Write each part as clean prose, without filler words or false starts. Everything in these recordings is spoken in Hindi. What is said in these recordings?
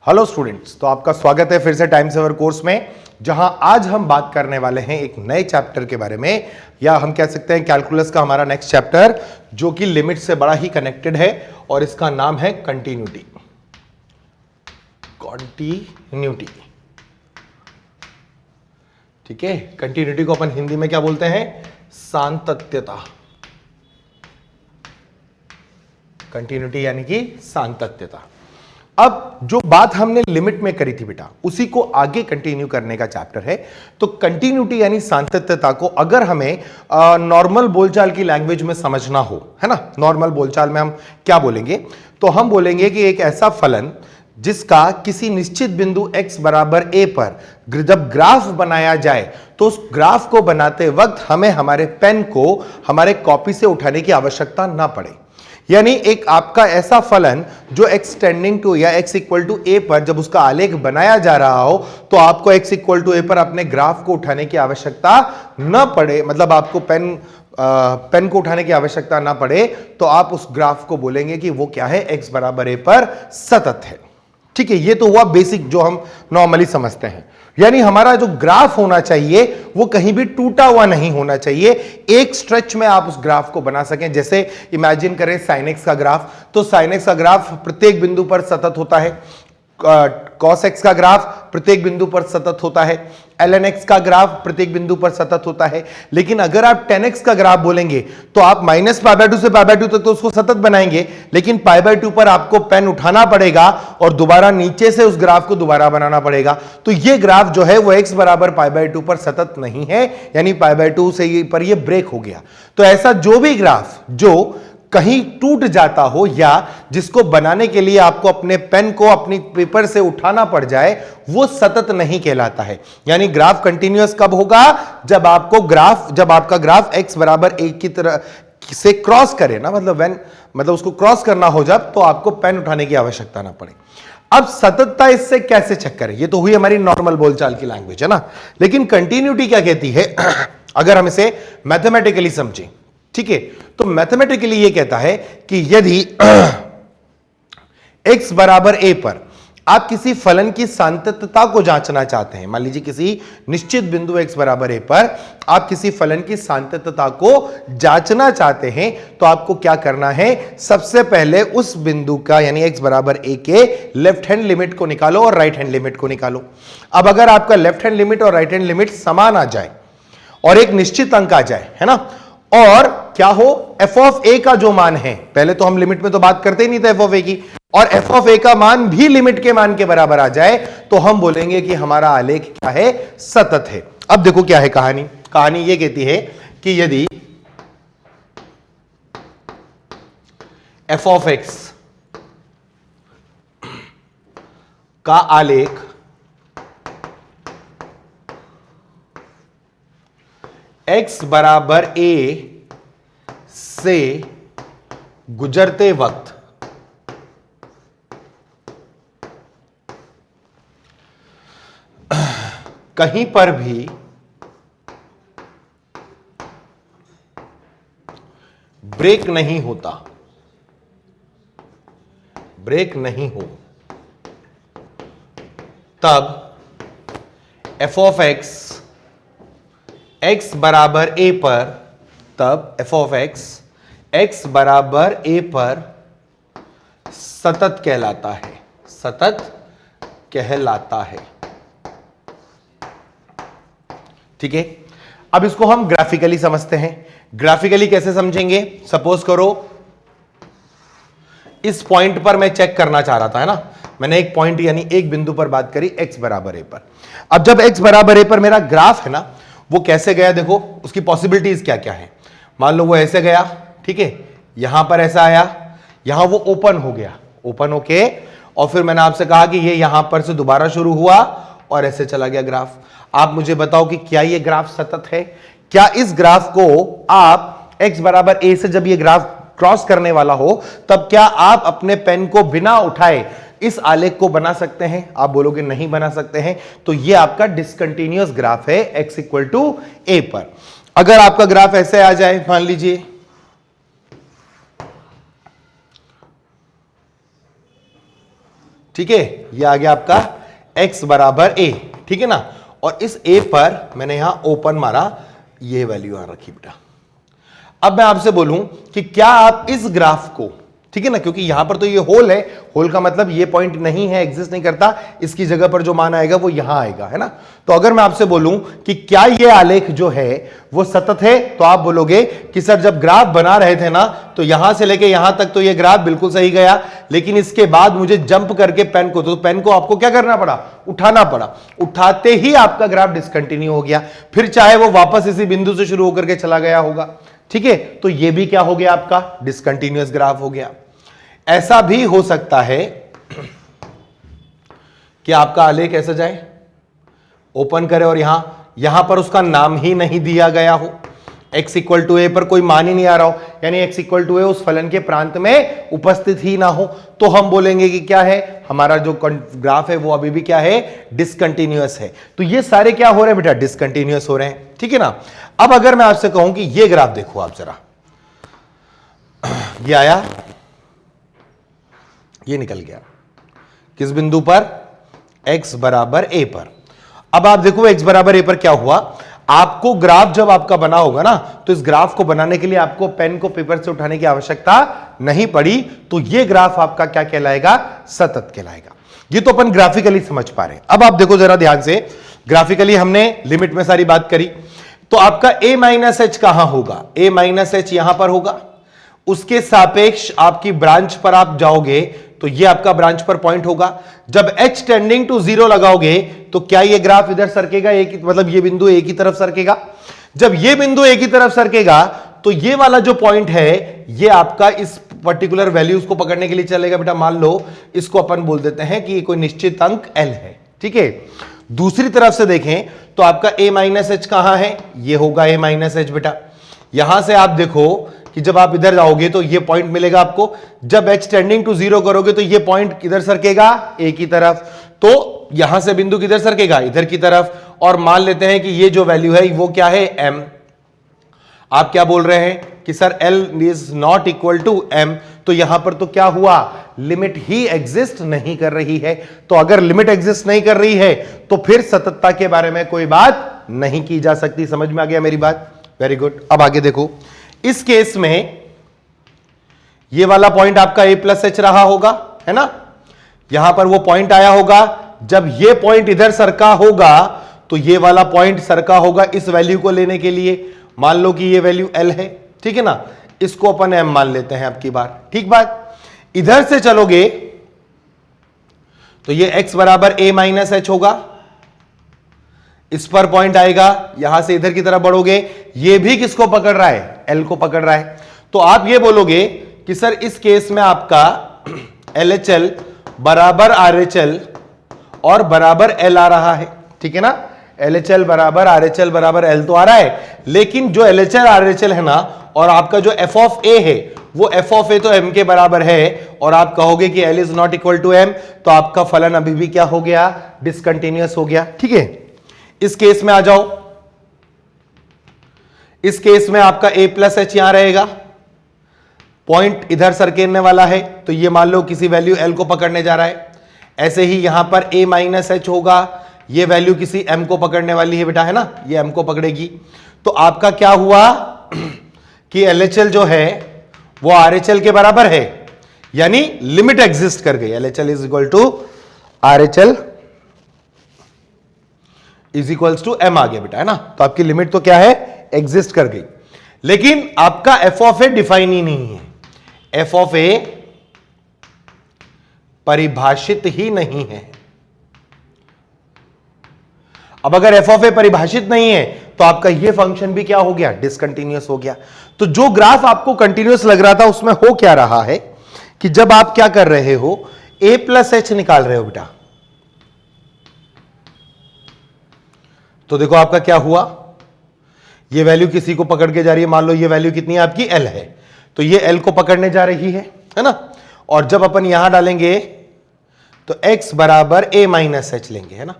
हेलो स्टूडेंट्स, तो आपका स्वागत है फिर से टाइम सेवर कोर्स में, जहां आज हम बात करने वाले हैं एक नए चैप्टर के बारे में, या हम कह सकते हैं कैलकुलस का हमारा नेक्स्ट चैप्टर, जो कि लिमिट से बड़ा ही कनेक्टेड है और इसका नाम है कंटिन्यूटी। कंटिन्यूटी, ठीक है। कंटिन्यूटी को अपन हिंदी में क्या बोलते हैं? सातत्यता। कंटिन्यूटी यानी कि सातत्यता। अब जो बात हमने लिमिट में करी थी बेटा, उसी को आगे कंटिन्यू करने का चैप्टर है। तो कंटिन्यूटी यानी सातत्यता को अगर हमें नॉर्मल बोलचाल की लैंग्वेज में समझना हो, है ना, नॉर्मल बोलचाल में हम क्या बोलेंगे? तो हम बोलेंगे कि एक ऐसा फलन जिसका किसी निश्चित बिंदु x बराबर a पर जब ग्राफ बनाया जाए, तो उस ग्राफ को बनाते वक्त हमें हमारे पेन को हमारे कॉपी से उठाने की आवश्यकता ना पड़े। यानी एक आपका ऐसा फलन जो x टेंडिंग टू या x इक्वल टू a पर जब उसका आलेख बनाया जा रहा हो, तो आपको x इक्वल टू a पर अपने ग्राफ को उठाने की आवश्यकता न पड़े, मतलब आपको पेन को उठाने की आवश्यकता ना पड़े, तो आप उस ग्राफ को बोलेंगे कि वो क्या है? x बराबर a पर सतत है। ठीक है, ये तो हुआ बेसिक जो हम नॉर्मली समझते हैं। यानी हमारा जो ग्राफ होना चाहिए वो कहीं भी टूटा हुआ नहीं होना चाहिए, एक स्ट्रेच में आप उस ग्राफ को बना सकें। जैसे इमेजिन करें साइन एक्स का ग्राफ, तो साइन एक्स का ग्राफ प्रत्येक बिंदु पर सतत होता है, कॉस एक्स का ग्राफ प्रत्येक बिंदु पर सतत होता है, ln x का ग्राफ प्रत्येक बिंदु पर सतत होता है। लेकिन अगर आप tan x का ग्राफ बोलेंगे तो आप -π/2 से π/2 तक तो उसको सतत बनाएंगे, लेकिन π/2 पर आपको पेन उठाना पड़ेगा और दोबारा नीचे से उस ग्राफ को दोबारा बनाना पड़ेगा। तो ये ग्राफ जो है वो x बराबर π/2 पर सतत नहीं है, यानी π/2 से पर ये ब्रेक हो गया। तो ऐसा जो भी ग्राफ जो कहीं टूट जाता हो या जिसको बनाने के लिए आपको अपने पेन को अपनी पेपर से उठाना पड़ जाए, वो सतत नहीं कहलाता है। यानी ग्राफ कंटिन्यूअस कब होगा? जब आपका ग्राफ x बराबर a की तरह से क्रॉस करे ना, मतलब उसको क्रॉस करना हो जब, तो आपको पेन उठाने की आवश्यकता ना पड़े। अब सततता इससे कैसे चेक करें? ये तो हुई हमारी नॉर्मल बोलचाल की लैंग्वेज, है ना। लेकिन कंटिन्यूटी क्या कहती है? अगर हम इसे मैथमेटिकली समझें, ठीक है, तो मैथमेटिकली ये कहता है कि यदि x बराबर a पर आप किसी फलन की सातत्यता को जांचना चाहते हैं, मान लीजिए किसी निश्चित बिंदु x बराबर a पर आप किसी फलन की सातत्यता को जांचना चाहते हैं, तो आपको क्या करना है? सबसे पहले उस बिंदु का यानी x बराबर a के लेफ्ट हैंड लिमिट को निकालो और राइट हैंड लिमिट को निकालो। अब अगर आपका लेफ्ट हैंड लिमिट और राइट हैंड लिमिट समान आ जाए और एक निश्चित अंक आ जाए, है ना, और क्या हो? f ऑफ a का जो मान है, पहले तो हम लिमिट में तो बात करते ही नहीं थे f ऑफ a की, और f ऑफ a का मान भी लिमिट के मान के बराबर आ जाए, तो हम बोलेंगे कि हमारा आलेख क्या है? सतत है। अब देखो क्या है कहानी ये कहती है कि यदि f ऑफ x का आलेख x बराबर a से गुजरते वक्त कहीं पर भी ब्रेक नहीं होता, ब्रेक नहीं हो, तब f ऑफ x बराबर a पर, तब f ऑफ x बराबर a पर सतत कहलाता है, सतत कहलाता है। ठीक है, अब इसको हम ग्राफिकली समझते हैं। ग्राफिकली कैसे समझेंगे? सपोज करो इस पॉइंट पर मैं चेक करना चाह रहा था, है ना, मैंने एक पॉइंट यानी एक बिंदु पर बात करी x बराबर a पर। अब जब x बराबर a पर मेरा ग्राफ है ना, वो कैसे गया? देखो उसकी पॉसिबिलिटीज क्या क्या है। मान लो वो ऐसे गया, ठीक है, यहां पर ऐसा आया, यहां वो ओपन हो गया, ओपन होके, और फिर मैंने आपसे कहा कि ये यहां पर से दोबारा शुरू हुआ और ऐसे चला गया ग्राफ। आप मुझे बताओ कि क्या ये ग्राफ सतत है? क्या इस ग्राफ को आप x बराबर a से जब ये ग्राफ क्रॉस करने वाला हो, तब क्या आप अपने पेन को बिना उठाए इस आलेख को बना सकते हैं? आप बोलोगे नहीं बना सकते हैं। तो ये आपका डिसकंटीन्यूअस ग्राफ है x इक्वल टू a पर। अगर आपका ग्राफ ऐसे आ जाए, मान लीजिए ठीक है, ये आ गया आपका x बराबर a, ठीक है ना। और इस a पर मैंने यहां ओपन मारा, ये वैल्यू यहां रखी बेटा। अब मैं आपसे बोलूं कि क्या आप इस ग्राफ को, ठीक है ना, क्योंकि यहां पर तो ये होल है, होल का मतलब ये पॉइंट नहीं है, एग्जिस्ट नहीं करता, इसकी जगह पर जो मान आएगा वो यहां आएगा, है ना। तो अगर मैं आपसे बोलूं कि क्या ये आलेख जो है वो सतत है, तो आप बोलोगे कि सर जब ग्राफ बना रहे थे ना तो यहां से लेके यहां तक तो ये ग्राफ बिल्कुल सही गया, लेकिन इसके बाद मुझे जंप करके पेन को, तो पेन को आपको क्या करना पड़ा, उठाना पड़ा, उठाते ही आपका ग्राफ डिसकंटिन्यू हो गया, फिर चाहे वो वापस इसी बिंदु से शुरू होकर के चला गया होगा, ठीक है। तो ये भी क्या हो गया, आपका डिसकंटिन्यूअस ग्राफ हो गया। ऐसा भी हो सकता है कि आपका आलेख ऐसा जाए, ओपन करे और यहां पर उसका नाम ही नहीं दिया गया हो, x इक्वल टू ए पर कोई मान ही नहीं आ रहा हो, यानी x इक्वल टू ए उस फलन के प्रांत में उपस्थित ही ना हो, तो हम बोलेंगे कि क्या है, हमारा जो ग्राफ है वो अभी भी क्या है, डिसकंटिन्यूअस है। तो ये सारे क्या हो रहे हैं बेटा, डिसकंटिन्यूअस हो रहे हैं, ठीक है ना। अब अगर मैं आपसे कहूं कि ये ग्राफ देखो आप जरा, ये आया, ये निकल गया किस बिंदु पर, x बराबर a पर। अब आप देखो x बराबर a पर क्या हुआ, आपको ग्राफ जब आपका बना होगा ना, तो इस ग्राफ को बनाने के लिए आपको पेन को पेपर से उठाने की आवश्यकता नहीं पड़ी, तो ये ग्राफ आपका क्या कहलाएगा, सतत कहलाएगा। ये तो अपन ग्राफिकली समझ पा रहे हैं। अब आप देखो जरा ध्यान से, ग्राफिकली हमने लिमिट में सारी बात करी, तो आपका a माइनस एच कहां होगा, a माइनस एच यहां पर होगा, उसके सापेक्ष आपकी ब्रांच पर आप जाओगे तो ये आपका ब्रांच पर पॉइंट होगा। जब h टेंडिंग टू 0 लगाओगे तो क्या ये ग्राफ इधर सरकेगा, मतलब ये बिंदु a की तरफ सरकेगा। जब ये बिंदु a की तरफ सरकेगा तो ये वाला जो पॉइंट है ये आपका इस पर्टिकुलर वैल्यूज को पकड़ने के लिए चलेगा बेटा। मान लो इसको अपन बोल देते हैं कि कोई निश्चित अंक l है, ठीक है। दूसरी तरफ से देखें तो आपका a माइनस एच कहां है, ये होगा a माइनस एच बेटा। यहां से आप देखो कि जब आप इधर जाओगे तो ये पॉइंट मिलेगा आपको, जब h टेंडिंग टू 0 करोगे तो ये पॉइंट किधर सरकेगा, a की तरफ, तो यहां से बिंदु किधर सरकेगा, इधर की तरफ। और मान लेते हैं कि ये जो वैल्यू है वो क्या है, m। आप क्या बोल रहे हैं कि sir l is not equal to m, तो यहां पर तो क्या हुआ, लिमिट ही एग्जिस्ट नहीं कर रही है। तो अगर लिमिट एग्जिस्ट नहीं कर रही है तो फिर सततता के बारे में कोई बात नहीं की जा सकती। समझ में आ गया मेरी बात, वेरी गुड। अब आगे देखो, इस केस में ये वाला पॉइंट आपका a प्लस एच रहा होगा, है ना, यहां पर वो पॉइंट आया होगा। जब ये पॉइंट इधर सरका होगा तो ये वाला पॉइंट सरका होगा इस वैल्यू को लेने के लिए। मान लो कि ये वैल्यू l है, ठीक है ना, इसको अपन m मान लेते हैं अब की बार, ठीक बात। इधर से चलोगे तो ये x बराबर a माइनस एच होगा, इस पर पॉइंट आएगा, यहां से इधर की तरफ बढ़ोगे, ये भी किसको पकड़ रहा है, l को पकड़ रहा है। तो आप ये बोलोगे कि सर इस केस में आपका LHL बराबर RHL और बराबर L आ रहा है, ठीक है ना। LHL बराबर RHL बराबर L तो आ रहा है, लेकिन जो LHL RHL है ना, और आपका जो f ऑफ a है वो f ऑफ a तो m के बराबर है, और आप कहोगे कि L is not equal to m, तो आपका फलन अभी भी क्या हो गया, डिसकंटिन्यूअस हो गया, ठीक है। इस केस में आ जाओ, इस केस में आपका a प्लस एच यहां रहेगा, पॉइंट इधर सरकेने वाला है, तो ये मान लो किसी वैल्यू l को पकड़ने जा रहा है। ऐसे ही यहां पर a माइनस एच होगा, ये वैल्यू किसी m को पकड़ने वाली है बेटा, है ना, ये m को पकड़ेगी। तो आपका क्या हुआ कि LHL जो है वो RHL के बराबर है, यानी लिमिट एग्जिस्ट कर गई। LHL is equal to RHL is equals to m आ गया बेटा, है ना। तो आपकी लिमिट तो क्या है, एग्जिस्ट कर गई। लेकिन आपका f ऑफ a डिफाइन ही नहीं है, f ऑफ a परिभाषित ही नहीं है। अब अगर f ऑफ a परिभाषित नहीं है तो आपका ये फंक्शन भी क्या हो गया, डिसकंटिन्यूअस हो गया। तो जो ग्राफ आपको कंटिन्यूअस लग रहा था उसमें हो क्या रहा है कि जब आप क्या कर रहे हो, a प्लस एच निकाल रहे हो बेटा, तो देखो आपका क्या हुआ, ये वैल्यू किसी को पकड़ के जा रही है। मान लो ये वैल्यू कितनी है आपकी, l है, तो ये l को पकड़ने जा रही है ना। और जब अपन यहां डालेंगे तो x बराबर a माइनस एच लेंगे, है ना।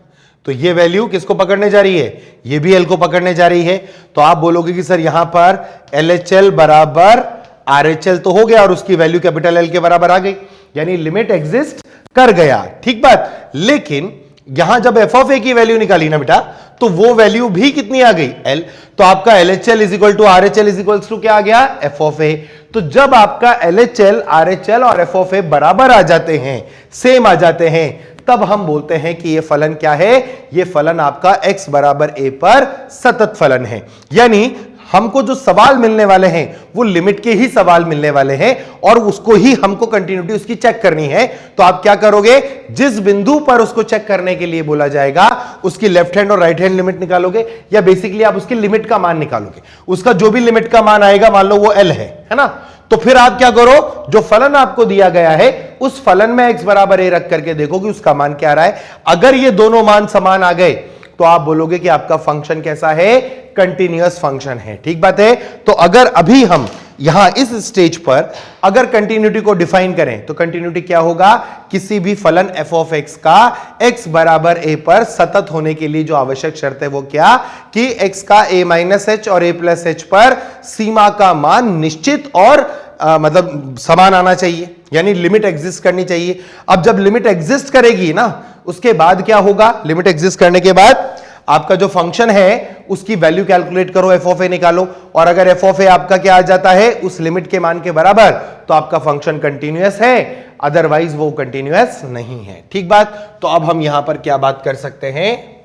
तो ये वैल्यू किसको पकड़ने जा रही है, ये भी l को पकड़ने जा रही है। तो आप बोलोगे कि सर यहां पर LHL बराबर RHL तो हो गया और उसकी वैल्यू कैपिटल L के बराबर आ गई, यानी लिमिट एग्जिस्ट कर गया, ठीक बात। लेकिन यहां जब एफ ऑफ ए की वैल्यू निकाली ना बेटा, तो वो वैल्यू भी कितनी आ गई, एल। तो आपका L H L is equal to R H L is equal to क्या आ गया, एफ ऑफ ए। तो जब आपका L H L, R H L और एफ ऑफ ए बराबर आ जाते हैं, सेम आ जाते हैं, तब हम बोलते हैं कि ये फलन क्या है, ये फलन आपका x बराबर a पर सतत फलन है। यानी हमको जो सवाल मिलने वाले हैं वो लिमिट के ही सवाल मिलने वाले हैं और उसको ही हमको कंटिन्यूटी उसकी चेक करनी है। तो आप क्या करोगे, जिस बिंदु पर उसको चेक करने के लिए बोला जाएगा उसकी लेफ्ट हैंड और राइट हैंड लिमिट निकालोगे, या बेसिकली आप उसकी लिमिट का मान निकालोगे। उसका जो भी लिमिट का मान आएगा, मान लो वो l है ना, तो फिर आप क्या करो, जो फलन आपको दिया गया है उस फलन में x बराबर a रख करके देखो कि उसका मान क्या आ रहा है। अगर ये दोनों मान समान आ गए तो आप बोलोगे कि आपका फंक्शन कैसा है, कंटीन्यूअस फंक्शन है, ठीक बात है। तो अगर अभी हम यहां इस स्टेज पर अगर कंटिन्यूटी को डिफाइन करें तो कंटिन्यूटी क्या होगा, किसी भी फलन f ऑफ x का x बराबर a पर सतत होने के लिए जो आवश्यक शर्त है वो क्या, कि x का a माइनस h और a प्लस h पर सीमा का मान निश्चित और मतलब समान आना चाहिए, यानी लिमिट एग्जिस्ट करनी चाहिए। अब जब लिमिट एग्जिस्ट करेगी ना, उसके बाद क्या होगा, लिमिट एग्जिस्ट करने के बाद आपका जो फंक्शन है उसकी वैल्यू कैलकुलेट करो, एफ ऑफ ए निकालो, और अगर एफ ऑफ ए आपका क्या आ जाता है उस लिमिट के मान के बराबर, तो आपका फंक्शन कंटीन्यूअस है, अदरवाइज वो कंटीन्यूअस नहीं है, ठीक बात। तो अब हम यहां पर क्या बात कर सकते हैं,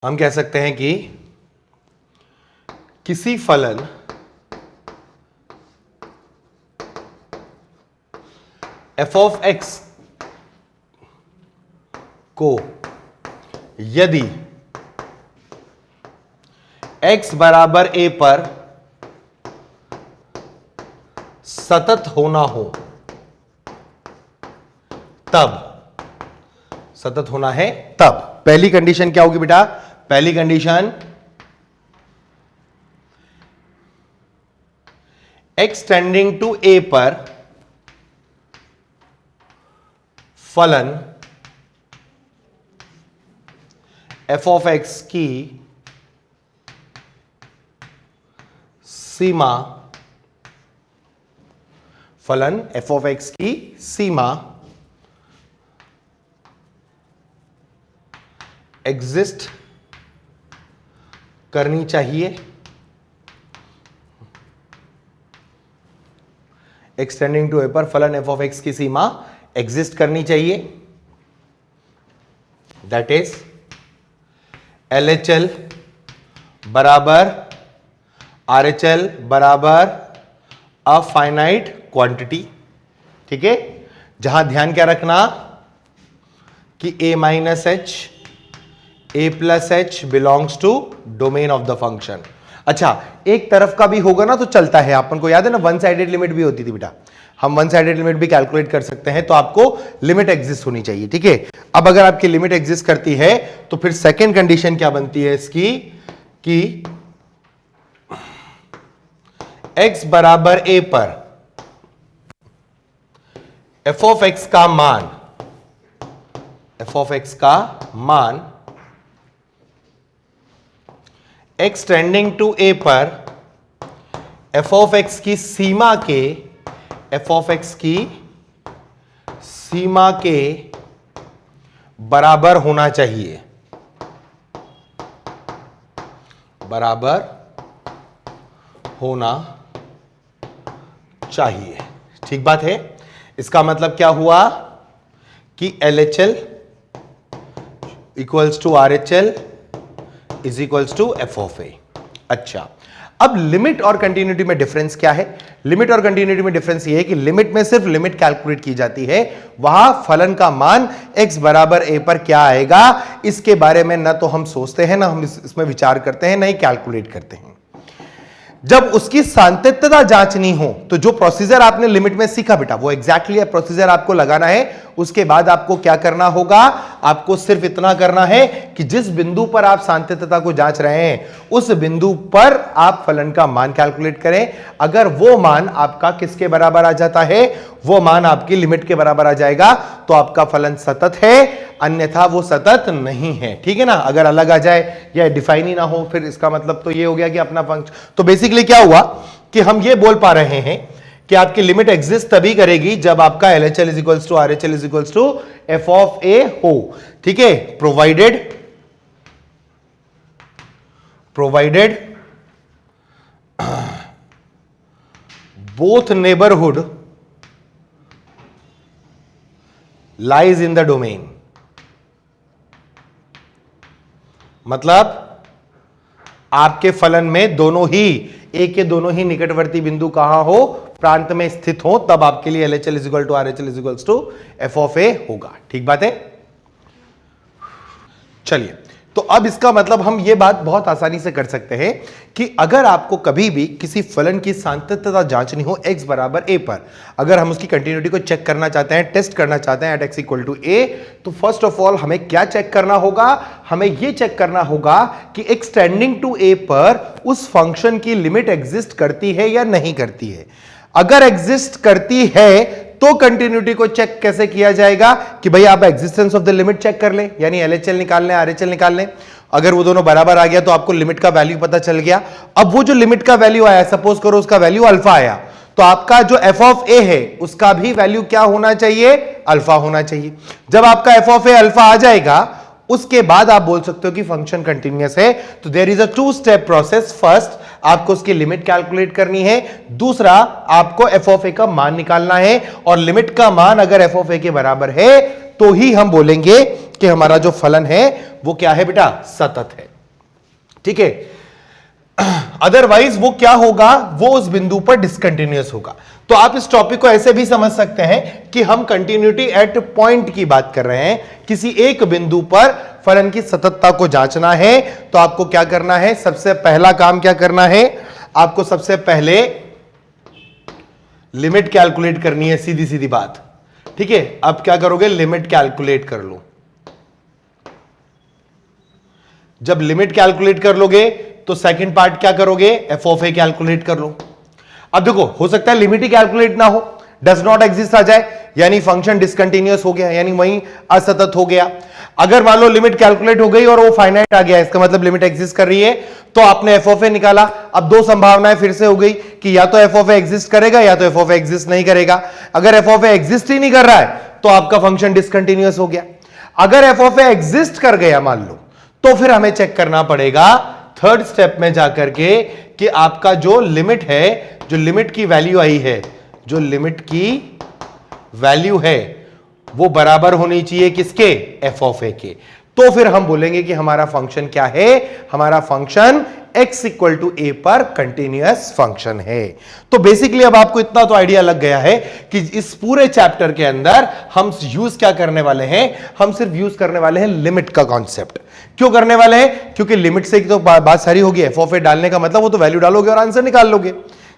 हम कह सकते हैं कि किसी फलन f ऑफ x को यदि x बराबर a पर सतत होना हो, तब सतत होना है तब पहली कंडीशन क्या होगी बेटा, पहली condition x tending to a पर फलन f ऑफ x की सीमा, फलन f ऑफ x की सीमा एग्जिस्ट करनी चाहिए, एक्सटेंडिंग टू ए पर फलन एफ ऑफ एक्स की सीमा एग्जिस्ट करनी चाहिए, that is L H L बराबर आर एच एल बराबर अ फाइनाइट क्वांटिटी, ठीक है। जहां ध्यान क्या रखना कि a minus H, a plus H belongs to domain of the function. अच्छा, एक तरफ का भी होगा ना तो चलता है, अपन को याद है ना वन साइडेड लिमिट भी होती थी बेटा, हम वन साइडेड लिमिट भी कैलकुलेट कर सकते हैं, तो आपको लिमिट एग्जिस्ट होनी चाहिए, ठीक है। अब अगर आपकी लिमिट एग्जिस्ट करती है तो फिर सेकेंड कंडीशन क्या बनती है इसकी, कि x बराबर a पर f ऑफ x का मान, f ऑफ x का मान x टेंडिंग टू a पर f ऑफ x की सीमा के, f ऑफ x की सीमा के बराबर होना चाहिए, बराबर होना चाहिए, ठीक बात है। इसका मतलब क्या हुआ कि LHL equals to RHL is equals to F of A. अच्छा, अब लिमिट और कंटिन्यूटी में डिफरेंस क्या है, लिमिट और कंटिन्यूटी में डिफरेंस ये है कि लिमिट में सिर्फ लिमिट कैलकुलेट की जाती है, वहां फलन का मान x बराबर a पर क्या आएगा इसके बारे में ना तो हम सोचते हैं, ना हम इसमें विचार करते हैं, ना ही कैलकुलेट करते हैं। जब उसकी सांतत्यता जांचनी हो तो जो प्रोसीजर आपने लिमिट में सीखा बेटा, वो एग्जैक्टली प्रोसीजर आपको लगाना है उसके बाद आपको क्या करना होगा, आपको सिर्फ इतना करना है कि जिस बिंदु पर आप सांतत्यता को जांच रहे हैं उस बिंदु पर आप फलन का मान कैलकुलेट करें। अगर वो मान आपका किसके बराबर आ जाता है, वो मान आपकी लिमिट के बराबर आ जाएगा तो आपका फलन सतत है, अन्यथा वो सतत नहीं है। ठीक है ना, अगर अलग आ जाए या डिफाइन ही ना हो फिर इसका मतलब तो ये हो गया कि अपना फंक्शन। तो बेसिकली क्या हुआ कि हम ये बोल पा रहे हैं कि आपकी लिमिट एग्जिस्ट तभी करेगी जब आपका LHL is equals to RHL is equals to f of a हो। ठीक है, provided both neighbourhood lies in the domain. मतलब आपके फलन में दोनों ही ए के दोनों ही निकटवर्ती बिंदु कहां हो, प्रांत में स्थित हो, तब आपके लिए LHL is equal to RHL is equals to f of a होगा। ठीक बात है। चलिए, तो अब इसका मतलब हम ये बात बहुत आसानी से कर सकते हैं कि अगर आपको कभी भी किसी फलन की सांतत्यता जांचनी हो x बराबर a पर, अगर हम उसकी कंटिन्यूटी को चेक करना चाहते हैं, टेस्ट करना चाहते हैं at x equal to a, तो फर्स्ट ऑफ ऑल हमें क्या चेक करना होगा, हमें यह चेक करना होगा कि एक्सटेंडिंग टू a पर उस फंक्शन की लिमिट एग्जिस्ट करती है या नहीं करती है। अगर एग्जिस्ट करती है तो कंटिन्यूटी को चेक कैसे किया जाएगा कि भाई आप existence of the limit check कर लें, यानी LHL निकाल लें, RHL निकाल लें। अगर वो दोनों बराबर आ गया तो आपको लिमिट का वैल्यू पता चल गया। अब वो जो लिमिट का वैल्यू आया, सपोज करो उसका वैल्यू अल्फा आया, तो आपका जो f ऑफ a है उसका भी वैल्यू क्या होना चाहिए, अल्फा होना चाहिए। जब आपका f ऑफ a अल्फा आ जाएगा उसके बाद आप बोल सकते हो कि फंक्शन कंटिन्यूअस है। तो there is a two step process. First आपको उसकी लिमिट कैलकुलेट करनी है, दूसरा आपको f ऑफ a का मान निकालना है, और लिमिट का मान अगर f ऑफ a के बराबर है तो ही हम बोलेंगे कि हमारा जो फलन है वो क्या है बेटा, सतत है। ठीक है, अदरवाइज वो क्या होगा, वो उस बिंदु पर डिसकंटिन्यूअस होगा। तो आप इस टॉपिक को ऐसे भी समझ सकते हैं कि हम कंटिन्यूटी एट पॉइंट की बात कर रहे हैं, किसी एक बिंदु पर फलन की सततता को जांचना है। तो आपको क्या करना है, सबसे पहला काम क्या करना है, आपको सबसे पहले लिमिट कैलकुलेट करनी है, सीधी सीधी बात। ठीक है, अब क्या करोगे, लिमिट कैलकुलेट कर लो। जब लिमिट कैलकुलेट कर लोगे तो सेकंड पार्ट क्या करोगे, f ऑफ a कैलकुलेट कर लो। अब देखो, हो सकता है लिमिट ही कैलकुलेट ना हो, डज नॉट एग्जिस्ट आ जाए, यानी फंक्शन डिसकंटिन्यूअस हो गया, यानी वहीं असतत हो गया। अगर मान लो लिमिट कैलकुलेट हो गई और वो फाइनाइट आ गया, इसका मतलब लिमिट एग्जिस्ट कर रही है, तो आपने f ऑफ a निकाला। अब दो संभावनाएं फिर से हो गई कि या तो f ऑफ a एग्जिस्ट करेगा या तो f ऑफ a एग्जिस्ट नहीं करेगा। अगर f ऑफ a एग्जिस्ट ही नहीं कर रहा है तो आपका फंक्शन डिसकंटिन्यूअस हो गया। अगर f ऑफ a एग्जिस्ट कर गया मान लो, तो फिर हमें चेक करना पड़ेगा थर्ड स्टेप में जाकर के कि आपका जो लिमिट है, जो लिमिट की वैल्यू आई है, जो लिमिट की वैल्यू है वो बराबर होनी चाहिए किसके, f ऑफ a के। तो फिर हम बोलेंगे कि हमारा फंक्शन क्या है, हमारा function x equal to a पर कंटिन्यूअस फंक्शन है। तो बेसिकली अब आपको इतना तो आइडिया लग गया है कि इस पूरे चैप्टर के अंदर हम यूज क्या करने वाले हैं, हम सिर्फ यूज करने वाले हैं लिमिट का कॉन्सेप्ट। क्यों करने वाले हैं, क्योंकि लिमिट से तो बात सारी होगी, f ऑफ a डालने का मतलब वो तो वैल्यू डालोगे और आंसर निकाल लोगे।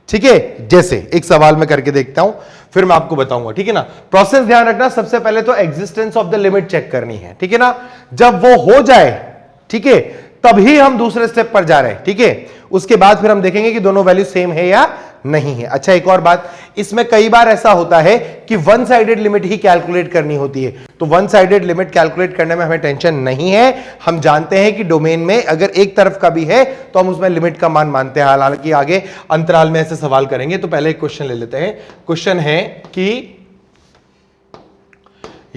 ठीक है, जैसे एक सवाल में करके देखता हूं फिर मैं आपको बताऊंगा। ठीक है ना, प्रोसेस ध्यान रखना, सबसे पहले तो existence of the limit check करनी है। ठीक है ना, जब वो हो जाए, ठीक है, तभी हम दूसरे स्टेप पर जा रहे हैं। ठीक है, उसके बाद फिर हम देखेंगे कि दोनों वैल्यू सेम है या नहीं है। अच्छा, एक और बात, इसमें कई बार ऐसा होता है कि वन साइडेड लिमिट ही कैलकुलेट करनी होती है। तो वन साइडेड लिमिट कैलकुलेट करने में हमें टेंशन नहीं है। हम जानते हैं कि डोमेन में अगर एक तरफ का भी है तो हम उसमें लिमिट का मान मानते हैं। हालांकि आगे अंतराल में ऐसे सवाल करेंगे। तो पहले एक क्वेश्चन ले लेते हैं। क्वेश्चन है कि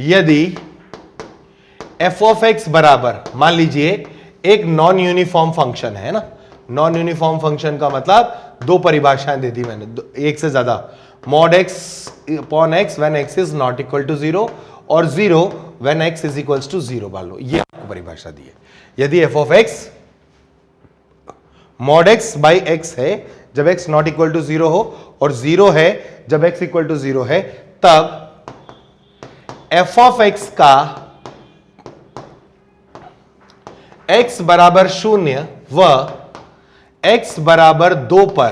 यदि f ऑफ x बराबर, मान लीजिए एक नॉन यूनिफॉर्म फंक्शन है ना, नॉन यूनिफॉर्म फंक्शन का मतलब दो परिभाषाएं दे दी मैंने, एक से ज्यादा, mod x upon x when x is not equal to 0 और 0 when x is equals to 0 मान लो, ये आपको परिभाषा दी है। यदि f of x mod x by x है जब x नॉट इक्वल टू 0 हो और 0 है जब x इक्वल टू 0 है, तब f ऑफ x का x बराबर 0 व x बराबर 2 पर,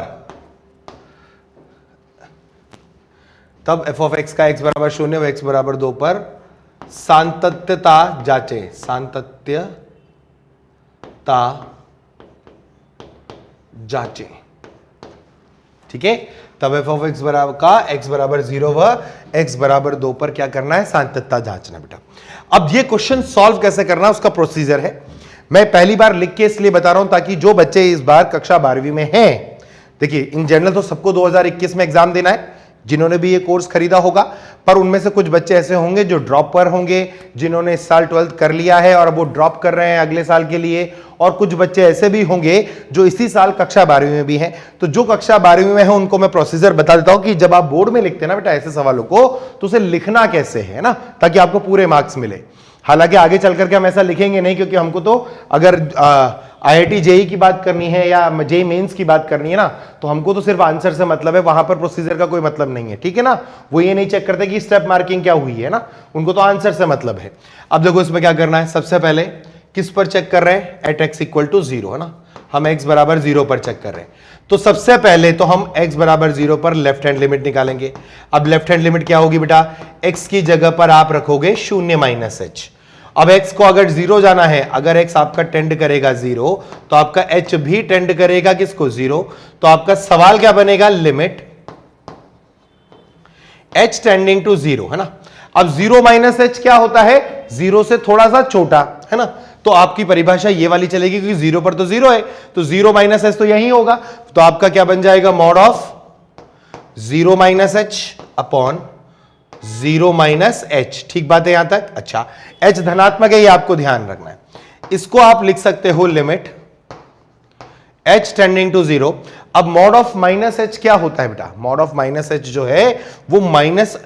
तब f ऑफ x का x बराबर 0 व x बराबर 2 पर सातत्यता जांचे, सातत्यता जांचे, ठीक है। तब एफ ऑफ एक्स बराबर का एक्स बराबर 0 व एक्स बराबर 2 पर क्या करना है, सातत्यता जांचना बेटा। अब ये क्वेश्चन सॉल्व कैसे करना है उसका प्रोसीजर है। मैं पहली बार लिख के इसलिए बता रहा हूं ताकि जो बच्चे इस बार कक्षा 12वीं में हैं, देखिए इन जनरल तो सबको 2021 में एग्जाम देना है जिन्होंने भी ये कोर्स खरीदा होगा, पर उनमें से कुछ बच्चे ऐसे होंगे जो ड्रॉप पर होंगे, जिन्होंने इस साल 12th कर लिया है और अब वो ड्रॉप कर रहे हैं अगले साल के लिए, और कुछ बच्चे ऐसे भी होंगे जो इसी साल कक्षा 12वीं में भी हैं। तो जो कक्षा 12वीं में है उनको मैं प्रोसीजर बता देता हूं कि जब आप बोर्ड में लिखते हैं ना बेटा ऐसे सवालों को, तो उसे लिखना कैसे है ना, ताकि आपको पूरे मार्क्स मिले। हालांकि आगे चल करके हम ऐसा लिखेंगे नहीं, क्योंकि हमको तो अगर IIT जेई की बात करनी है या जेई मेंस की बात करनी है ना, तो हमको तो सिर्फ आंसर से मतलब है, वहां पर प्रोसीजर का कोई मतलब नहीं है, ठीक है ना। वो ये नहीं चेक करते कि स्टेप मार्किंग क्या हुई है ना, उनको तो आंसर से मतलब है। अब देखो इसमें क्या करना है, सबसे पहले किस पर चेक कर रहे हैं, एट एक्स इक्वल टू 0 है ना, हम x बराबर 0 पर चेक कर रहे हैं। तो सबसे पहले तो हम x बराबर 0 पर लेफ्ट हैंड लिमिट निकालेंगे। अब लेफ्ट हैंड लिमिट क्या होगी बेटा, x की जगह पर आप रखोगे 0 माइनस h। अब x को अगर 0 जाना है, अगर x आपका टेंड करेगा 0 तो आपका h भी टेंड करेगा किसको, 0। तो आपका सवाल क्या बनेगा, लिमिट h टेंडिंग टू 0 है ना। अब 0 माइनस h क्या होता है, 0 से थोड़ा सा छोटा है ना, तो आपकी परिभाषा ये वाली चलेगी क्योंकि 0 पर तो 0 है, तो 0 माइनस h तो यही होगा। तो आपका क्या बन जाएगा, mod of 0 minus h upon 0 minus h। ठीक बात है यहां तक। अच्छा, h धनात्मक है ये आपको ध्यान रखना है। इसको आप लिख सकते हो लिमिट h टेंडिंग टू 0। अब मॉड ऑफ माइनस h क्या होता है बेटा, मॉड ऑफ माइनस h जो है वो माइनस,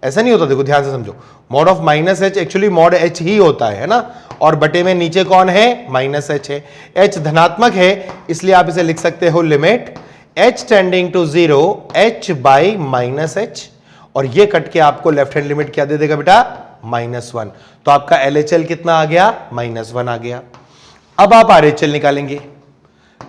ऐसा नहीं होता, देखो ध्यान से समझो, mod of minus h actually mod h ही होता है ना, और बटे में नीचे कौन है, माइनस h है। h धनात्मक है इसलिए आप इसे लिख सकते हो limit h tending to 0 h by minus h, और ये कट के आपको लेफ्ट हैंड लिमिट क्या दे देगा बेटा, -1। तो आपका LHL कितना आ गया, -1 आ गया। अब आप RHL निकालेंगे,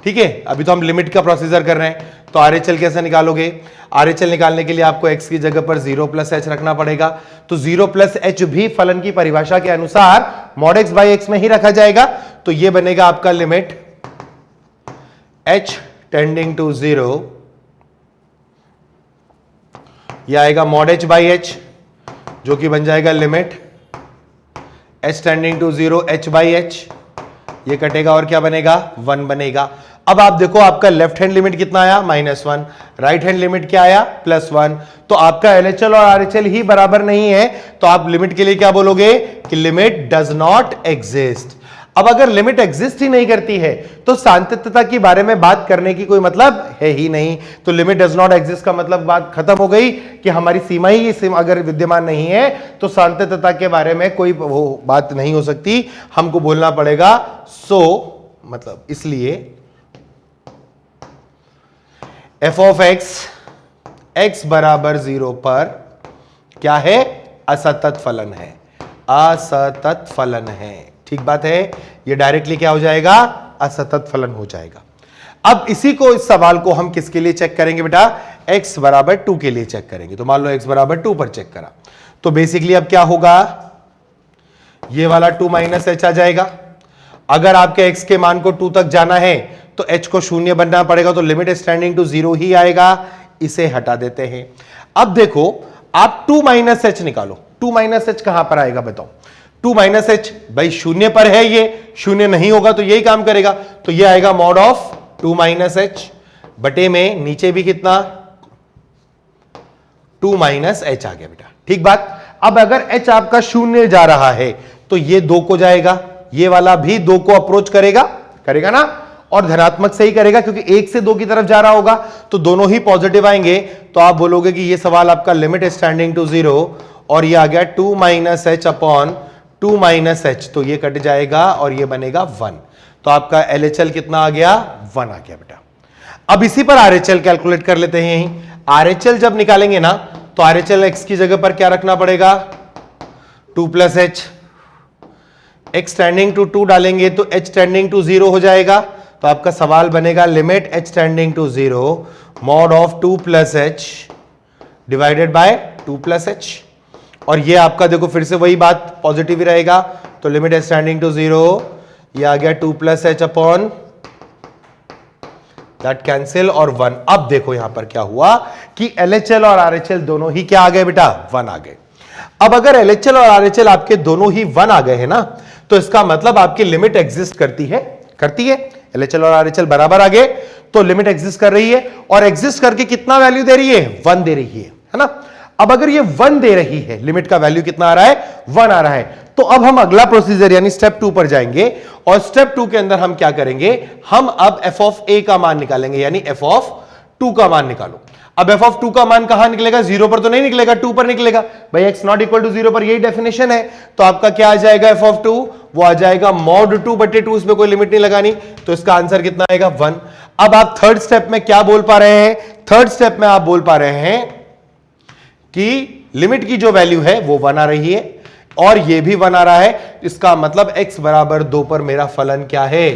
ठीक है। अभी तो हम लिमिट का प्रोसीजर कर रहे हैं, तो RHL कैसे निकालोगे, RHL निकालने के लिए आपको x की जगह पर 0 प्लस h रखना पड़ेगा। तो 0 प्लस h भी फलन की परिभाषा के अनुसार मॉड x बाई x में ही रखा जाएगा। तो ये बनेगा आपका लिमिट h टेंडिंग टू 0, यह आएगा मॉड h बाई h, जो कि बन जाएगा limit h tending to 0 h by h, ये कटेगा और क्या बनेगा, 1 बनेगा। अब आप देखो आपका लेफ्ट हैंड लिमिट कितना आया, -1, राइट हैंड लिमिट क्या आया, +1। तो आपका LHL और RHL ही बराबर नहीं है, तो आप लिमिट के लिए क्या बोलोगे कि लिमिट डज नॉट एग्जिस्ट। अब अगर लिमिट एग्जिस्ट ही नहीं करती है तो सातत्यता के बारे में बात करने की कोई मतलब है ही नहीं। तो लिमिट डज नॉट एग्जिस्ट का मतलब बात खत्म हो गई कि हमारी सीमा ही अगर विद्यमान नहीं है तो सातत्यता के बारे में कोई वो बात नहीं हो सकती, हमको बोलना पड़ेगा मतलब इसलिए f ऑफ x बराबर 0 पर क्या है, असतत फलन है, असतत फलन है। ठीक बात है, ये डायरेक्टली क्या हो जाएगा, असतत फलन हो जाएगा। अब इसी को, इस सवाल को हम किसके लिए चेक करेंगे बेटा, x बराबर 2 के लिए चेक करेंगे। तो मान लो x बराबर 2 पर चेक करा, तो बेसिकली अब क्या होगा, ये वाला 2 माइनस h आ जाएगा। अगर आपके x के मान को 2 तक जाना है तो h को 0 बनना पड़ेगा, तो लिमिट स्टैंडिंग टू 0 ही आएगा, इसे हटा देते हैं। अब देखो आप 2 माइनस h निकालो, 2 माइनस h कहां पर आएगा बताओ, 2 माइनस h भाई 0 पर है, ये 0 नहीं होगा तो यही काम करेगा, तो ये आएगा मॉड ऑफ 2 माइनस h बटे में नीचे भी कितना 2 माइनस h आ गया बेटा। ठीक बात। अब अगर h आपका 0 जा रहा है तो ये 2 को जाएगा, ये वाला भी 2 को अप्रोच करेगा ना, और धनात्मक से ही करेगा क्योंकि 1 से 2 की तरफ जा रहा होगा, तो दोनों ही पॉजिटिव आएंगे। तो आप बोलोगे कि ये सवाल आपका लिमिट स्टैंडिंग टू 0 और ये आ गया 2 minus h upon 2 minus h, तो ये कट जाएगा और ये बनेगा 1। तो आपका LHL कितना आ गया, 1 आ गया बेटा। अब इसी पर RHL कैलकुलेट कर लेते हैं। यही RHL जब निकालेंगे ना तो RHL x की जगह पर क्या रखना पड़ेगा, 2 plus h, x tending to 2 डालेंगे तो h टेंडिंग टू 0 हो जाएगा। तो आपका सवाल बनेगा limit h tending to 0 mod of 2 plus h divided by 2 plus h। और ये आपका देखो फिर से वही बात पॉजिटिव ही रहेगा, तो लिमिट एच टेंडिंग टू 0, ये आ गया 2 + h अपॉन दैट कैंसिल और 1। अब देखो यहां पर क्या हुआ कि LHL और RHL दोनों ही क्या आ गए बेटा, 1 आ गए। अब अगर LHL और RHL आपके दोनों ही 1 आ गए हैं ना, तो इसका मतलब आपकी लिमिट एग्जिस्ट करती है LHL और RHL बराबर आ गए, तो लिमिट एग्जिस्ट कर रही है, और एग्जिस्ट करके कितना वैल्यू दे रही है, 1 दे रही है ना। अब अगर ये 1 दे रही है, लिमिट का वैल्यू कितना आ रहा है, 1 आ रहा है, तो अब हम अगला प्रोसीजर यानी स्टेप 2 पर जाएंगे, और स्टेप 2 के अंदर हम क्या करेंगे, हम अब f ऑफ a का मान निकालेंगे, यानी f ऑफ 2 का मान निकालो। अब f ऑफ 2 का मान कहां निकलेगा, 0 पर तो नहीं निकलेगा, 2 पर निकलेगा भाई, x नॉट इक्वल टू 0 पर, यही डेफिनेशन है। तो आपका क्या आ जाएगा f ऑफ 2, वो आ जाएगा mod 2/2, इसमें कोई लिमिट नहीं लगानी, तो इसका आंसर कितना आएगा, 1। अब आप थर्ड स्टेप में क्या बोल पा रहे हैं, थर्ड स्टेप में आप बोल पा रहे हैं कि लिमिट की जो वैल्यू है वो 1 आ रही है, और ये भी 1 आ रहा है, इसका मतलब x बराबर 2 पर मेरा फलन क्या है,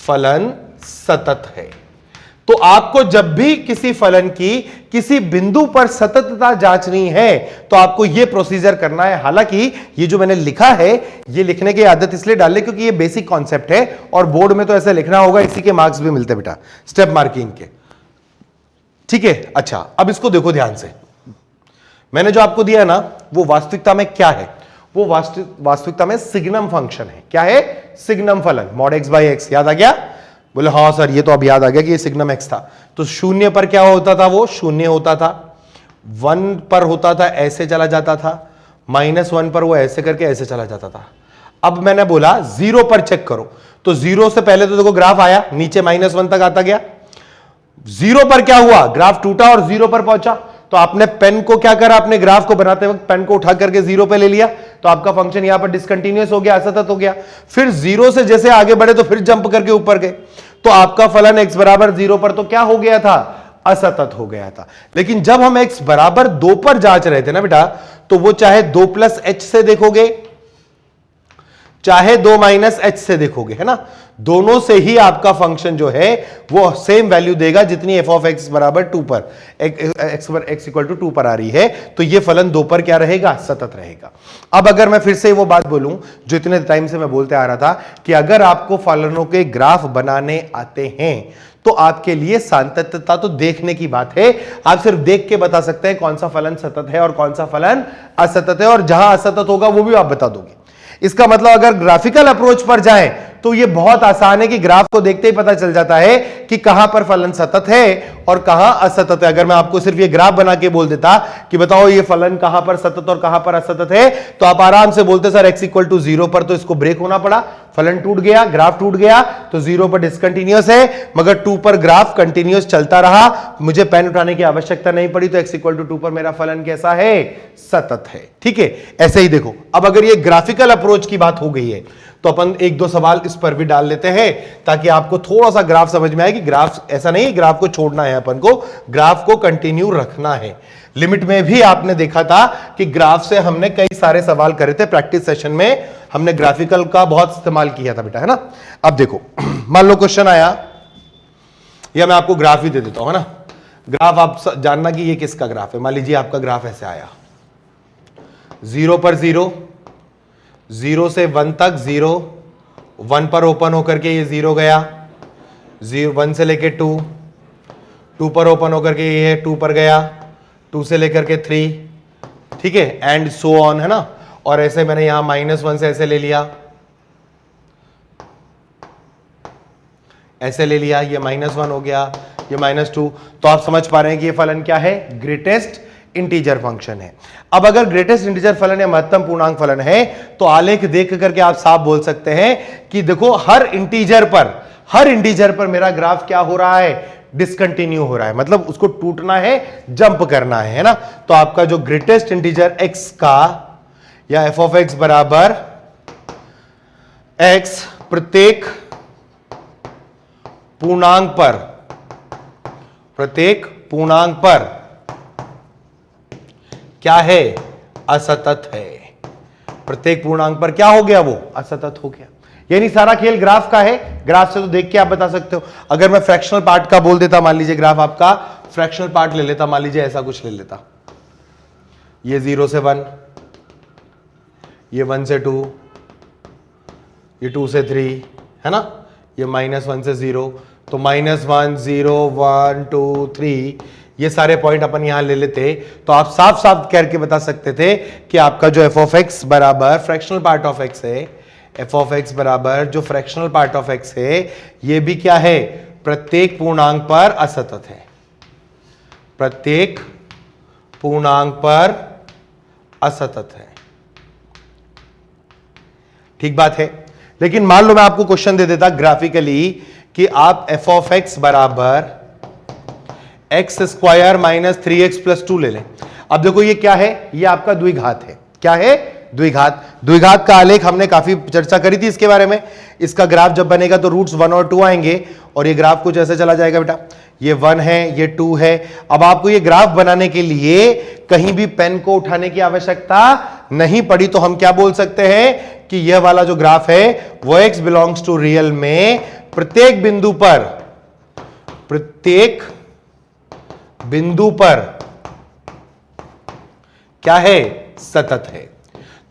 फलन सतत है। तो आपको जब भी किसी फलन की किसी बिंदु पर सततता जांचनी है, तो आपको यह प्रोसीजर करना है। हालांकि ये जो मैंने लिखा है, ये लिखने की आदत इसलिए डाल ले क्योंकि ये बेसिक कॉन्सेप्ट है, और बोर्ड में तो ऐसे लिखना होगा, इसी के मार्क्स भी मिलते बेटा, स्टेप मार्किंग के, ठीक है। अच्छा, अब इसको देखो ध्यान से, मैंने जो आपको दिया ना, वो वास्तविकता में क्या है, वो वास्तविकता में सिग्नम फंक्शन है। क्या है, सिग्नम फलन, mod x/x। याद आ गया, बोले हाँ सर, ये तो अब याद आ गया कि ये सिग्नम x था। तो 0 पर क्या होता था, वो 0 होता था, 1 पर होता था ऐसे चला जाता था, -1 पर वो ऐसे करके ऐसे चला जाता था। अब मैंने बोला 0 पर चेक करो, तो 0 से पहले तो देखो ग्राफ आया, नीचे -1 तक आता गया, 0 पर क्या हुआ, ग्राफ टूटा और 0 पर पहुंचा। तो आपने पेन को क्या करा, अपने ग्राफ को बनाते वक्त पेन को उठा करके 0 पे ले लिया, तो आपका फंक्शन यहां पर डिसकंटीन्यूअस हो गया, असतत हो गया। फिर 0 से जैसे आगे बढ़े तो फिर जंप करके ऊपर गए, तो आपका फलन x बराबर 0 पर तो क्या हो गया था, असतत हो गया था। लेकिन जब हम x बराबर 2 पर जांच रहे थे ना बेटा, तो वो चाहे 2 + h से देखोगे, चाहे 2 - h से देखोगे, है ना, दोनों से ही आपका फंक्शन जो है वो सेम वैल्यू देगा जितनी f ऑफ x बराबर 2 पर, x इक्वल टू 2 पर आ रही है, तो ये फलन 2 पर क्या रहेगा, सतत रहेगा। अब अगर मैं फिर से वो बात बोलूं जो इतने टाइम से मैं बोलते आ रहा था, कि अगर आपको फलनों के ग्राफ बनाने आते हैं, तो आपके लिए सातत्यता तो देखने की बात है, आप सिर्फ देख के बता सकते हैं कौन सा फलन सतत है और कौन सा फलन असतत है, और जहां असतत होगा वो भी आप बता दोगे। इसका मतलब अगर ग्राफिकल अप्रोच पर जाएं तो ये बहुत आसान है कि ग्राफ को देखते ही पता चल जाता है कि कहां पर फलन सतत है और कहां असतत है। अगर मैं आपको सिर्फ ये ग्राफ बना के बोल देता कि बताओ ये फलन कहां पर सतत और कहां पर असतत है, तो आप आराम से बोलते सर x इक्वल टू 0 पर तो इसको ब्रेक होना पड़ा, फलन टूट गया, ग्राफ टूट गया, तो 0 पर डिसकंटीन्यूअस है, मगर 2 पर ग्राफ कंटीन्यूअस चलता रहा, मुझे पेन उठाने की आवश्यकता नहीं पड़ी, तो x इक्वल टू 2 पर मेरा फलन कैसा है, सतत है। ठीक है, ऐसे ही देखो, अब अगर ये ग्राफिकल अप्रोच की बात हो गई है, तो अपन एक दो सवाल इस पर भी डाल लेते हैं ताकि आपको थोड़ा सा ग्राफ समझ में आए कि ग्राफ ऐसा नहीं ग्राफ को छोड़ना है, अपन को ग्राफ को कंटिन्यू रखना है। लिमिट में भी आपने देखा था कि ग्राफ से हमने कई सारे सवाल करे थे, प्रैक्टिस सेशन में हमने ग्राफिकल का बहुत इस्तेमाल किया था बेटा, है ना। अब देखो, मान लो क्वेश्चन आया, या मैं आपको ग्राफ ही दे देता हूं, है ना। ग्राफ आप जानना कि ये किसका ग्राफ है। मान लीजिए आपका ग्राफ ऐसे आया, 0 पर 0, 0 से 1 तक 0, 1 पर ओपन होकर के ये 0 गया, 1 से लेके 2, 2 पर ओपन होकर के ये 2 पर गया, 2 से लेकर के 3, ठीक है, एंड सो ऑन, है ना। और ऐसे मैंने यहां -1 से ऐसे ले लिया, ऐसे ले लिया, ये -1 हो गया, ये -2, तो आप समझ पा रहे हैं कि ये फलन क्या है, ग्रेटेस्ट इंटीजर फंक्शन है। अब अगर ग्रेटेस्ट इंटीजर फलन या महत्तम पूर्णांक फलन है, तो आलेख देख करके आप साफ बोल सकते हैं कि देखो हर इंटीजर पर मेरा ग्राफ क्या हो रहा है, डिसकंटिन्यू हो रहा है, मतलब उसको टूटना है, जंप करना है ना। तो आपका जो ग्रेटेस्ट इंटीजर x का या f ऑफ x बराबर x प्रत्येक पूर्णांक पर क्या है, असतत है। प्रत्येक पूर्णांक पर क्या हो गया, वो असतत हो गया। यानी सारा खेल ग्राफ का है, ग्राफ से तो देख के आप बता सकते हो। अगर मैं फ्रैक्शनल पार्ट का बोल देता, मान लीजिए ग्राफ आपका फ्रैक्शनल पार्ट ले लेता, मान लीजिए ऐसा कुछ ले लेता, ये 0 से 1, ये 1 से 2, ये 2 से 3, है ना, ये -1 से 0, तो -1 0 1 2 3 ये सारे पॉइंट अपन यहां ले लेते, तो आप साफ साफ करके बता सकते थे कि आपका जो f ऑफ x बराबर फ्रैक्शनल पार्ट ऑफ x है, f ऑफ x बराबर जो फ्रैक्शनल पार्ट ऑफ x है, ये भी क्या है, प्रत्येक पूर्णांक पर असतत है, प्रत्येक पूर्णांक पर असतत है। ठीक बात है। लेकिन मान लो मैं आपको क्वेश्चन दे देता ग्राफिकली कि आप f ऑफ x बराबर x square minus 3x plus 2 ले लें। अब देखो ये क्या है, ये आपका द्विघात है। क्या है, द्विघात। द्विघात का आलेख हमने काफी चर्चा करी थी इसके बारे में। इसका ग्राफ जब बनेगा तो रूट्स 1 और 2 आएंगे और ये ग्राफ कुछ ऐसे चला जाएगा बेटा, ये 1 है, ये 2 है। अब आपको ये ग्राफ बनाने के लिए कहीं भी पेन को उठाने की आवश्यकता नहीं पड़ी, तो हम क्या बोल सकते हैं कि यह वाला जो ग्राफ है वो x बिलोंग्स टू रियल में प्रत्येक बिंदु पर क्या है, सतत है।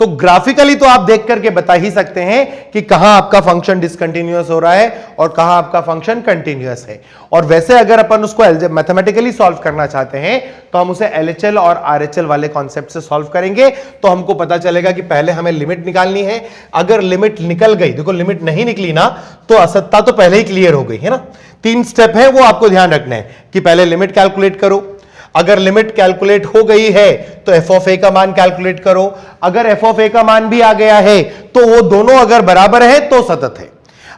तो ग्राफिकली तो आप देख करके बता ही सकते हैं कि कहां आपका फंक्शन डिसकंटिन्यूअस हो रहा है और कहां आपका फंक्शन कंटिन्यूअस है। और वैसे अगर अपन उसको मैथमेटिकली सॉल्व करना चाहते हैं तो हम उसे LHL और RHL वाले कॉन्सेप्ट से सॉल्व करेंगे, तो हमको पता चलेगा कि पहले हमें लिमिट निकालनी है। अगर लिमिट निकल गई, देखो लिमिट नहीं निकली ना तो असत्ता तो पहले ही क्लियर हो गई है ना। 3 स्टेप है वो आपको ध्यान रखना है कि पहले लिमिट कैलकुलेट करो, अगर लिमिट कैलकुलेट हो गई है तो f ऑफ a का मान कैलकुलेट करो, अगर f ऑफ a का मान भी आ गया है तो वो दोनों अगर बराबर है तो सतत है।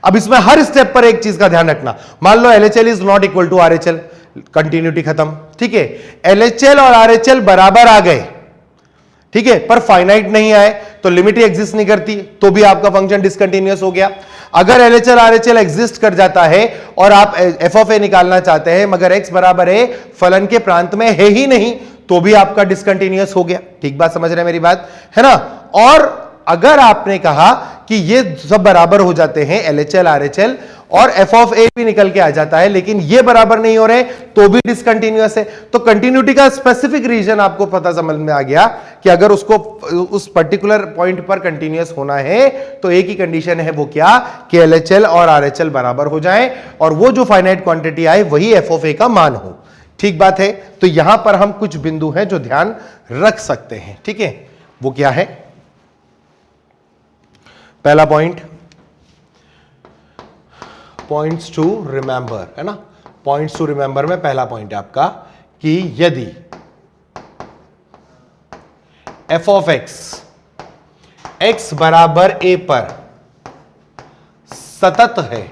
अब इसमें हर स्टेप पर एक चीज का ध्यान रखना, मान लो LHL is not equal to RHL, continuity खत्म, ठीक है। LHL और RHL बराबर आ गए, ठीक है, पर फाइनाइट नहीं आए तो लिमिट ही एग्जिस्ट नहीं करती, तो भी आपका फंक्शन डिसकंटिन्यूअस हो गया। अगर LHL RHL एग्जिस्ट कर जाता है और आप f ऑफ a निकालना चाहते हैं मगर x बराबर a फलन के प्रांत में है ही नहीं, तो भी आपका डिसकंटिन्यूअस हो गया। ठीक बात समझ रहे हैं मेरी बात, है ना। और अगर आपने कहा कि ये सब बराबर हो जाते हैं LHL RHL और f ऑफ a भी निकल के आ जाता है लेकिन ये बराबर नहीं हो रहे तो भी डिसकंटिन्यूअस है, तो कंटिन्यूटी का स्पेसिफिक रीजन आपको पता समझ में आ गया कि अगर उसको उस पर्टिकुलर पॉइंट पर कंटिन्यूअस होना है तो एक ही कंडीशन है, वो क्या कि LHL और RHL बराबर हो जाएं और वो जो फाइनाइट क्वांटिटी आए वही f ऑफ a का मान हो। ठीक बात है। तो यहां पर हम कुछ बिंदु हैं जो ध्यान रख सकते हैं, ठीक है। वो क्या है, पहला पॉइंट्स टू रिमेंबर, है ना। पॉइंट्स टू रिमेंबर में पहला पॉइंट है आपका कि यदि f ऑफ x बराबर a पर सतत है,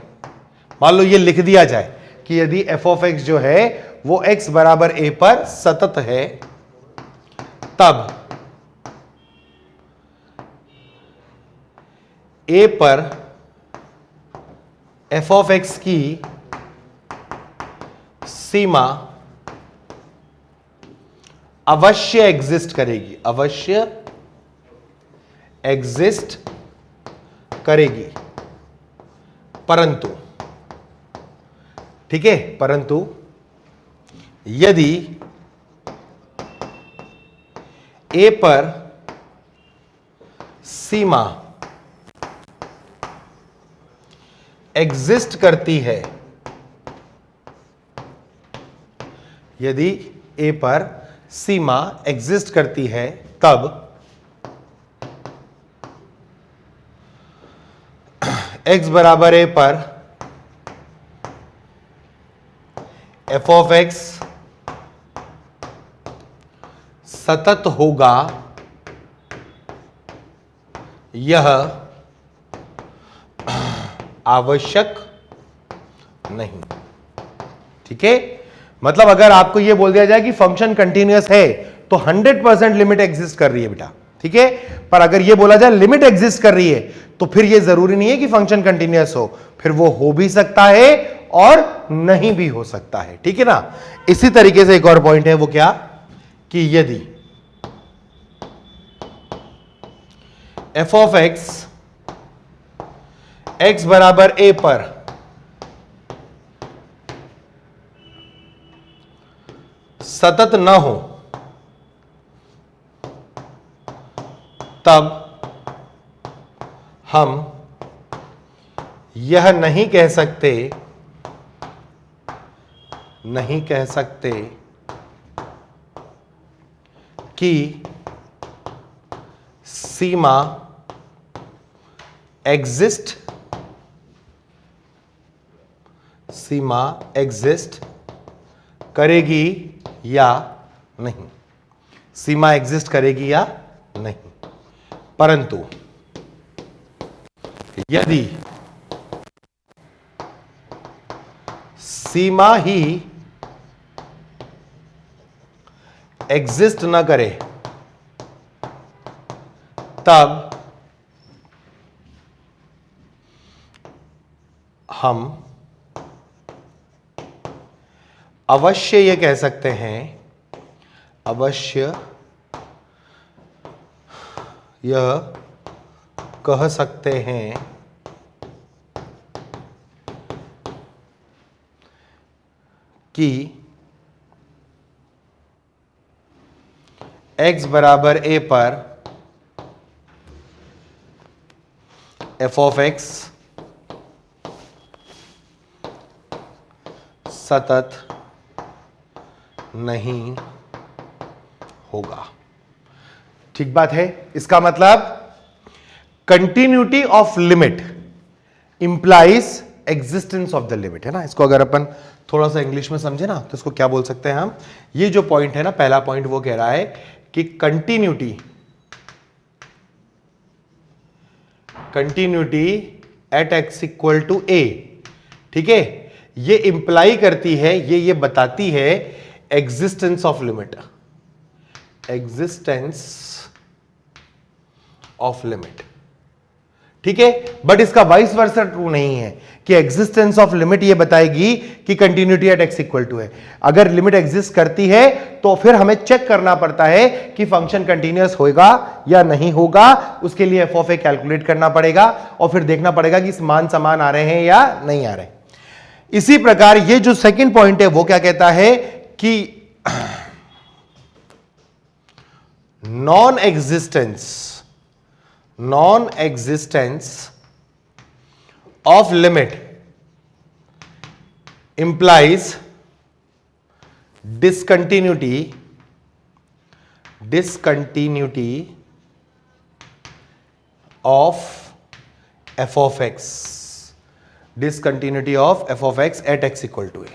मान लो ये लिख दिया जाए कि यदि f ऑफ x जो है वो x बराबर a पर सतत है, तब a पर f ऑफ x की सीमा अवश्य एग्जिस्ट करेगी, अवश्य एग्जिस्ट करेगी, परंतु, ठीक है, परंतु यदि a पर सीमा एग्जिस्ट करती है, यदि a पर सीमा एग्जिस्ट करती है, तब x बराबर a पर f ऑफ x सतत होगा, यह आवश्यक नहीं। ठीक है, मतलब अगर आपको यह बोल दिया जाए कि फंक्शन कंटिन्यूअस है तो 100% लिमिट एग्जिस्ट कर रही है बेटा, ठीक है। पर अगर यह बोला जाए लिमिट एग्जिस्ट कर रही है तो फिर यह जरूरी नहीं है कि फंक्शन कंटिन्यूअस हो, फिर वो हो भी सकता है और नहीं भी हो सकता है, ठीक है ना। इसी तरीके से एक और पॉइंट है, वो क्या कि यदि f ऑफ x बराबर a पर सतत न हो, तब हम यह नहीं कह सकते कि सीमा एग्जिस्ट करेगी या नहीं, सीमा एग्जिस्ट करेगी या नहीं। परंतु यदि सीमा ही एग्जिस्ट ना करे तब हम अवश्य यह कह सकते हैं, अवश्य यह कह सकते हैं कि x बराबर a पर f ऑफ x सतत नहीं होगा। ठीक बात है। इसका मतलब continuity of limit implies existence of the limit, है ना। इसको अगर अपन थोड़ा सा इंग्लिश में समझे ना तो इसको क्या बोल सकते हैं हम, ये जो पॉइंट है ना, पहला पॉइंट वो कह रहा है कि continuity at x equal to a, ठीक है, ये इंप्लाई करती है, ये बताती है existence of limit, existence of limit, ठीक है। बट इसका वाइस वर्सा ट्रू नहीं है कि एग्जिस्टेंस ऑफ लिमिट ये बताएगी कि continuity at x equal to है। अगर लिमिट एग्जिस्ट करती है तो फिर हमें चेक करना पड़ता है कि फंक्शन कंटिन्यूअस होगा या नहीं होगा। उसके लिए f ऑफ a कैलकुलेट करना पड़ेगा और फिर देखना पड़ेगा कि मान समान आ रहे हैं या नहीं आ रहे। इसी प्रकार ये जो सेकंड पॉइंट है वो क्या कहता है कि non existence of limit implies discontinuity of f of x, discontinuity of f of x at x equal to a।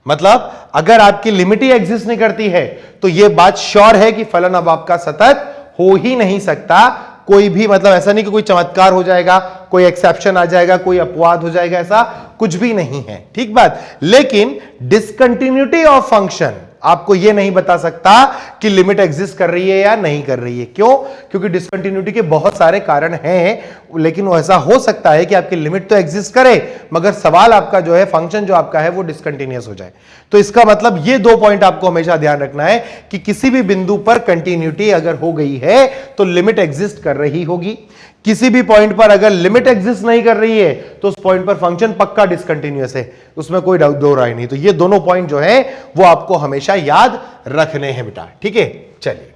मतलब अगर आपकी लिमिट ही एग्जिस्ट नहीं करती है तो यह बात श्योर है कि फलन अब आपका सतत हो ही नहीं सकता। कोई भी मतलब ऐसा नहीं कि कोई चमत्कार हो जाएगा, कोई एक्सेप्शन आ जाएगा, कोई अपवाद हो जाएगा, ऐसा कुछ भी नहीं है, ठीक बात। लेकिन डिसकंटिन्यूटी ऑफ फंक्शन आपको यह नहीं बता सकता कि लिमिट एग्जिस्ट कर रही है या नहीं कर रही है। क्यों? क्योंकि डिसकंटिन्यूटी के बहुत सारे कारण हैं, लेकिन वो ऐसा हो सकता है कि आपकी लिमिट तो एग्जिस्ट करे मगर सवाल आपका जो है, फंक्शन जो आपका है वो डिसकंटिन्यूअस हो जाए। तो इसका मतलब ये दो पॉइंट आपको हमेशा ध्यान रखना है कि किसी भी बिंदु पर कंटिन्यूटी अगर हो गई है तो लिमिट एग्जिस्ट कर रही होगी। किसी भी पॉइंट पर अगर लिमिट एग्जिस्ट नहीं कर रही है तो उस पॉइंट पर फंक्शन पक्का डिसकंटिन्यूअस है, उसमें कोई दो राय नहीं। तो ये दोनों पॉइंट जो है वो आपको हमेशा याद रखने हैं बेटा, ठीक है। चलिए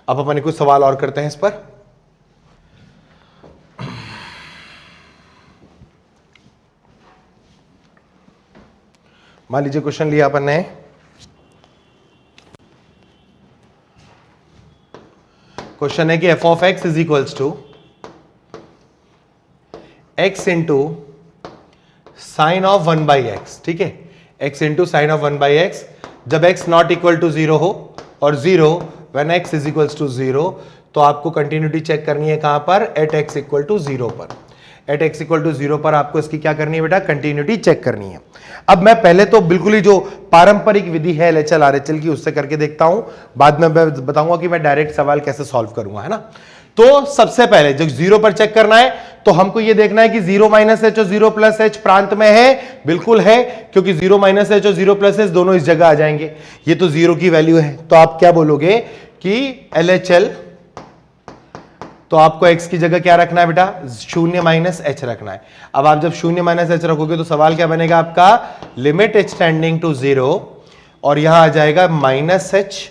अब अपन कुछ सवाल और करते हैं इस पर। मान लीजिए क्वेश्चन लिया अपन ने, क्वेश्चन है कि f of x is equals to x into sine of 1 by X, ठीक है, x into sine of 1 by X जब x नॉट इक्वल टू 0 हो और 0 when x is equals to 0, तो आपको कंटिन्यूटी चेक करनी है कहां पर, एट x इक्वल टू 0 पर। एट x इक्वल टू 0 पर आपको इसकी क्या करनी है बेटा, कंटिन्यूटी चेक करनी है। अब मैं पहले तो बिल्कुल ही जो पारंपरिक विधि है LHL RHL की उससे करके देखता हूं, बाद में मैं बताऊंगा कि मैं डायरेक्ट सवाल कैसे सॉल्व करूंगा, है ना। तो सबसे पहले जब 0 पर चेक करना है तो हमको यह देखना है कि 0 माइनस एच और 0 प्लस एच प्रांत में है, बिल्कुल है, क्योंकि 0 माइनस एच और 0 प्लस एच दोनों इस जगह आ जाएंगे। ये तो 0 की वैल्यू है, तो आप क्या बोलोगे कि LHL, तो आपको x की जगह क्या रखना है बेटा, 0 माइनस एच रखना है। अब आप जब 0 माइनस एच रखोगे तो सवाल क्या बनेगा आपका, लिमिट एच टेंडिंग टू 0 और यहां आ जाएगा minus h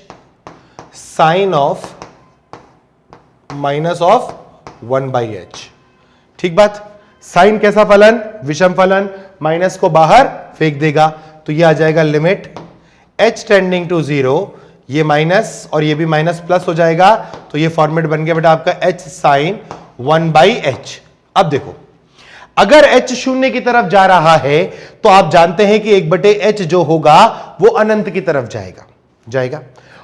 sine of 1/h। ठीक बात। साइन कैसा फलन? विषम फलन, माइनस को बाहर फेंक देगा, तो ये आ जाएगा लिमिट h टेंडिंग टू 0, ये माइनस और ये भी माइनस प्लस हो जाएगा, तो ये फॉर्मेट बन गया बेटा आपका h साइन 1/h। अब देखो, अगर h शून्य की तरफ जा रहा है तो आप जानते हैं कि 1/h जो होगा वो अनंत की तरफ जाएगा।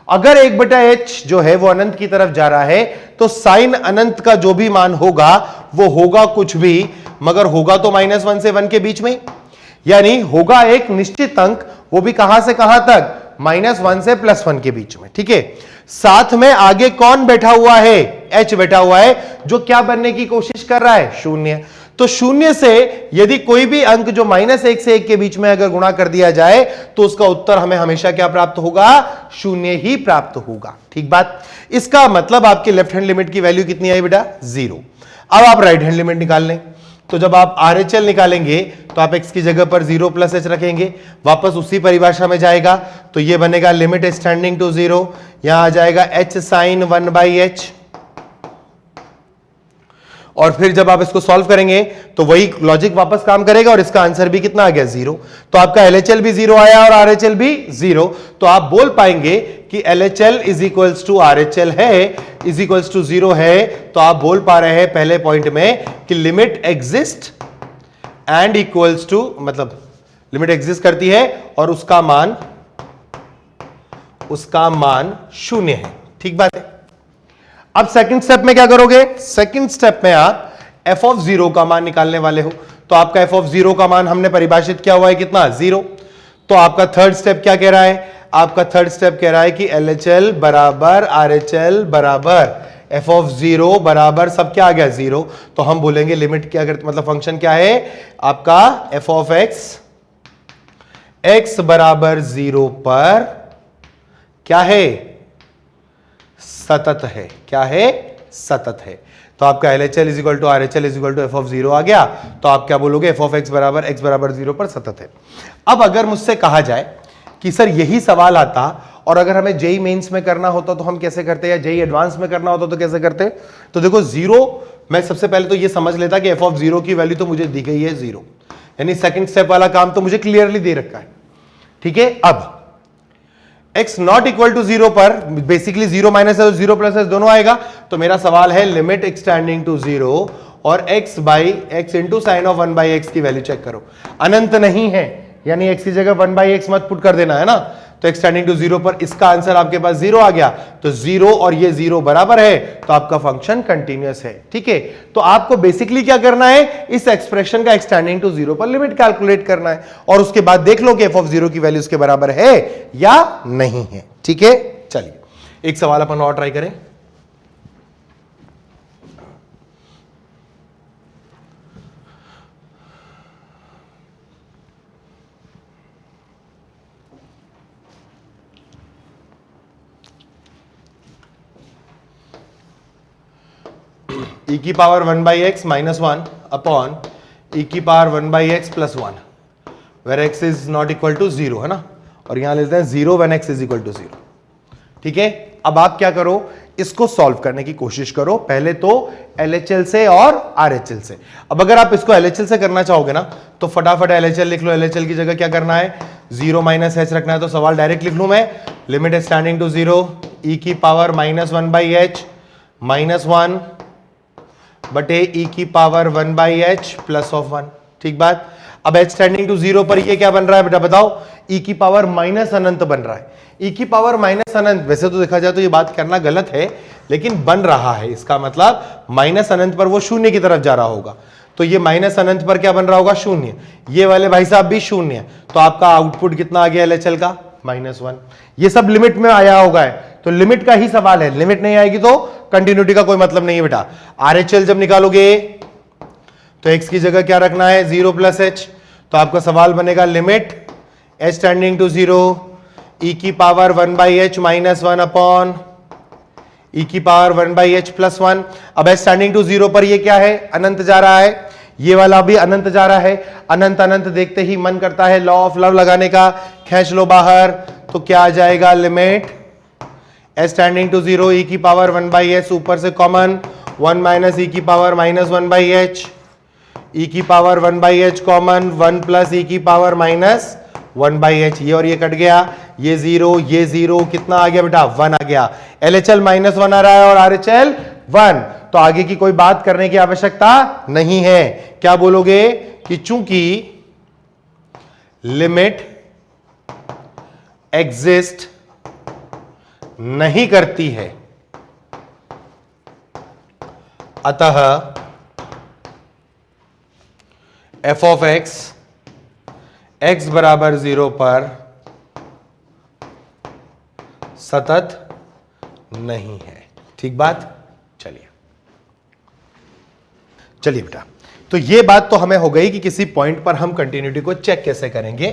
अगर 1/h जो है वो अनंत की तरफ जा रहा है तो साइन अनंत का जो भी मान होगा वो होगा कुछ भी, मगर होगा तो -1 से 1 के बीच में, यानी होगा एक निश्चित अंक, वो भी कहां से कहां तक? -1 से +1 के बीच में। ठीक है, साथ में आगे कौन बैठा हुआ है? h बैठा हुआ है, जो क्या बनने की कोशिश कर रहा है? शून्य। तो शून्य से यदि कोई भी अंक जो -1 से 1 के बीच में अगर गुणा कर दिया जाए तो उसका उत्तर हमें हमेशा क्या प्राप्त होगा? शून्य ही प्राप्त होगा। ठीक बात। इसका मतलब आपके लेफ्ट हैंड लिमिट की वैल्यू कितनी आई बेटा? 0। अब आप राइट हैंड लिमिट निकाल लें, तो जब आप RHL निकालेंगे तो आप x की जगह पर 0 + h रखेंगे, वापस उसी परिभाषा में जाएगा, तो ये बनेगा लिमिट h टेंडिंग टू 0, यहां आ जाएगा h साइन 1/h, और फिर जब आप इसको सॉल्व करेंगे तो वही लॉजिक वापस काम करेगा और इसका आंसर भी कितना आ गया? 0। तो आपका LHL भी 0 आया और RHL भी 0, तो आप बोल पाएंगे कि LHL is equals to RHL है, इज इक्वल्स टू 0 है, तो आप बोल पा रहे हैं पहले पॉइंट में कि limit exist and equals to, मतलब लिमिट एग्जिस्ट करती है और उसका मान 0 है। ठीक बात है। अब सेकंड स्टेप में क्या करोगे? सेकंड स्टेप में आप f(0) का मान निकालने वाले हो, तो आपका f(0) का मान हमने परिभाषित किया हुआ है कितना? 0। तो आपका थर्ड स्टेप क्या कह रहा है? आपका थर्ड स्टेप कह रहा है कि LHL बराबर RHL बराबर f(0) बराबर सब क्या आ गया? 0। तो हम बोलेंगे लिमिट क्या करते, मतलब फंक्शन क्या है आपका? f(x) बराबर 0 पर क्या है? सतत है। क्या है? सतत है। तो आपका LHL is equal to RHL is equal to f(0) आ गया, तो आप क्या बोलोगे? f(x) बराबर x बराबर 0 पर सतत है। अब अगर मुझसे कहा जाए कि सर यही सवाल आता और अगर हमें जेई मेंस में करना होता तो हम कैसे करते, या जेई एडवांस में करना होता तो कैसे करते? तो देखो 0, मैं सबसे पहले तो ये समझ लेता कि f(0) की वैल्यू तो मुझे दी गई है 0, यानी सेकंड स्टेप वाला काम तो मुझे क्लियरली दे रखा है। ठीक है, अब x नॉट इक्वल टू 0 पर बेसिकली 0 माइनस है, 0 प्लस है, दोनों आएगा, तो मेरा सवाल है लिमिट x टेंडिंग टू 0 और x into sine of 1/x की वैल्यू चेक करो। अनंत नहीं है, यानी x की जगह 1/x मत पुट कर देना है ना, तो x टेंडिंग टू 0 पर इसका आंसर आपके पास 0 आ गया, तो 0 और ये 0 बराबर है, तो आपका फंक्शन कंटिन्यूअस है। ठीक है, तो आपको बेसिकली क्या करना है? इस एक्सप्रेशन का x टेंडिंग टू 0 पर लिमिट कैलकुलेट करना है और उसके बाद देख लो कि f(0) की वैल्यू उसके बराबर है या नहीं है। ठीक है, चलिए एक सवाल अपन और ट्राई करें। e की पावर 1/x - 1 अपॉन e की power 1/x + 1 where x is not equal to 0 है ना, और यहां लेते हैं 0 when x is equal to 0। ठीक है, अब आप क्या करो? इसको सॉल्व करने की कोशिश करो, पहले तो LHL से और RHL से। अब अगर आप इसको LHL से करना चाहोगे ना तो फटाफट LHL लिख लो। LHL की जगह क्या करना है? 0 - h रखना है, तो सवाल डायरेक्ट लिख लूं मैं, limit is tending to 0 e की पावर -1/h -1 बटे e की पावर 1/h प्लस ऑफ 1। ठीक बात। अब h टेंडिंग टू 0 पर ये क्या बन रहा है बेटा बताओ? e की पावर माइनस अनंत बन रहा है। e की पावर माइनस अनंत, वैसे तो देखा जाए तो ये बात करना गलत है, लेकिन बन रहा है, इसका मतलब माइनस अनंत पर वो शून्य की तरफ जा रहा होगा, तो ये माइनस अनंत पर क्या बन रहा होगा? शून्य। ये वाले भाई साहब भी शून्य, तो आपका आउटपुट कितना आ गया LHL का? -1। ये सब लिमिट में आया होगा है, तो लिमिट का ही सवाल है, लिमिट नहीं आएगी तो कंटिन्यूटी का कोई मतलब नहीं है बेटा। RHL जब निकालोगे तो x की जगह क्या रखना है? 0 + h, तो आपका सवाल बनेगा limit h tending to 0 e की पावर 1/h -1 अपॉन e की पावर 1/h + 1। अब h टेंडिंग टू 0 पर ये क्या है? अनंत जा रहा है, ये वाला भी अनंत जा रहा है। अनंत अनंत देखते ही मन करता है लॉ ऑफ लव लगाने का, खींच लो बाहर, तो क्या आ जाएगा? Limit h tending to 0 e की पावर 1/h ऊपर से कॉमन 1 माइनस ई की power minus 1 by h, e की power 1 by h common, 1 plus e की पावर माइनस 1 बाई एच, ये और ये कट गया, ये जीरो, कितना आ गया बेटा 1 आ गया, LHL माइनस 1 आ रहा है और RHL 1, तो आगे की कोई बात करने की आवश्यकता नहीं है। क्या बोलोगे कि चूंकि लिमिट एग्जिस्ट नहीं करती है अतः f ऑफ x बराबर 0 पर सतत नहीं है। ठीक बात, चलिए बेटा, तो ये बात तो हमें हो गई कि किसी पॉइंट पर हम कंटिन्यूटी को चेक कैसे करेंगे।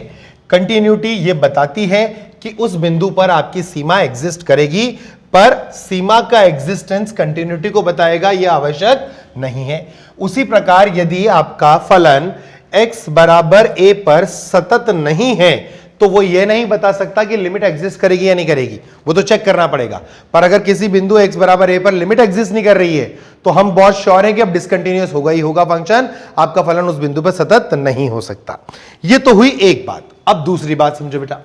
कंटिन्यूटी ये बताती है कि उस बिंदु पर आपकी सीमा एग्जिस्ट करेगी, पर सीमा का एग्जिस्टेंस कंटिन्यूटी को बताएगा, यह आवश्यक नहीं है। उसी प्रकार यदि आपका फलन x बराबर a पर सतत नहीं है तो वो ये नहीं बता सकता कि लिमिट एग्जिस्ट करेगी या नहीं करेगी, वो तो चेक करना पड़ेगा। पर अगर किसी बिंदु x बराबर a पर लिमिट एग्जिस्ट नहीं कर रही है तो हम बहुत श्योर हैं कि अब डिसकंटिन्यूअस होगा ही होगा फंक्शन, आपका फलन उस बिंदु पर सतत नहीं हो सकता। ये तो हुई एक बात। अब दूसरी बात समझो बेटा,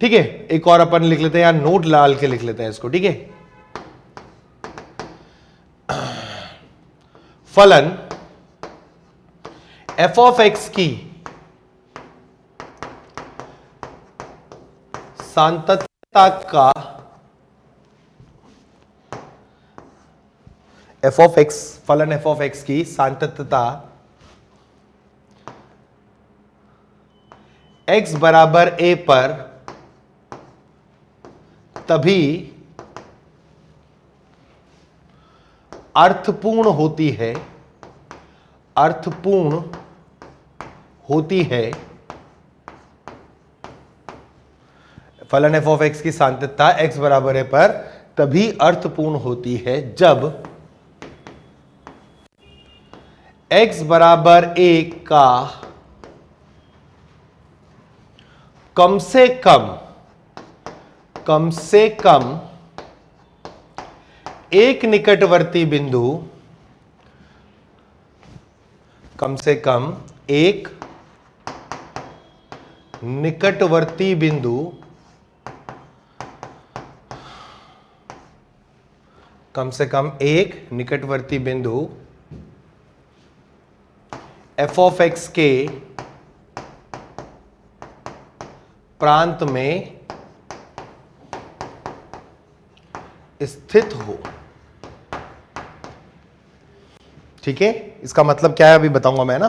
ठीक है, एक और अपन लिख लेते हैं, या नोट डाल के लिख लेते हैं इसको, ठीक है। फलन f ऑफ x की सांतत्यता का फलन f ऑफ x की सांतत्यता x बराबर a पर तभी अर्थपूर्ण होती है, फलन f ऑफ x की सांतत्यता x बराबर है पर तभी अर्थपूर्ण होती है जब x बराबर 1 का कम से कम एक निकटवर्ती बिंदु, कम से कम एक निकटवर्ती बिंदु, कम से कम एक निकटवर्ती बिंदु f ऑफ x के प्रांत में स्थित हो। ठीक है, इसका मतलब क्या है अभी बताऊंगा मैं ना।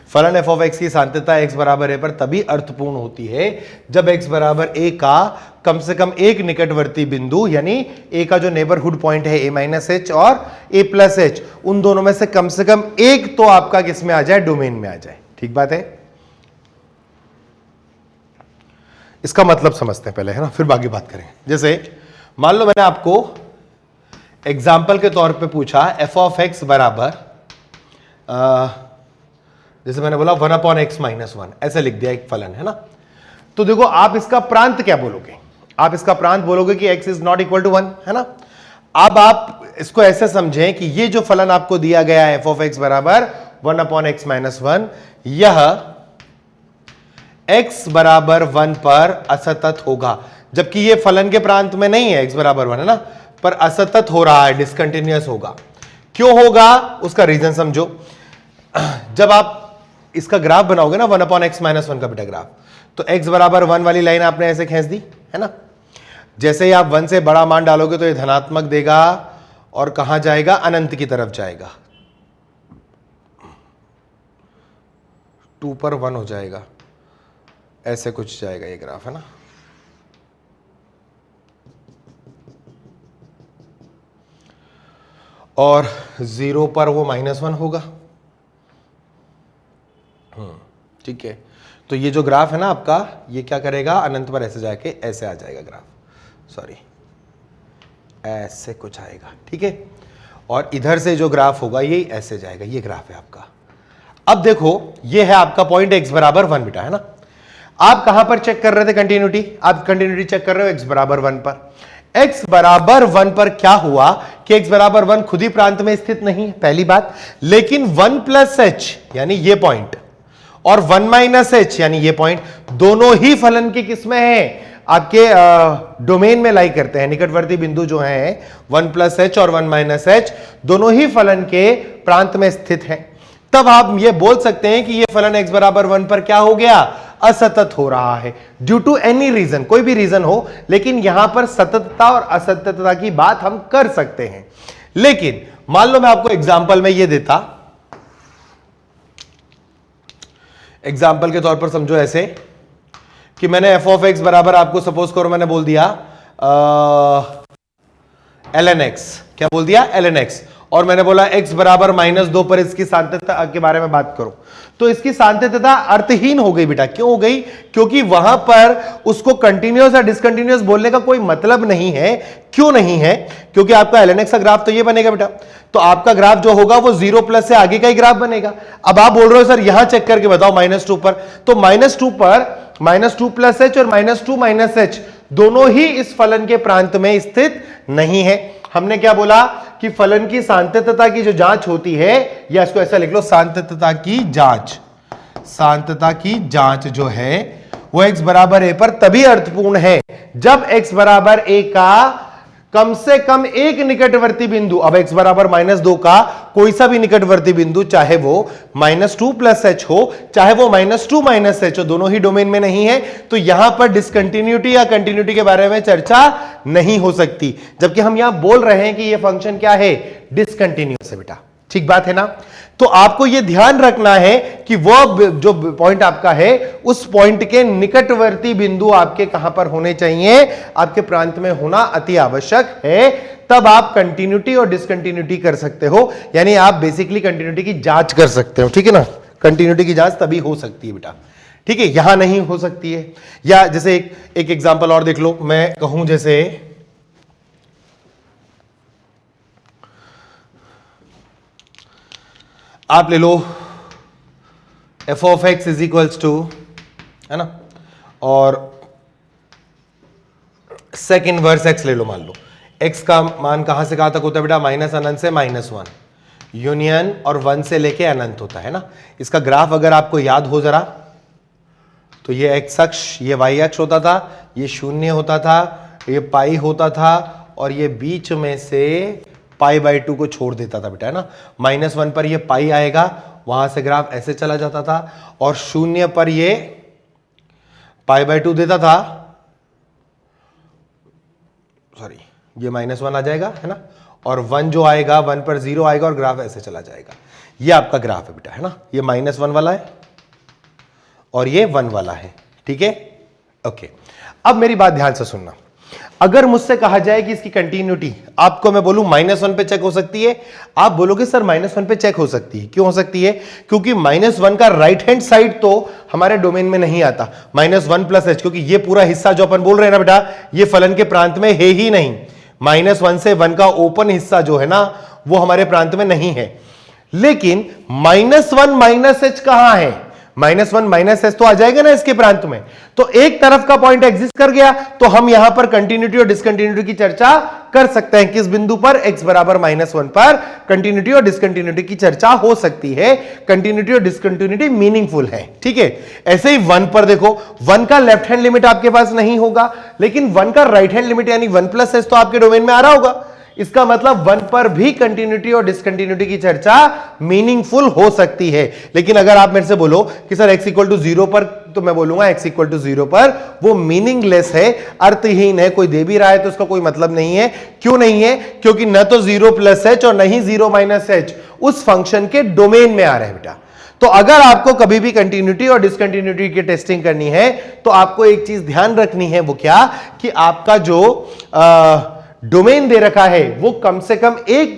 फलन f ऑफ x की सांतत्यता x बराबर है पर तभी अर्थपूर्ण होती है जब x बराबर a का कम से कम एक निकटवर्ती बिंदु, यानी a का जो नेबरहुड पॉइंट है a माइनस एच और a प्लस एच, उन दोनों में से कम एक तो आपका किस में आ जाए, डोमेन में आ जाए। ठीक बात है, इसका मतलब समझते हैं पहले, है ना, फिर बाकी बात करेंगे। जैसे मान लो मैंने आपको एग्जाम्पल के तौर पे पूछा f ऑफ x बराबर जैसे मैंने बोला 1 अपॉन x माइनस 1, ऐसे लिख दिया एक फलन, है ना। तो देखो आप इसका प्रांत क्या बोलोगे, आप इसका प्रांत बोलोगे कि x is not equal to 1, है ना। अब आप इसको ऐसे समझें कि ये जो फलन आपको दिया गया है f ऑफ x बराबर 1 अपॉन x माइनस 1, यह x बराबर 1 पर असतत होगा, जबकि ये फलन के प्रांत में नहीं है, x बराबर 1, है ना, पर असतत हो रहा है, डिसकंटिन्यूअस होगा। क्यों होगा उसका रीजन समझो। जब आप इसका ग्राफ बनाओगे ना 1 अपॉन x माइनस 1 का बेटा ग्राफ, तो x बराबर 1 वाली लाइन आपने ऐसे खींच दी, है ना। जैसे ही आप 1 से बड़ा मान डालोगे तो ये धनात्मक देगा और कहां जाएगा, अनंत की तरफ जाएगा, 2 पर 1 हो जाएगा, ऐसे कुछ जाएगा ये ग्राफ, है ना। और 0 पर वो -1 होगा। ठीक है, तो ये जो ग्राफ है ना आपका, ये क्या करेगा, अनंत पर ऐसे जाके ऐसे आ जाएगा ग्राफ, सॉरी ऐसे कुछ आएगा। ठीक है, और इधर से जो ग्राफ होगा ये ऐसे जाएगा, ये ग्राफ है आपका। अब देखो ये है आपका पॉइंट x बराबर 1 बेटा, है ना। आप कहां पर चेक कर रहे थे कंटिन्यूटी, आप कंटिन्यूटी चेक कर रहे हो x बराबर 1 पर। x बराबर 1 पर क्या हुआ कि x बराबर 1 खुद ही प्रांत में स्थित नहीं है, पहली बात। लेकिन 1 प्लस h यानी ये पॉइंट और 1 माइनस h यानी ये पॉइंट, दोनों ही फलन की किसमें है, आपके डोमेन में लाई करते हैं। निकटवर्ती बिंदु जो है 1 प्लस h और 1 माइनस h दोनों ही फलन के प्रांत में स्थित हैं। तब आप ये बोल सकते हैं कि ये फलन x बराबर 1 पर क्या हो गया, असतत हो रहा है, ड्यू टू एनी रीजन, कोई भी रीजन हो, लेकिन यहां पर सततता और असततता की बात हम कर सकते हैं। लेकिन मान लो मैं आपको एग्जाम्पल में ये देता, एग्जाम्पल के तौर पर समझो ऐसे कि मैंने f ऑफ x बराबर, आपको सपोज करो मैंने बोल दिया ln x, क्या बोल दिया, ln x, और मैंने बोला x बराबर -2 पर इसकी सांतत्यता के बारे में बात करो, तो इसकी सांतत्यता अर्थहीन हो गई बेटा। क्यों हो गई, क्योंकि वहां पर उसको कंटिन्यूअस या डिसकंटिन्यूअस बोलने का कोई मतलब नहीं है। क्यों नहीं है, क्योंकि आपका ln x का ग्राफ तो ये बनेगा बेटा, तो आपका ग्राफ जो होगा वो 0 प्लस से आगे का ही ग्राफ बनेगा। अब आप बोल रहे हो सर यहां चेक करके बताओ -2 पर, तो -2 पर -2 प्लस h और -2 माइनस h दोनों ही इस फलन के प्रांत में स्थित नहीं है। हमने क्या बोला कि फलन की सांतत्यता की जो जांच होती है, या इसको ऐसा लिख लो, सांतत्यता की जांच, सांतत्यता की जांच जो है वो x बराबर a पर तभी अर्थपूर्ण है जब x बराबर a का कम से कम एक निकटवर्ती बिंदु, अब x बराबर -2 का कोई सा भी निकटवर्ती बिंदु, चाहे वो -2 प्लस h हो, चाहे वो -2 माइनस h हो, दोनों ही डोमेन में नहीं है, तो यहां पर डिसकंटिन्यूटी या कंटिन्यूटी के बारे में चर्चा नहीं हो सकती। जबकि हम यहां बोल रहे हैं कि ये फंक्शन क्या है, डिसकंटिन्यूअस है बेटा, ठीक बात है ना। तो आपको यह ध्यान रखना है कि वो जो पॉइंट आपका है, उस पॉइंट के निकटवर्ती बिंदु आपके कहां पर होने चाहिए, आपके प्रांत में होना अति आवश्यक है। तब आप कंटिन्यूटी और डिसकंटिन्यूटी कर सकते हो, यानी आप बेसिकली कंटिन्यूटी की जांच कर सकते हो, ठीक है ना। कंटिन्यूटी की जांच तभी हो सकती है बेटा, ठीक है, यहां नहीं हो सकती है। या जैसे एक एग्जांपल और देख लो, मैं कहूं जैसे आप ले लो f of x is equals to, है ना, और सेक इनवर्स x ले लो। मान लो x का मान कहां से कहां तक होता है बेटा, माइनस अनंत से -1, यूनियन और 1 से लेके अनंत होता है ना। इसका ग्राफ अगर आपको याद हो जरा, तो ये x अक्ष, ये y अक्ष होता था, ये 0 होता था, ये पाई होता था, और ये बीच में से π/2 को छोड़ देता था बेटा, है ना। -1 पर ये पाई आएगा, वहां से ग्राफ ऐसे चला जाता था, और 0 पर ये π/2 देता था, सॉरी ये -1 आ जाएगा, है ना, और 1 जो आएगा, 1 पर 0 आएगा और ग्राफ ऐसे चला जाएगा। ये आपका ग्राफ है बेटा, है ना। ये -1 वाला है और ये 1 वाला है, ठीक है, ओके। अब मेरी बात ध्यान से सुनना, अगर मुझसे कहा जाए कि इसकी कंटिन्यूटी, आपको मैं बोलूं -1 पे चेक हो सकती है, आप बोलोगे सर -1 पे चेक हो सकती है, क्यों हो सकती है, क्योंकि -1 का राइट हैंड साइड तो हमारे डोमेन में नहीं आता, -1 प्लस h, क्योंकि ये पूरा हिस्सा जो अपन बोल रहे हैं ना बेटा, ये फलन के प्रांत में है ही नहीं। -1 से 1 का ओपन हिस्सा जो है ना, वो हमारे प्रांत में नहीं है। लेकिन -1 माइनस h कहां है, -1 माइनस h तो आ जाएगा ना इसके प्रांत में, तो एक तरफ का पॉइंट एग्जिस्ट कर गया, तो हम यहां पर कंटिन्यूटी और डिसकंटिन्यूटी की चर्चा कर सकते हैं। किस बिंदु पर, x बराबर -1 पर कंटिन्यूटी और डिसकंटिन्यूटी की चर्चा हो सकती है। कंटिन्यूटी और डिसकंटिन्यूटी मीनिंगफुल है, ठीक है। ऐसे ही 1 पर देखो, 1 का लेफ्ट हैंड लिमिट आपके पास नहीं होगा, लेकिन 1 का राइट हैंड लिमिट यानी 1 प्लस h तो आपके डोमेन में आ रहा होगा। इसका मतलब 1 पर भी कंटिन्यूटी और डिसकंटिन्यूटी की चर्चा मीनिंगफुल हो सकती है। लेकिन अगर आप मेरे से बोलो कि सर x इक्वल टू 0 पर, तो मैं बोलूंगा x इक्वल टू 0 पर वो मीनिंगलेस है, अर्थहीन है, कोई दे भी रहा है तो उसका कोई मतलब नहीं है। क्यों नहीं है, क्योंकि न तो 0 प्लस h और न ही 0 माइनस h उस फंक्शन के डोमेन में आ रहे हैं बेटा। तो अगर आपको कभी भी कंटिन्यूटी और डिसकंटिन्यूटी की टेस्टिंग करनी है, तो आपको एक चीज ध्यान रखनी है, वो क्या, कि आपका जो डोमेन दे रखा है वो कम से कम एक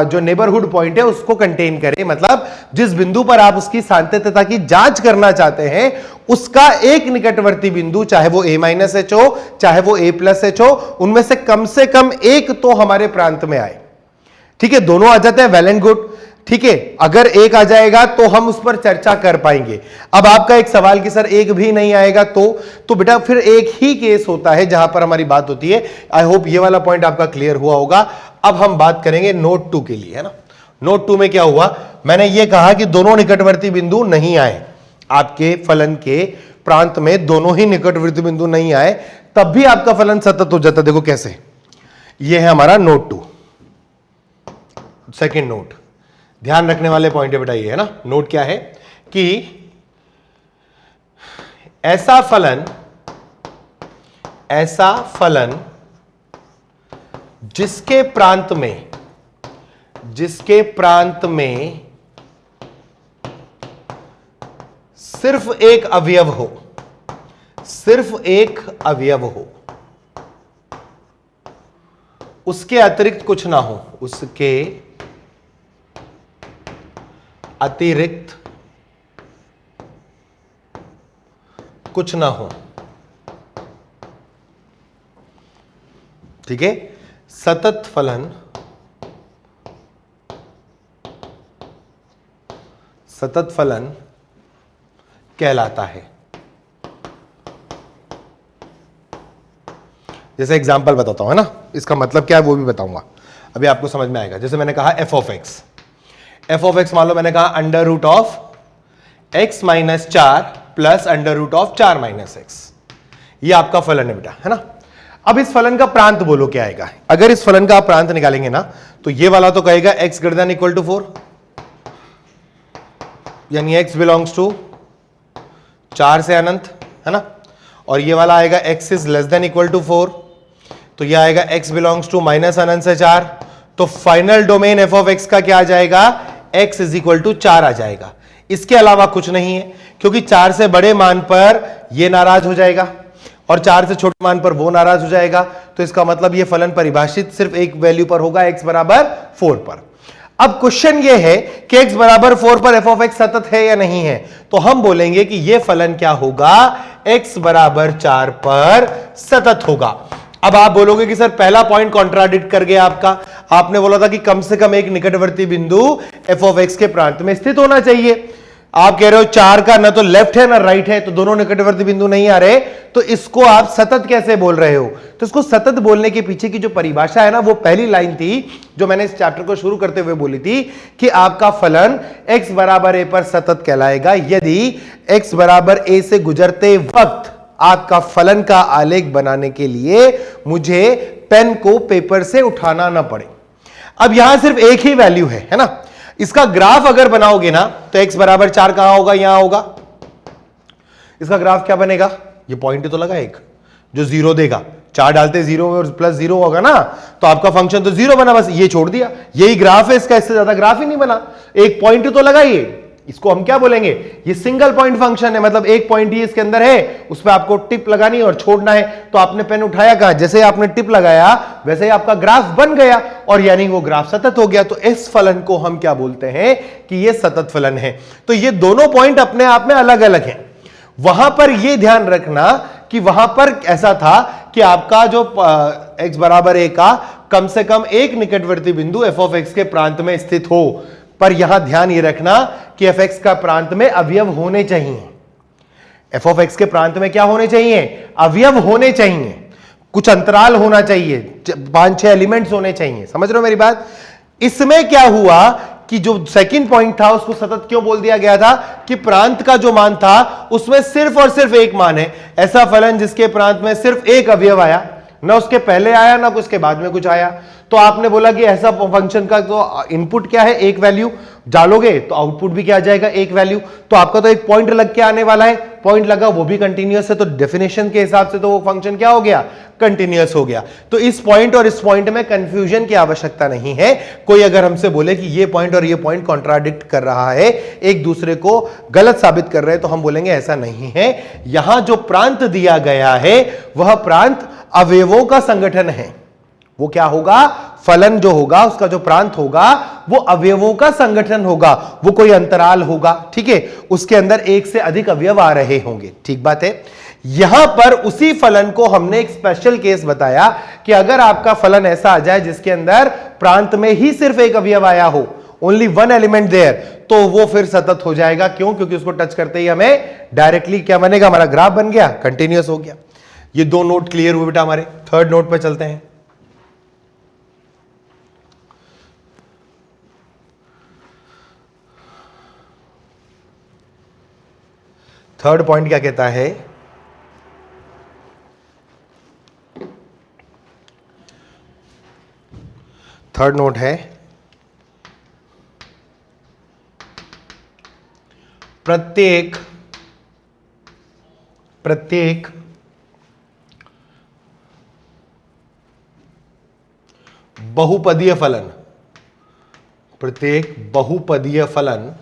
जो नेबरहुड पॉइंट है उसको कंटेन करे। मतलब जिस बिंदु पर आप उसकी सांतत्यता की जांच करना चाहते हैं, उसका एक निकटवर्ती बिंदु, चाहे वो a माइनस h हो, चाहे वो a प्लस h हो, उनमें से कम एक तो हमारे प्रांत में आए, ठीक है। दोनों आ जाते हैं, वेल एंड गुड। ठीक है, अगर एक आ जाएगा तो हम उस पर चर्चा कर पाएंगे। अब आपका एक सवाल कि सर एक भी नहीं आएगा तो बेटा फिर एक ही केस होता है जहां पर हमारी बात होती है। आई होप ये वाला पॉइंट आपका क्लियर हुआ होगा। अब हम बात करेंगे नोट 2 के लिए, है ना। नोट 2 में क्या हुआ, मैंने ये कहा कि दोनों निकटवर्ती बिंदु नहीं आए, आपके फलन के प्रांत में दोनों ही निकटवर्ती बिंदु नहीं आए, तब भी आपका फलन सतत हो जाता। देखो कैसे, ये है हमारा नोट 2, सेकेंड नोट। ध्यान रखने वाले पॉइंट है बेटा ये, है ना। नोट क्या है कि ऐसा फलन जिसके प्रांत में सिर्फ एक अवयव हो, उसके अतिरिक्त कुछ ना हो, उसके अतिरिक्त कुछ ना हो, ठीक है, सतत फलन कहलाता है। जैसे एग्जांपल बताता हूं, है ना, इसका मतलब क्या है वो भी बताऊंगा, अभी आपको समझ में आएगा। जैसे मैंने कहा एफ ऑफ एक्स मान लो मैंने कहा under root of x minus 4 plus under root of 4 minus X, ये आपका फलन है बेटा, है ना। अब इस फलन का प्रांत बोलो क्या आएगा। अगर इस फलन का आप प्रांत निकालेंगे ना तो ये वाला तो कहेगा x greater than equal to 4, यानी x बिलोंग्स टू 4 से अनंत, है ना। और ये वाला आएगा x is less than equal to 4, तो ये आएगा x बिलोंग्स टू माइनस अनंत से 4। तो final domain f of x का क्या आ जाएगा, x इज इक्वल टू 4 आ जाएगा। इसके अलावा कुछ नहीं है, क्योंकि 4 से बड़े मान पर ये नाराज हो जाएगा और 4 से छोटे मान पर वो नाराज हो जाएगा। तो इसका मतलब ये फलन परिभाषित सिर्फ एक वैल्यू पर होगा, x बराबर 4 पर। अब क्वेश्चन ये है कि x बराबर 4 पर f ऑफ x सतत है या नहीं है, तो हम बोलेंगे कि ये फलन क्या होगा, x बराबर 4 पर सतत होगा। अब आप बोलोगे कि सर पहला पॉइंट कॉन्ट्राडिक्ट कर गया आपका, आपने बोला था कि कम से कम एक निकटवर्ती बिंदु f ऑफ x के प्रांत में स्थित होना चाहिए। आप कह रहे हो 4 का ना तो लेफ्ट है ना राइट है, तो दोनों निकटवर्ती बिंदु नहीं आ रहे, तो इसको आप सतत कैसे बोल रहे हो। तो इसको सतत बोलने के पीछे की जो परिभाषा है ना, वो पहली लाइन थी जो मैंने इस चैप्टर को शुरू करते हुए बोली थी कि आपका फलन x बराबर a पर सतत कहलाएगा यदि x बराबर a से गुजरते वक्त आपका फलन का आलेख बनाने के लिए मुझे पेन को पेपर से उठाना ना पड़े। अब यहां सिर्फ एक ही वैल्यू है ना। इसका ग्राफ अगर बनाओगे ना तो x बराबर 4 कहां होगा, यहां होगा। इसका ग्राफ क्या बनेगा, ये पॉइंट तो लगा एक जो 0 देगा, 4 डालते 0 और प्लस 0 होगा ना, तो आपका फंक्शन तो 0 बना, बस ये छोड़ दिया, यही ग्राफ है इसका, इससे ज्यादा ग्राफ ही नहीं बना। एक पॉइंट तो लगाइए, इसको हम क्या बोलेंगे, ये सिंगल पॉइंट फंक्शन है, मतलब एक पॉइंट ही इसके अंदर है, उस पर आपको टिप लगानी और छोड़ना है। तो आपने पेन उठाया कहां, जैसे आपने टिप लगाया वैसे ही आपका ग्राफ बन गया और यानी वो ग्राफ सतत हो गया। तो इस फलन को हम क्या बोलते हैं कि ये सतत फलन है। तो ये दोनों पॉइंट अपने आप में अलग अलग हैं। वहां पर ये ध्यान रखना कि वहां पर ऐसा था कि आपका जो x बराबर a का कम से कम एक निकटवर्ती बिंदु f ऑफ x के प्रांत में स्थित हो, पर यहां ध्यान ये रखना कि f का प्रांत में अवयव होने चाहिए। f ऑफ x के प्रांत में क्या होने चाहिए, अवयव होने चाहिए, कुछ अंतराल होना चाहिए, 5-6 एलिमेंट्स होने चाहिए। समझ रहे हो मेरी बात। इसमें क्या हुआ कि जो सेकंड पॉइंट था उसको सतत क्यों बोल दिया गया था कि प्रांत का जो मान था उसमें सिर्फ और सिर्फ एक मान है। ऐसा फलन जिसके प्रांत में सिर्फ एक अवयव आया, ना उसके पहले आया ना उसके बाद में कुछ आया, तो आपने बोला कि ऐसा फंक्शन का तो इनपुट क्या है, एक वैल्यू डालोगे तो आउटपुट भी क्या आ जाएगा, एक वैल्यू। तो आपका तो एक पॉइंट लग के आने वाला है, पॉइंट लगा वो भी कंटिन्यूअस है, तो डेफिनेशन के हिसाब से तो वो फंक्शन क्या हो गया, कंटिन्यूअस हो गया। तो इस पॉइंट और इस पॉइंट में कंफ्यूजन की आवश्यकता नहीं है। कोई अगर हमसे बोले कि ये पॉइंट और ये पॉइंट कॉन्ट्राडिक्ट कर रहा है, एक दूसरे को गलत साबित कर रहे हैं, तो हम बोलेंगे ऐसा नहीं है। यहां जो प्रांत दिया गया है वह प्रांत अवयवों का संगठन है। वो क्या होगा, फलन जो होगा उसका जो प्रांत होगा वो अवयवों का संगठन होगा, वो कोई अंतराल होगा, ठीक है, उसके अंदर एक से अधिक अवयव आ रहे होंगे। ठीक बात है। यहां पर उसी फलन को हमने एक स्पेशल केस बताया कि अगर आपका फलन ऐसा आ जाए जिसके अंदर प्रांत में ही सिर्फ एक अवयव आया हो, ओनली वन एलिमेंट देयर, तो वो फिर सतत हो जाएगा। क्यों? क्योंकि उसको टच करते ही हमें डायरेक्टली क्या बनेगा, हमारा ग्राफ बन गया, कंटिन्यूअस हो गया। ये दो नोट क्लियर हुए बेटा हमारे। थर्ड नोट पे चलते हैं। थर्ड पॉइंट क्या कहता है, थर्ड नोट है प्रत्येक बहुपदीय फलन, प्रत्येक बहुपदीय फलन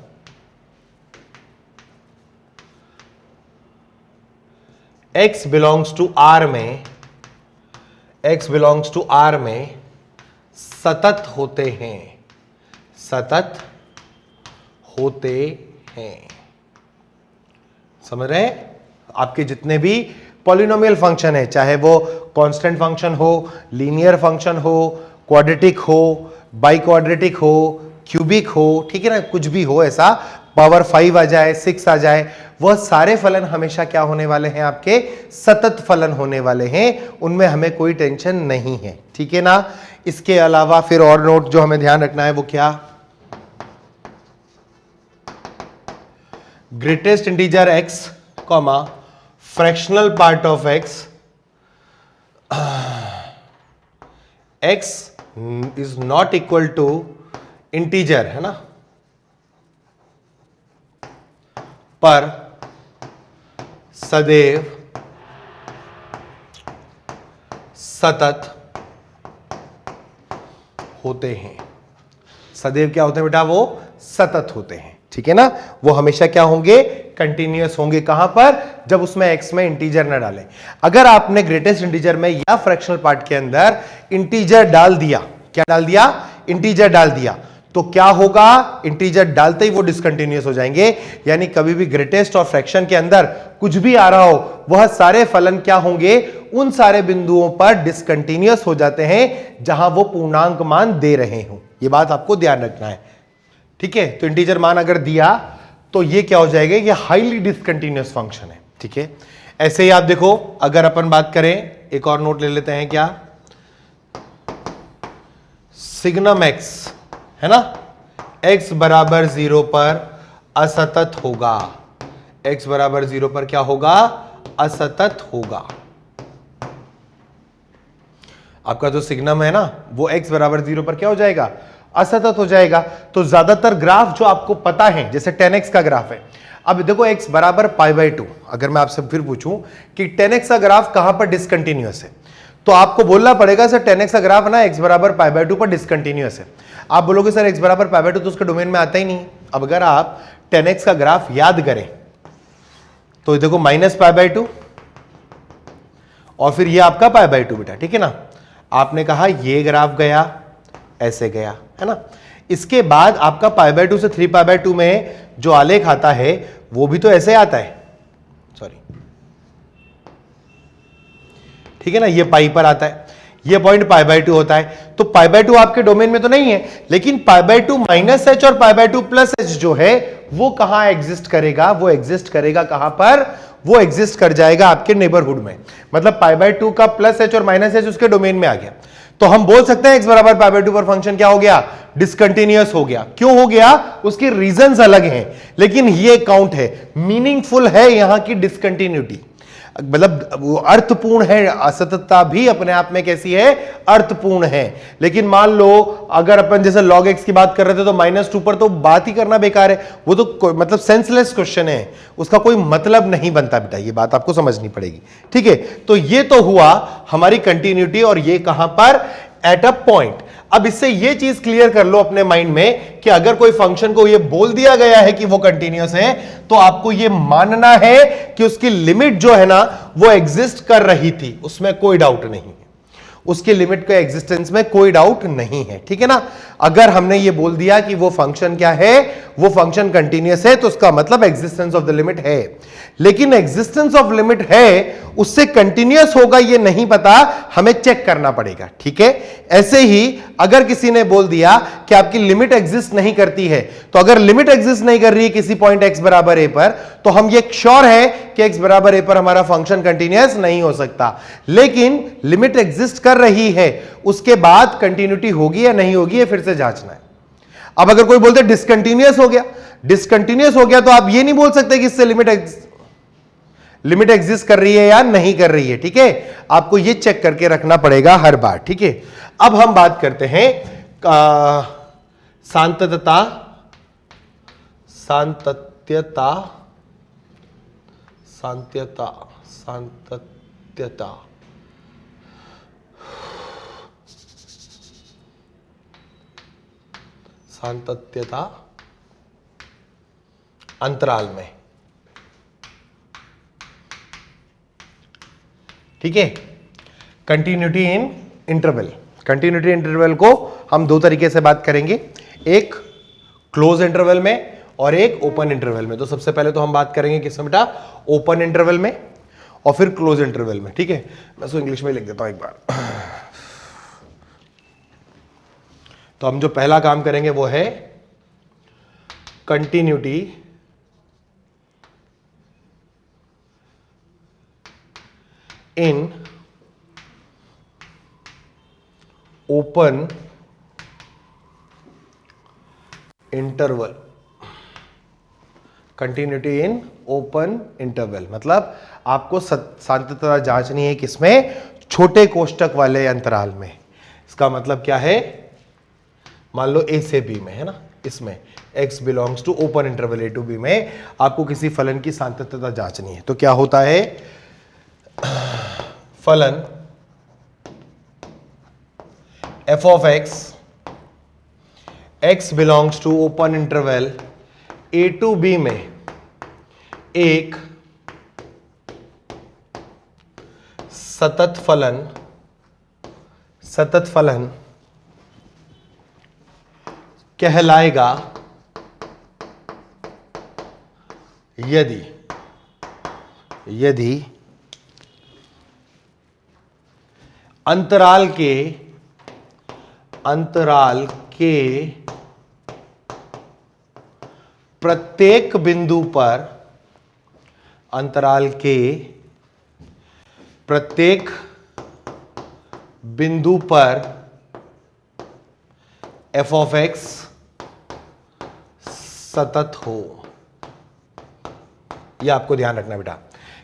x बिलोंग्स टू R में, x बिलोंग्स टू R में सतत होते हैं, सतत होते हैं। समझ रहे हैं? आपके जितने भी पॉलिनोमियल फंक्शन है, चाहे वो कांस्टेंट फंक्शन हो, लीनियर फंक्शन हो, क्वाड्रेटिक हो, बाई क्वाड्रेटिक हो, क्यूबिक हो, ठीक है ना, कुछ भी हो ऐसा, पावर 5 आ जाए, 6 आ जाए, वह सारे फलन हमेशा क्या होने वाले हैं, आपके सतत फलन होने वाले हैं। उनमें हमें कोई टेंशन नहीं है, ठीक है ना। इसके अलावा फिर और नोट जो हमें ध्यान रखना है वो क्या, greatest integer x, fractional part of x, x is not equal to integer, है ना, पर सदैव सतत होते हैं। सदैव क्या होते हैं बेटा, वो सतत होते हैं, ठीक है ना। वो हमेशा क्या होंगे, कंटिन्यूअस होंगे। कहां पर, जब उसमें x में इंटीजर ना डालें। अगर आपने ग्रेटेस्ट इंटीजर में या फ्रैक्शनल पार्ट के अंदर इंटीजर डाल दिया, क्या डाल दिया, इंटीजर डाल दिया, तो क्या होगा, इंटीजर डालते ही वो डिसकंटिन्यूअस हो जाएंगे। यानी कभी भी ग्रेटेस्ट और फ्रैक्शन के अंदर कुछ भी आ रहा हो, वह सारे फलन क्या होंगे, उन सारे बिंदुओं पर डिसकंटिन्यूअस हो जाते हैं जहां वो पूर्णांक मान दे रहे हो। ये बात आपको ध्यान रखना है, ठीक है। तो इंटीजर मान अगर दिया तो ये क्या हो जाएगा, ये हाईली डिसकंटिन्यूअस फंक्शन है, ठीक है। ऐसे ही आप देखो, अगर अपन बात करें, एक और नोट ले लेते हैं, क्या, सिग्नम x, है ना, x बराबर 0 पर असतत होगा, x बराबर 0 पर क्या होगा, असतत होगा। आपका जो सिग्नम है ना, वो x बराबर 0 पर क्या हो जाएगा, असतत हो जाएगा। तो ज्यादातर ग्राफ जो आपको पता है, जैसे 10x का ग्राफ है, अब देखो x बराबर π/2, अगर मैं आपसे फिर पूछूं कि 10x का ग्राफ कहां पर डिसकंटिन्यूअस है, तो आपको बोलना पड़ेगा सर 10x का ग्राफ ना x बराबर π/2 पर डिसकंटिन्यूअस है। आप बोलोगे सर x बराबर π/2 तो उसके डोमेन में आता ही नहीं। अब अगर आप 10x का ग्राफ याद करें तो देखो -π/2 और फिर ये आपका π/2 बेटा, ठीक है ना। आपने कहा ये ग्राफ गया, ऐसे गया, है ना। इसके बाद आपका π/2 से 3π/2 में जो आलेख आता है वो भी तो ऐसे आता है, सॉरी, ठीक है ना, ये पाई पर आता है, ये पॉइंट π/2 होता है। तो π/2 आपके डोमेन में तो नहीं है, लेकिन π/2 माइनस h और π/2 प्लस h जो है वो कहां एग्जिस्ट करेगा, वो एग्जिस्ट करेगा कहां पर, वो एग्जिस्ट कर जाएगा आपके नेबरहुड में। मतलब π/2 का प्लस h और माइनस h उसके डोमेन में आ गया। तो हम बोल सकते हैं x बराबर π/2 पर फंक्शन क्या हो गया, डिसकंटिन्यूअस हो गया। क्यों हो गया, उसके रीजंस अलग हैं, लेकिन ये काउंट है, मीनिंगफुल है यहां की डिसकंटिन्यूटी, मतलब वो अर्थपूर्ण है। असततता भी अपने आप में कैसी है, अर्थपूर्ण है। लेकिन मान लो अगर अपन जैसे log x की बात कर रहे थे तो -2 पर तो बात ही करना बेकार है, वो तो मतलब सेंसलेस क्वेश्चन है, उसका कोई मतलब नहीं बनता बेटा, ये बात आपको समझनी पड़ेगी, ठीक है। तो ये तो हुआ हमारी कंटिन्यूटी, और ये कहां पर, एट अ पॉइंट। अब इससे ये चीज क्लियर कर लो अपने माइंड में कि अगर कोई फंक्शन को ये बोल दिया गया है कि वो कंटीन्यूअस है, तो आपको ये मानना है कि उसकी लिमिट जो है ना वो एग्जिस्ट कर रही थी, उसमें कोई डाउट नहीं है। उसके लिमिट के एग्जिस्टेंस में कोई डाउट नहीं है, ठीक है ना। अगर हमने ये बोल दिया कि वो फंक्शन क्या है, वो फंक्शन कंटीन्यूअस है, तो उसका मतलब एग्जिस्टेंस ऑफ द लिमिट है। लेकिन एग्जिस्टेंस ऑफ लिमिट है, उससे कंटीन्यूअस होगा ये नहीं पता, हमें चेक करना पड़ेगा, ठीक है। ऐसे ही अगर किसी ने बोल दिया कि आपकी लिमिट एग्जिस्ट नहीं करती है, तो अगर लिमिट एग्जिस्ट नहीं कर रही है किसी पॉइंट x बराबर a पर, तो हम ये श्योर है कि x बराबर a पर हमारा फंक्शन कंटीन्यूअस नहीं हो सकता। लेकिन लिमिट एग्जिस्ट कर रही है, उसके बाद कंटिन्यूटी होगी या नहीं होगी, ये फिर से जांचना है। अब अगर कोई बोलते डिसकंटिन्यूअस हो गया, डिसकंटिन्यूअस हो गया, तो आप ये नहीं बोल सकते कि इससे लिमिट एग्जिस्ट कर रही है या नहीं कर रही है, ठीक है। आपको ये चेक करके रखना पड़ेगा हर बार, ठीक है। अब हम बात करते हैं सांतत्यता अंतराल में, ठीक है। Continuity in interval, continuity interval को हम दो तरीके से बात करेंगे, एक क्लोज इंटरवल में और एक ओपन इंटरवल में। तो सबसे पहले तो हम बात करेंगे किसमें बेटा, ओपन इंटरवल में, और फिर क्लोज इंटरवल में, ठीक है। मैं इसको इंग्लिश में लिख देता हूं एक बार। तो हम जो पहला काम करेंगे वो है continuity in open interval. Continuity in open interval मतलब आपको सांतत्यता जांचनी है किसमें, छोटे कोष्टक वाले अंतराल में। इसका मतलब क्या है, मान लो a से b में है ना, इसमें x belongs to open interval a to b में आपको किसी फलन की सांतत्यता जांचनी है। तो क्या होता है, फलन f of x belongs to open interval a to b में एक सतत फलन कहलाएगा यदि अंतराल के प्रत्येक बिंदु पर, अंतराल के प्रत्येक बिंदु पर f of x सतत हो। यह आपको ध्यान रखना बेटा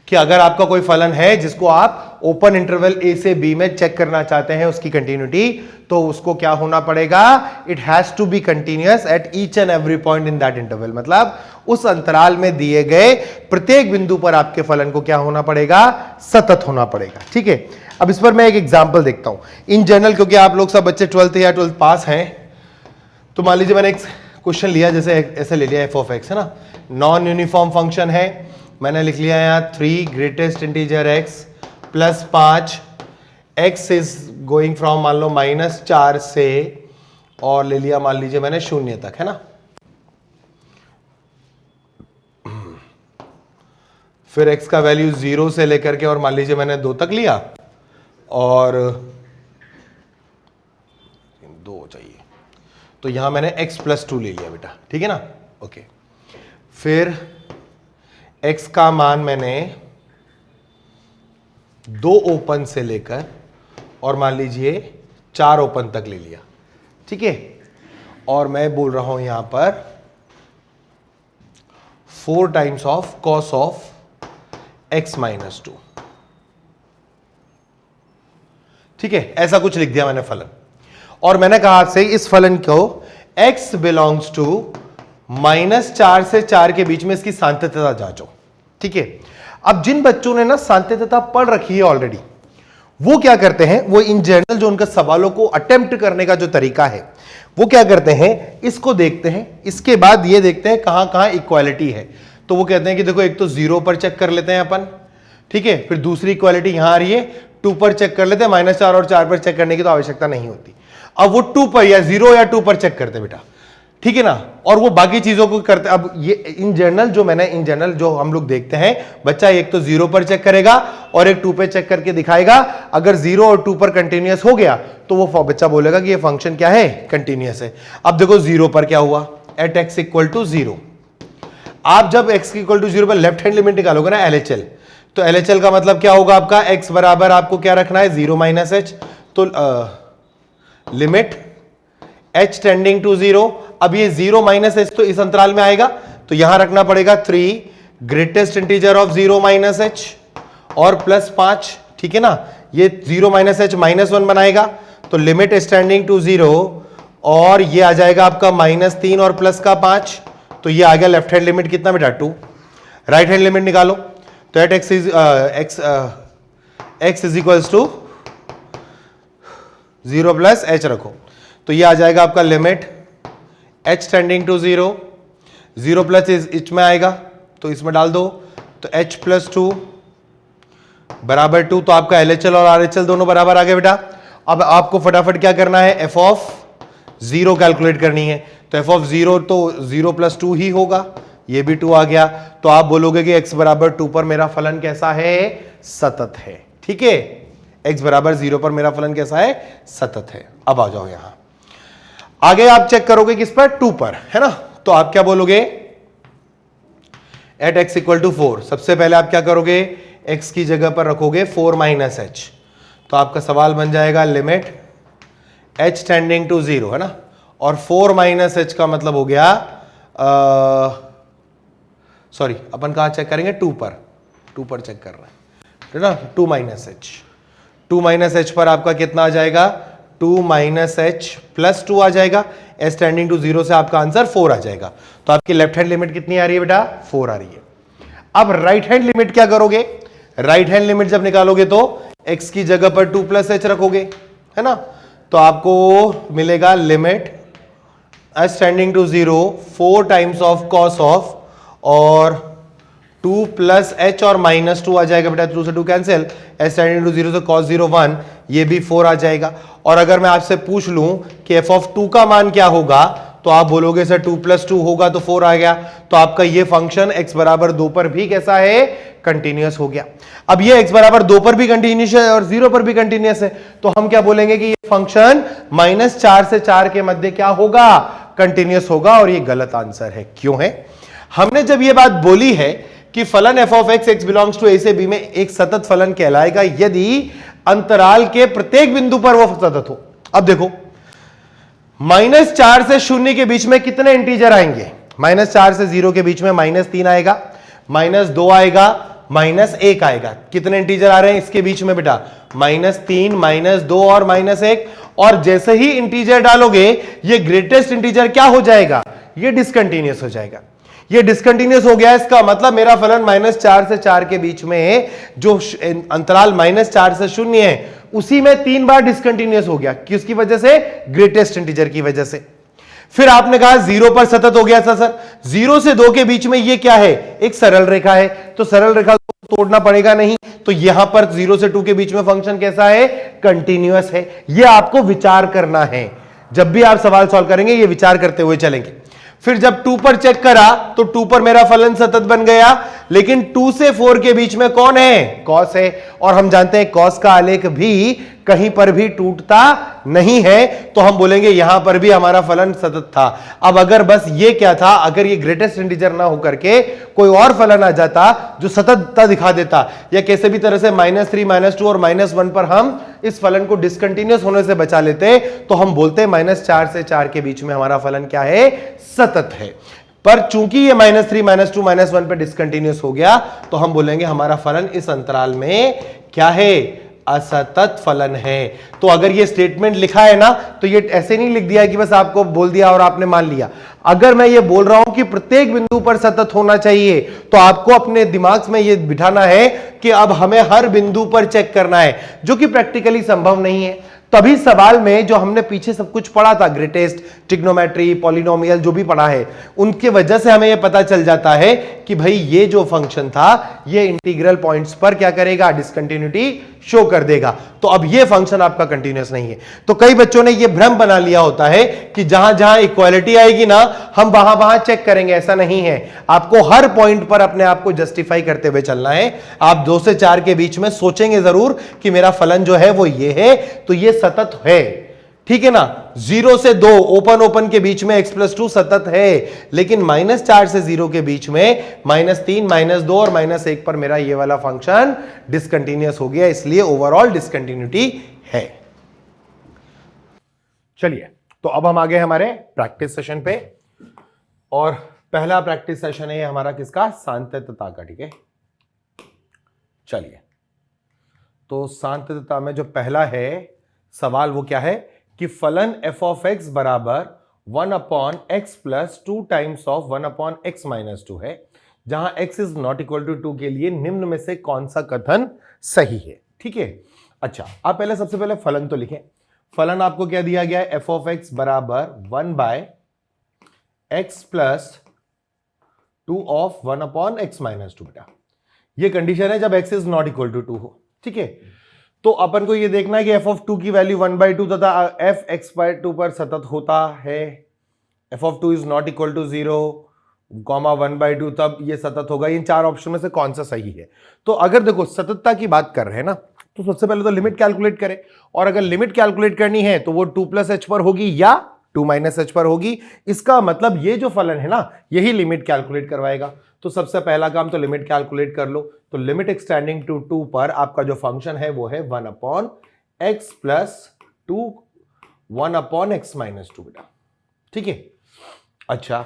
कि अगर आपका कोई फलन है जिसको आप ओपन इंटरवल a से b में चेक करना चाहते हैं उसकी कंटिन्यूटी, तो उसको क्या होना पड़ेगा, it has to be continuous at each and every point in that interval. मतलब उस अंतराल में दिए गए प्रत्येक बिंदु पर आपके फलन को क्या होना पड़ेगा, सतत होना पड़ेगा, ठीक है। अब इस पर मैं एक एग्जांपल देखता हूं इन जनरल, क्योंकि आप लोग सब बच्चे 12th या 12th पास हैं। तो मान लीजिए मैंने एक क्वेश्चन लिया, जैसे ऐसे ले लिया f of x है ना, नॉन यूनिफॉर्म फंक्शन है, मैंने लिख लिया यहां 3 greatest integer x plus 5, x is going from मान लो -4 से, और ले लिया मान लीजिए मैंने 0 तक, है ना। फिर x का वैल्यू 0 से लेकर के और मान लीजिए मैंने 2 तक लिया, और 2 चाहिए, तो यहां मैंने x प्लस 2 ले लिया बेटा, ठीक है ना, ओके। फिर x का मान मैंने 2 ओपन से लेकर और मान लीजिए 4 ओपन तक ले लिया, ठीक है। और मैं बोल रहा हूं यहां पर 4 times of cos of x minus 2, ठीक है। ऐसा कुछ लिख दिया मैंने फलन, और मैंने कहा आपसे इस फलन को x बिलोंग्स टू -4 से 4 के बीच में इसकी सांतत्यता जांचो, ठीक है। अब जिन बच्चों ने ना सांतत्यता पढ़ रखी है ऑलरेडी, वो क्या करते हैं, वो इन जनरल जो उनका सवालों को अटेम्प्ट करने का जो तरीका है, वो क्या करते हैं, इसको देखते हैं, इसके बाद ये देखते हैं कहां कहां इक्वालिटी है। तो वो कहते हैं कि देखो एक तो 0 पर चेक कर लेते हैं अपन, ठीक है। फिर दूसरी इक्वालिटी यहां आ रही है 2 पर चेक कर लेते, -4 और 4 पर चेक करने की तो आवश्यकता नहीं होती। अब वो 2 पर या 0 या 2 पर चेक करते बेटा, ठीक है ना, और वो बाकी चीजों को करते। अब ये इन जनरल जो हम लोग देखते हैं, बच्चा एक तो 0 पर चेक करेगा और एक 2 पे चेक करके दिखाएगा। अगर 0 और 2 पर कंटिन्यूअस हो गया तो वो बच्चा बोलेगा कि ये फंक्शन क्या है, कंटिन्यूअस है। अब देखो 0 पर क्या हुआ, एट एक्स इक्वल टू 0। आप जब x इक्वल टू 0 पर लेफ्ट हैंड लिमिट निकालोगे ना LHL, तो LHL का मतलब क्या होगा आपका, x बराबर आपको क्या रखना है, 0 माइनस h, तो लिमिट h टेंडिंग टू 0। अब ये 0 माइनस h तो इस अंतराल में आएगा, तो यहां रखना पड़ेगा 3 greatest integer of 0 minus h और प्लस 5, ठीक है ना। ये 0 माइनस h -1 बनाएगा, तो लिमिट स्टैंडिंग टू 0 और ये आ जाएगा आपका -3 और प्लस का 5, तो ये आ गया लेफ्ट हैंड लिमिट कितना बेटा, 2। राइट हैंड लिमिट निकालो, तो at x is equals to 0 plus h रखो, तो ये आ जाएगा आपका limit h tending to 0, 0 plus H में आएगा तो इसमें डाल दो, तो h प्लस 2 बराबर 2, तो आपका LHL और RHL दोनों बराबर आ गए बेटा। अब आपको फटाफट क्या करना है, f ऑफ 0 कैलकुलेट करनी है, तो f ऑफ 0 तो 0 प्लस 2 ही होगा, ये भी 2 आ गया, तो आप बोलोगे कि x बराबर 2 पर मेरा फलन कैसा है, सतत है, ठीक है। x बराबर 0 पर मेरा फलन कैसा है, सतत है। अब आ जाओ यहां आगे, आप चेक करोगे किस पर, 2 पर, है ना, तो आप क्या बोलोगे, एट x इक्वल टू 4। सबसे पहले आप क्या करोगे, x की जगह पर रखोगे 4 माइनस h, तो आपका सवाल बन जाएगा लिमिट h टेंडिंग टू 0, है ना, और 4 माइनस h का मतलब हो गया, सॉरी अपन कहां चेक करेंगे, 2 पर चेक कर रहे हैं, है ना, 2 माइनस h पर आपका कितना आ जाएगा, 2 माइनस h प्लस 2 आ जाएगा, h टेंडिंग टू 0 से आपका आंसर 4 आ जाएगा। तो आपकी लेफ्ट हैंड लिमिट कितनी आ रही है बेटा, 4 आ रही है। अब राइट हैंड लिमिट क्या करोगे, राइट हैंड लिमिट जब निकालोगे तो x की जगह पर 2 प्लस h रखोगे, है ना, तो आपको मिलेगा limit h tending to 0 4 times of cos of, और 2 प्लस h और माइनस 2 आ जाएगा बेटा, 2 से 2 कैंसिल, h टेंडिंग टू 0 से cos 0 1, ये भी 4 आ जाएगा। और अगर मैं आपसे पूछ लूं कि f ऑफ 2 का मान क्या होगा, तो आप बोलोगे सर 2 प्लस 2 होगा, तो 4 आ गया, तो आपका ये फंक्शन x बराबर 2 पर भी कैसा है, कंटिन्यूअस हो गया। अब ये x बराबर 2 पर भी कंटिन्यूअस है और 0 पर भी कंटिन्यूअस है, तो हम क्या बोलेंगे कि ये फंक्शन -4 से 4 के मध्य क्या होगा, कंटिन्यूअस होगा, और ये गलत आंसर है। क्यों है, हमने जब ये बात बोली है कि फलन f of x belongs to a से b में एक सतत फलन कहलाएगा यदि अंतराल के प्रत्येक बिंदु पर वो सतत हो। अब देखो -4 से 0 के बीच में कितने इंटीजर आएंगे, -4 से 0 के बीच में -3 आएगा, -2 आएगा, -1 आएगा। कितने इंटीजर आ रहे हैं इसके बीच में बेटा, -3, -2 और -1, और जैसे ही इंटीजर डालोगे ये ग्रेटेस्ट इंटीजर क्या हो जाएगा, ये डिसकंटिन्यूअस हो जाएगा। ये डिसकंटिन्यूअस हो गया, इसका मतलब मेरा फलन -4 से 4 के बीच में जो अंतराल -4 से 0 है उसी में 3 बार डिसकंटिन्यूअस हो गया, किसकी वजह से, ग्रेटेस्ट इंटीजर की वजह से। फिर आपने कहा 0 पर सतत हो गया था सर, 0 से 2 के बीच में ये क्या है, एक सरल रेखा है, तो सरल रेखा को तोड़ना पड़ेगा नहीं, तो यहां पर 0 से 2 के बीच में फंक्शन कैसा है, कंटिन्यूअस है। ये आपको विचार करना है, जब भी आप सवाल सॉल्व करेंगे ये विचार करते हुए चलेंगे। फिर जब 2 पर चेक करा तो 2 पर मेरा फलन सतत बन गया, लेकिन 2 से 4 के बीच में कौन है, कॉस है, और हम जानते हैं कॉस का आलेख भी कहीं पर भी टूटता नहीं है, तो हम बोलेंगे यहां पर भी हमारा फलन सतत था। अब अगर बस ये क्या था, अगर ये ग्रेटेस्ट इंटीजर ना होकर के कोई और फलन आ जाता जो सततता दिखा देता, या कैसे भी तरह से -3, -2 और -1 पर हम इस फलन को डिसकंटिन्यूअस होने से बचा लेते, तो हम बोलते -4 से 4 के बीच में हमारा फलन क्या है, सतत है। पर चूंकि ये -3, -2, -1 पे डिसकंटिन्यूअस हो गया, तो हम बोलेंगे हमारा फलन इस अंतराल में क्या है, असतत फलन है। तो अगर ये स्टेटमेंट लिखा है ना, तो ये ऐसे नहीं लिख दिया कि बस आपको बोल दिया और आपने मान लिया। अगर मैं ये बोल रहा हूं कि प्रत्येक बिंदु पर सतत होना चाहिए, तो आपको अपने दिमाग में ये बिठाना है कि अब हमें हर बिंदु पर चेक करना है, जो कि प्रैक्टिकली संभव नहीं है। तभी सवाल में जो हमने पीछे सब कुछ पढ़ा था, ग्रेटेस्ट, ट्रिग्नोमेट्री, पॉलिनोमियल, जो भी पढ़ा है, उनके वजह से हमें यह पता चल जाता है कि भाई ये जो फंक्शन था ये इंटीग्रल पॉइंट्स पर क्या करेगा, डिसकंटिन्यूटी शो कर देगा। तो अब ये फंक्शन आपका कंटिन्यूअस नहीं है। तो कई बच्चों ने ये भ्रम बना लिया होता है कि जहां जहां इक्वालिटी आएगी ना हम वहां वहां चेक करेंगे, ऐसा नहीं है। आपको हर पॉइंट पर अपने आप को जस्टिफाई करते हुए चलना है। आप 2 से 4 के बीच में सोचेंगे जरूर कि मेरा फलन जो है वो ये है, तो ये सतत है, ठीक है ना। 0 से 2 ओपन ओपन के बीच में x+2 सतत है, लेकिन -4 से 0 के बीच में -3, -2 और -1 पर मेरा ये वाला फंक्शन डिसकंटिन्यूअस हो गया, इसलिए ओवरऑल डिसकंटिन्यूटी है। चलिए, तो अब हम आ गए हमारे प्रैक्टिस सेशन पे, और पहला प्रैक्टिस सेशन है हमारा किसका, सांतत्यता का, ठीक है। चलिए, तो सांतत्यता में जो पहला है सवाल वो क्या है कि फलन f ऑफ x बराबर 1/x plus 2 times of 1/x minus 2 है, जहां x is not equal to 2 के लिए निम्न में से कौन सा कथन सही है, ठीक है। अच्छा, आप पहले सबसे पहले फलन तो लिखें। फलन आपको क्या दिया गया है, f ऑफ x बराबर 1/x plus 2 of 1/x minus 2। बेटा ये कंडीशन है जब x is not equal to 2 हो, ठीक है। तो अपन को ये देखना है कि f ऑफ 2 की वैल्यू 1/2 तथा f x/2 पर सतत होता है। f of 2 is not equal to 0, 1/2 तब ये सतत होगा। इन 4 ऑप्शन में से कौन सा सही है। तो अगर देखो सततता की बात कर रहे हैं ना, तो सबसे पहले तो लिमिट कैलकुलेट करें, और अगर लिमिट कैलकुलेट करनी है तो वो 2+h पर होगी या 2-h पर होगी। इसका मतलब ये जो फलन है ना, यही लिमिट कैलकुलेट करवाएगा। तो सबसे पहला काम तो लिमिट कैलकुलेट कर लो। तो लिमिट एक्सटेंडिंग टू 2 पर आपका जो फंक्शन है वो है 1/x प्लस 2 1/x माइनस 2 बेटा, ठीक है। अच्छा,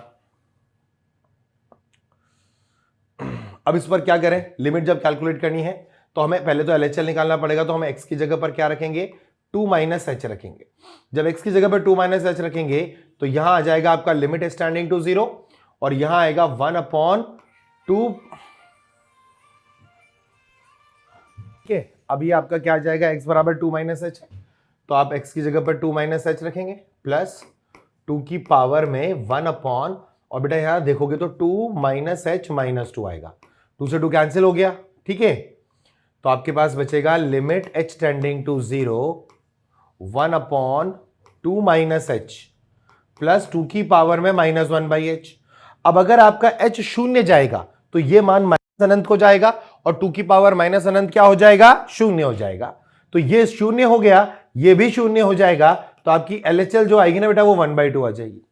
अब इस पर क्या करें, लिमिट जब कैलकुलेट करनी है तो हमें पहले तो LHL निकालना पड़ेगा। तो हम x की जगह पर क्या रखेंगे, 2-h रखेंगे। जब x की जगह पर 2-h रखेंगे तो यहां आ जाएगा आपका लिमिट स्टैंडिंग टू 0, और यहां आएगा 1/2, ठीक है। अभी आपका क्या आ जाएगा, x बराबर 2-h है, तो आप x की जगह पर 2-h रखेंगे प्लस 2 की पावर में 1/, और बेटा यहां देखोगे तो 2-h माइनस 2 आएगा। 2 से 2 कैंसिल हो गया, ठीक है। तो आपके पास बचेगा limit h tending to 0 1/2-h plus 2 की पावर में -1/h। अब अगर आपका h शून्य जाएगा तो ये मान माइनस अनंत को जाएगा, और 2 की पावर माइनस अनंत क्या हो जाएगा, शून्य हो जाएगा। तो ये शून्य हो गया, ये भी शून्य हो जाएगा। तो आपकी LHL जो आएगी ना बेटा वो 1/2 आ जाएगी।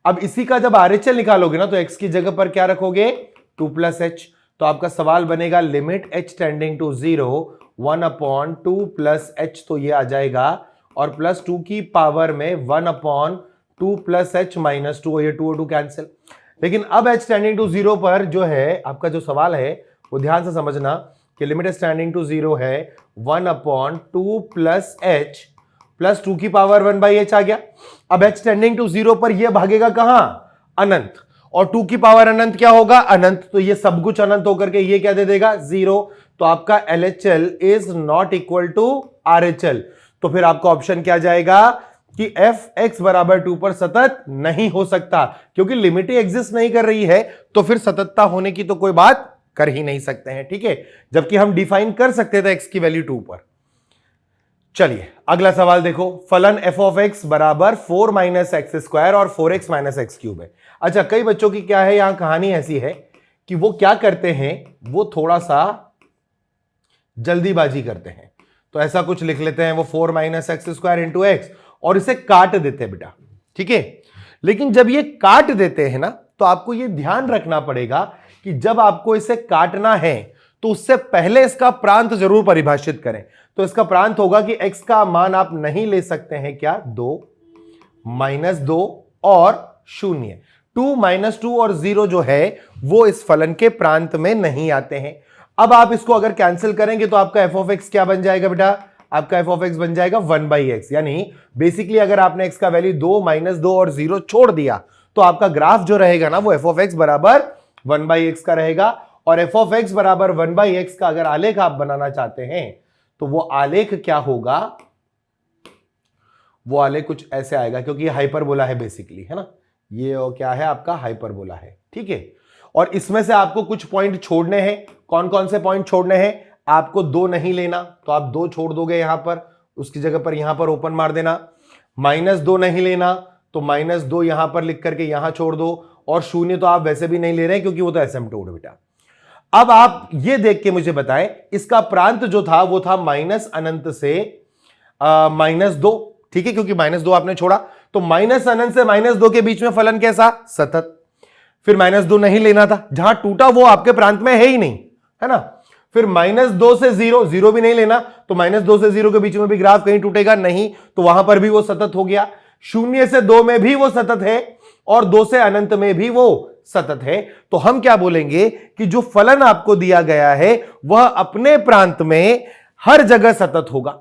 अब इसी का जब RHL निकालोगे ना तो x की जगह पर क्या रखोगे, 2+h। तो आपका सवाल बनेगा limit h tending to 0 1/2+h, तो ये आ जाएगा, और प्लस 2 की पावर में 1/2+h माइनस 2, ये 2 और 2 कैंसिल। लेकिन अब h टेंडिंग टू 0 पर जो है आपका जो सवाल है वो ध्यान से समझना कि लिमिट स्टैंडिंग टू 0 है 1/2+h प्लस 2 की पावर 1/h आ गया। अब h टेंडिंग टू 0 पर यह भागेगा कहां, अनंत, और 2 की पावर अनंत क्या होगा, अनंत। तो ये सब कुछ अनंत होकर के ये क्या दे देगा, 0। तो आपका LHL is not equal to RHL। तो फिर आपका ऑप्शन क्या जाएगा कि f(x) बराबर 2 पर सतत नहीं हो सकता, क्योंकि लिमिट ही एग्जिस्ट नहीं कर रही है, तो फिर सततता होने की तो कोई बात कर ही नहीं सकते हैं, ठीक है। जबकि हम डिफाइन कर सकते थे x की वैल्यू 2 पर। चलिए अगला सवाल देखो, फलन f ऑफ x बराबर 4-x² और 4x - x³ है। अच्छा, कई बच्चों की क्या है, यहां कहानी ऐसी है कि वो क्या करते हैं, वो थोड़ा सा जल्दीबाजी करते हैं। तो ऐसा कुछ लिख लेते हैं, वो 4-x² इंटू x, और इसे काट देते हैं बेटा, ठीक है। लेकिन जब ये काट देते हैं ना, तो आपको ये ध्यान रखना पड़ेगा कि जब आपको इसे काटना है तो उससे पहले इसका प्रांत जरूर परिभाषित करें। तो इसका प्रांत होगा कि x का मान आप नहीं ले सकते हैं क्या, 2, -2 और 0। 2, -2 और 0 जो है वो इस फलन के प्रांत में नहीं आते हैं। अब आप इसको अगर कैंसिल करेंगे तो आपका f ऑफ x क्या बन जाएगा बेटा, आपका f ऑफ x बन जाएगा 1/x। यानी बेसिकली अगर आपने x का वैल्यू 2, -2 और 0 छोड़ दिया तो आपका ग्राफ जो रहेगा ना वो f ऑफ x बराबर 1/x का रहेगा। और f ऑफ x बराबर 1/x का अगर आलेख आप बनाना चाहते हैं तो वो आलेख क्या होगा, वो आलेख कुछ ऐसे आएगा, क्योंकि ये हाइपरबोला है बेसिकली, है ना। ये क्या है, आपका हाइपरबोला है, ठीक है। और इसमें से आपको कुछ पॉइंट छोड़ने हैं। कौन कौन से पॉइंट छोड़ने हैं, आपको 2 नहीं लेना तो आप 2 छोड़ दोगे यहां पर, उसकी जगह पर यहां पर ओपन मार देना। -2 नहीं लेना तो -2 यहां पर लिख करके यहां छोड़ दो, और 0 तो आप वैसे भी नहीं ले रहे क्योंकि वो तो एसिम्प्टोट बेटा। अब आप ये देख के मुझे बताएं, इसका प्रांत जो था वो था माइनस अनंत से -2, ठीक है, क्योंकि -2 आपने छोड़ा, तो माइनस अनंत से -2 के बीच में फलन कैसा? सतत। फिर -2 नहीं लेना था, जहां टूटा वो आपके प्रांत में है ही नहीं, है ना। फिर -2 से 0, 0 भी नहीं लेना, तो -2 से 0 के बीच में भी ग्राफ कहीं टूटेगा नहीं, तो वहां पर भी वो सतत हो गया। 0 से 2 में भी वो सतत है, और 2 से अनंत में भी वो सतत है। तो हम क्या बोलेंगे कि जो फलन आपको दिया गया है वह अपने प्रांत में हर जगह सतत होगा।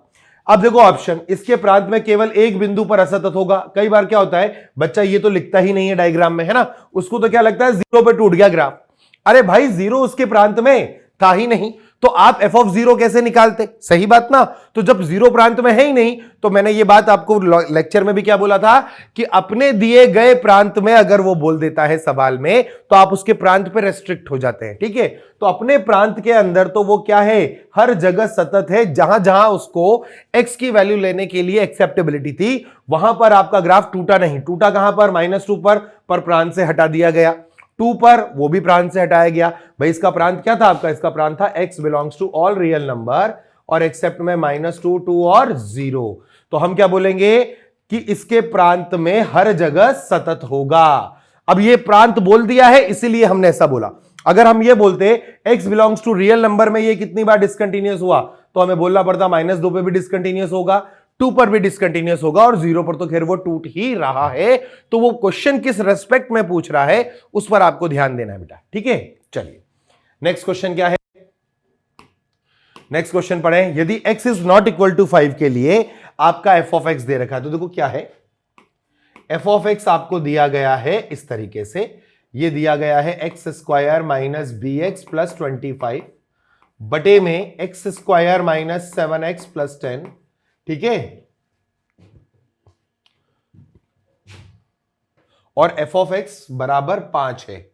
अब देखो ऑप्शन, इसके प्रांत में केवल एक बिंदु पर असतत होगा। कई बार क्या होता है, बच्चा ये तो लिखता ही नहीं है डायग्राम में, है ना, उसको तो क्या लगता है 0 पे टूट गया ग्राफ। अरे भाई 0 उसके प्रांत में था ही नहीं, तो आप f(0) कैसे निकालते? सही बात ना। तो जब 0 प्रांत में है ही नहीं, तो मैंने ये बात आपको लेक्चर में भी क्या बोला था कि अपने दिए गए प्रांत में अगर वो बोल देता है सवाल में, तो आप उसके प्रांत पे रेस्ट्रिक्ट हो जाते हैं, ठीक है। तो अपने प्रांत के अंदर तो वो क्या है, हर जगह सतत है। जहां जहां उसको x की वैल्यू लेने के लिए एक्सेप्टेबिलिटी थी, वहां पर आपका ग्राफ टूटा नहीं। टूटा कहां पर? -2 पर प्रांत से हटा दिया गया। 2 पर वो भी प्रांत से हटाया गया। भाई इसका प्रांत क्या था आपका? इसका प्रांत था x belongs to all real number और एक्सेप्ट में -2, 2 और 0। तो हम क्या बोलेंगे कि इसके प्रांत में हर जगह सतत होगा। अब ये प्रांत बोल दिया है इसीलिए हमने ऐसा बोला। अगर हम ये बोलते x belongs to real number में ये कितनी बार डिसकंटीन्यूअस हुआ, तो हमें बोलना पड़ता -2 पे भी डिसकंटीन्यूअस होगा, 2 पर भी डिसकंटीन्यूअस होगा, और 0 पर तो खैर वो टूट ही रहा है। तो वो क्वेश्चन किस रेस्पेक्ट में पूछ रहा है उस पर आपको ध्यान देना है बेटा, ठीक है। चलिए नेक्स्ट क्वेश्चन क्या है? नेक्स्ट क्वेश्चन पढ़ें। यदि x is not equal to 5 के लिए आपका f(x) दे रखा है, तो देखो क्या है, f(x) आपको दिया गया है इस तरीके से, ये दिया गया है x² - bx + 25 बटे में x² - 7x + 10, ठीक है। और f(x) बराबर 5 है।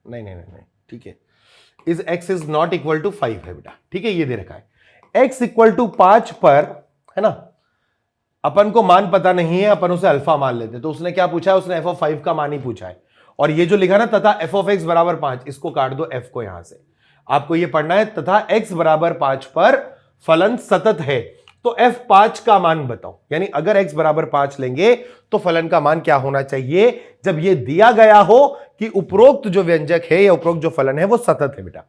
नहीं, ठीक है, is x is not equal to 5 है बेटा, ठीक है, ये दे रखा है। x इक्वल टू 5 पर, है ना, अपन को मान पता नहीं है, अपन उसे अल्फा मान लेते हैं। तो उसने क्या पूछा है? उसने f(5) का मान ही पूछा है। और ये जो लिखा ना तथा f(x) बराबर 5, इसको काट दो f को यहां से। आपको ये पढ़ना है तथा x बराबर 5 पर फलन सतत है। तो f5 का मान बताओ, यानी अगर x बराबर 5 लेंगे तो फलन का मान क्या होना चाहिए, जब ये दिया गया हो कि उपरोक्त जो व्यंजक है या उपरोक्त जो फलन है वो सतत है बेटा।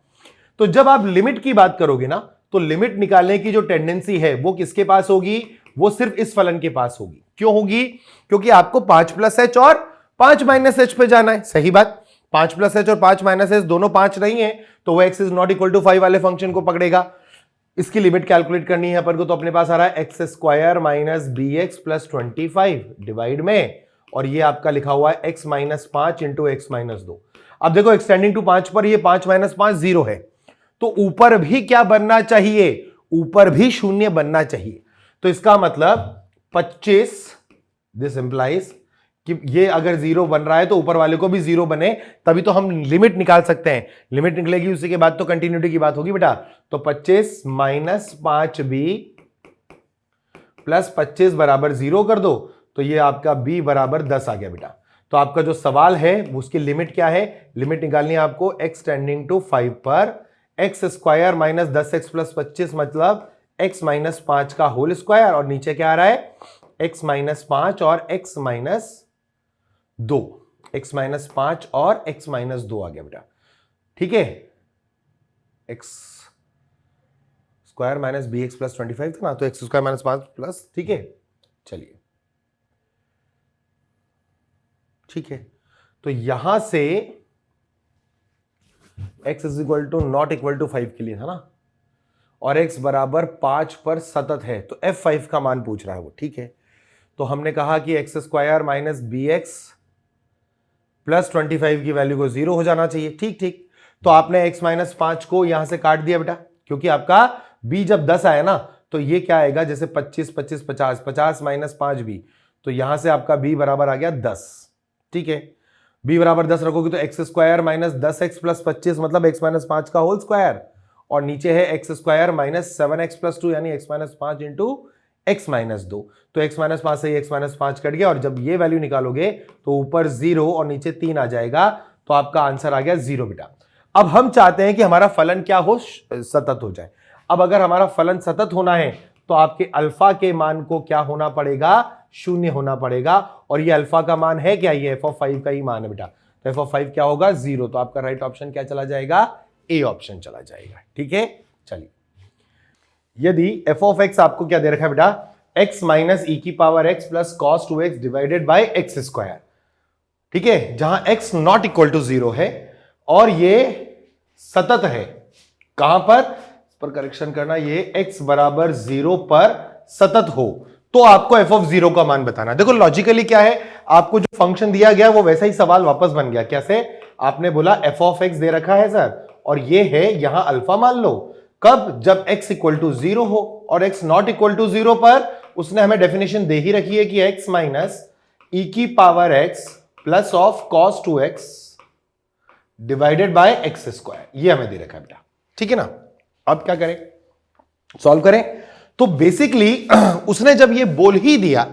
तो जब आप लिमिट की बात करोगे ना, तो लिमिट निकालने की जो टेंडेंसी है वो किसके पास होगी? वो सिर्फ इस फलन के पास होगी। क्यों होगी? क्योंकि आपको 5 + h और 5 - h पे जाना है। सही बात, 5 + h और 5 - h दोनों 5 नहीं है, तो वो x is not equal to 5 वाले फंक्शन को पकड़ेगा। इसकी लिमिट कैलकुलेट करनी है अपन को, तो अपने पास आ रहा है x² - bx + 25 डिवाइड में, और ये आपका लिखा हुआ है x - 5 × x - 2। अब देखो एक्सटेंडिंग टू 5 पर ये 5 - 5 0 है, तो ऊपर भी क्या बनना चाहिए? ऊपर भी 0 बनना चाहिए। तो इसका मतलब 25, दिस इंप्लाइज कि ये अगर 0 बन रहा है तो ऊपर वाले को भी 0 बने, तभी तो हम लिमिट निकाल सकते हैं। लिमिट निकलेगी उसी के बाद तो कंटिन्यूटी की बात होगी बेटा। तो 25 - 5b + 25 बराबर 0 कर दो, तो ये आपका b बराबर 10 आ गया बेटा। तो आपका जो सवाल है उसकी लिमिट क्या है? लिमिट निकालनी है आपको x टेंडिंग टू 5 पर x² - 10x + 25 मतलब x - 5 का होल स्क्वायर, और नीचे क्या आ रहा है? x - 5 और x - 2, x - 5 और x - 2 आ गया बेटा, ठीक है। x² - bx + 25 था ना, तो x² - 5 प्लस, ठीक है। चलिए ठीक है, तो यहां से x is equal to not equal to 5 के लिए था ना, और x बराबर 5 पर सतत है, तो f5 का मान पूछ रहा है वो, ठीक है। तो हमने कहा कि x² - bx + 25 की वैल्यू को 0 हो जाना चाहिए, ठीक ठीक। तो आपने x - 5 को यहां से काट दिया बेटा, क्योंकि आपका b जब 10 आया ना, तो ये क्या आएगा? जैसे 25 25 50 50 - 5b, तो यहां से आपका b बराबर आ गया 10, ठीक है। b बराबर 10 रखोगे तो x square minus 10x plus 25 मतलब x माइनस 5 का होल स्क्वायर, और नीचे है x square minus 7x plus 2 यानी x minus 5 into x minus 2। तो x माइनस 5 से x माइनस 5 कट गया, और जब ये वैल्यू निकालोगे तो ऊपर 0 और नीचे 3 आ जाएगा, तो आपका आंसर आ गया 0 बेटा। अब हम चाहते हैं कि हमारा फलन क्या हो, सतत हो जाए। अब अगर हमारा फलन सतत होना है तो आपके अल्फा के मान को क्या होना पड़ेगा, 0 होना पड़ेगा, और ये अल्फा का मान है क्या, ये f(5) का ही मान है बेटा, तो f(5) क्या होगा 0। तो आपका राइट ऑप्शन क्या चला जाएगा, ए ऑप्शन चला जाएगा। ठीक है, चलिए यदि f(x) आपको क्या दे रखा है बेटा, x माइनस e की power x plus cos 2x divided by x square, ठीक है, जहां x नॉट इक्वल टू 0 है और ये सतत है, कहां पर करेक्शन करना, ये x बराबर 0 पर सतत हो, तो आपको f(0) का मान बताना। देखो लॉजिकली क्या है, आपको जो फंक्शन दिया गया वो वैसा ही सवाल वापस बन गया। कैसे, आपने बोला f(x) दे रखा है सर, और ये है यहां अल्फा मान लो, कब, जब x इक्वल टू 0 हो, और x नॉट इक्वल टू 0 पर उसने हमें डेफिनेशन दे ही रखी है कि x माइनस e की power x plus of cos 2x divided by x square, ये हमें दे रखा है बेटा। ठीक है ना, अब क्या करें, सॉल्व करें। तो बेसिकली उसने जब ये बोल ही दिया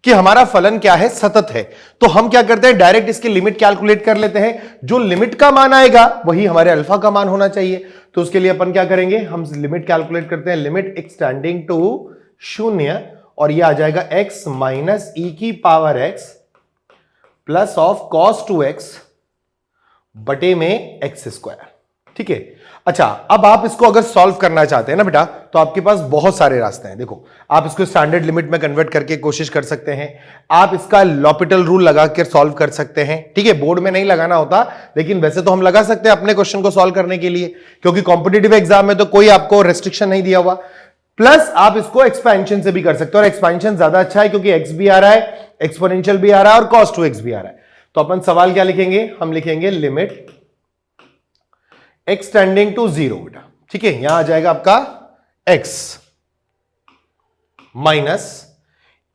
कि हमारा फलन क्या है, सतत है, तो हम क्या करते हैं, डायरेक्ट इसकी लिमिट कैलकुलेट कर लेते हैं। जो लिमिट का मान आएगा वही हमारे अल्फा का मान होना चाहिए। तो उसके लिए अपन क्या करेंगे, हम लिमिट कैलकुलेट करते हैं, लिमिट एक्सटेंडिंग टू 0, और ये आ जाएगा x माइनस e की power x plus of cos 2x बटे में एक्स स्क्वायर। ठीक है, अच्छा अब आप इसको अगर सॉल्व करना चाहते हैं ना बेटा, तो आपके पास बहुत सारे रास्ते हैं। देखो, आप इसको स्टैंडर्ड लिमिट में कन्वर्ट करके कोशिश कर सकते हैं, आप इसका लॉपिटल रूल लगा कर सॉल्व कर सकते हैं। ठीक है, बोर्ड में नहीं लगाना होता, लेकिन वैसे तो हम लगा सकते हैं अपने क्वेश्चन को सॉल्व करने के लिए, क्योंकि कॉम्पिटिटिव एग्जाम में तो कोई आपको रेस्ट्रिक्शन नहीं दिया हुआ। प्लस आप इसको एक्सपेंशन से भी कर सकते हो, और एक्सपेंशन ज्यादा अच्छा है क्योंकि एक्स भी आ रहा है, एक्सपोनेंशियल भी आ रहा है, और cos 2x भी आ रहा है। तो अपन सवाल क्या लिखेंगे, हम लिखेंगे लिमिट एक्सटेंडिंग टू 0 बेटा। ठीक है, यहां आ जाएगा आपका x माइनस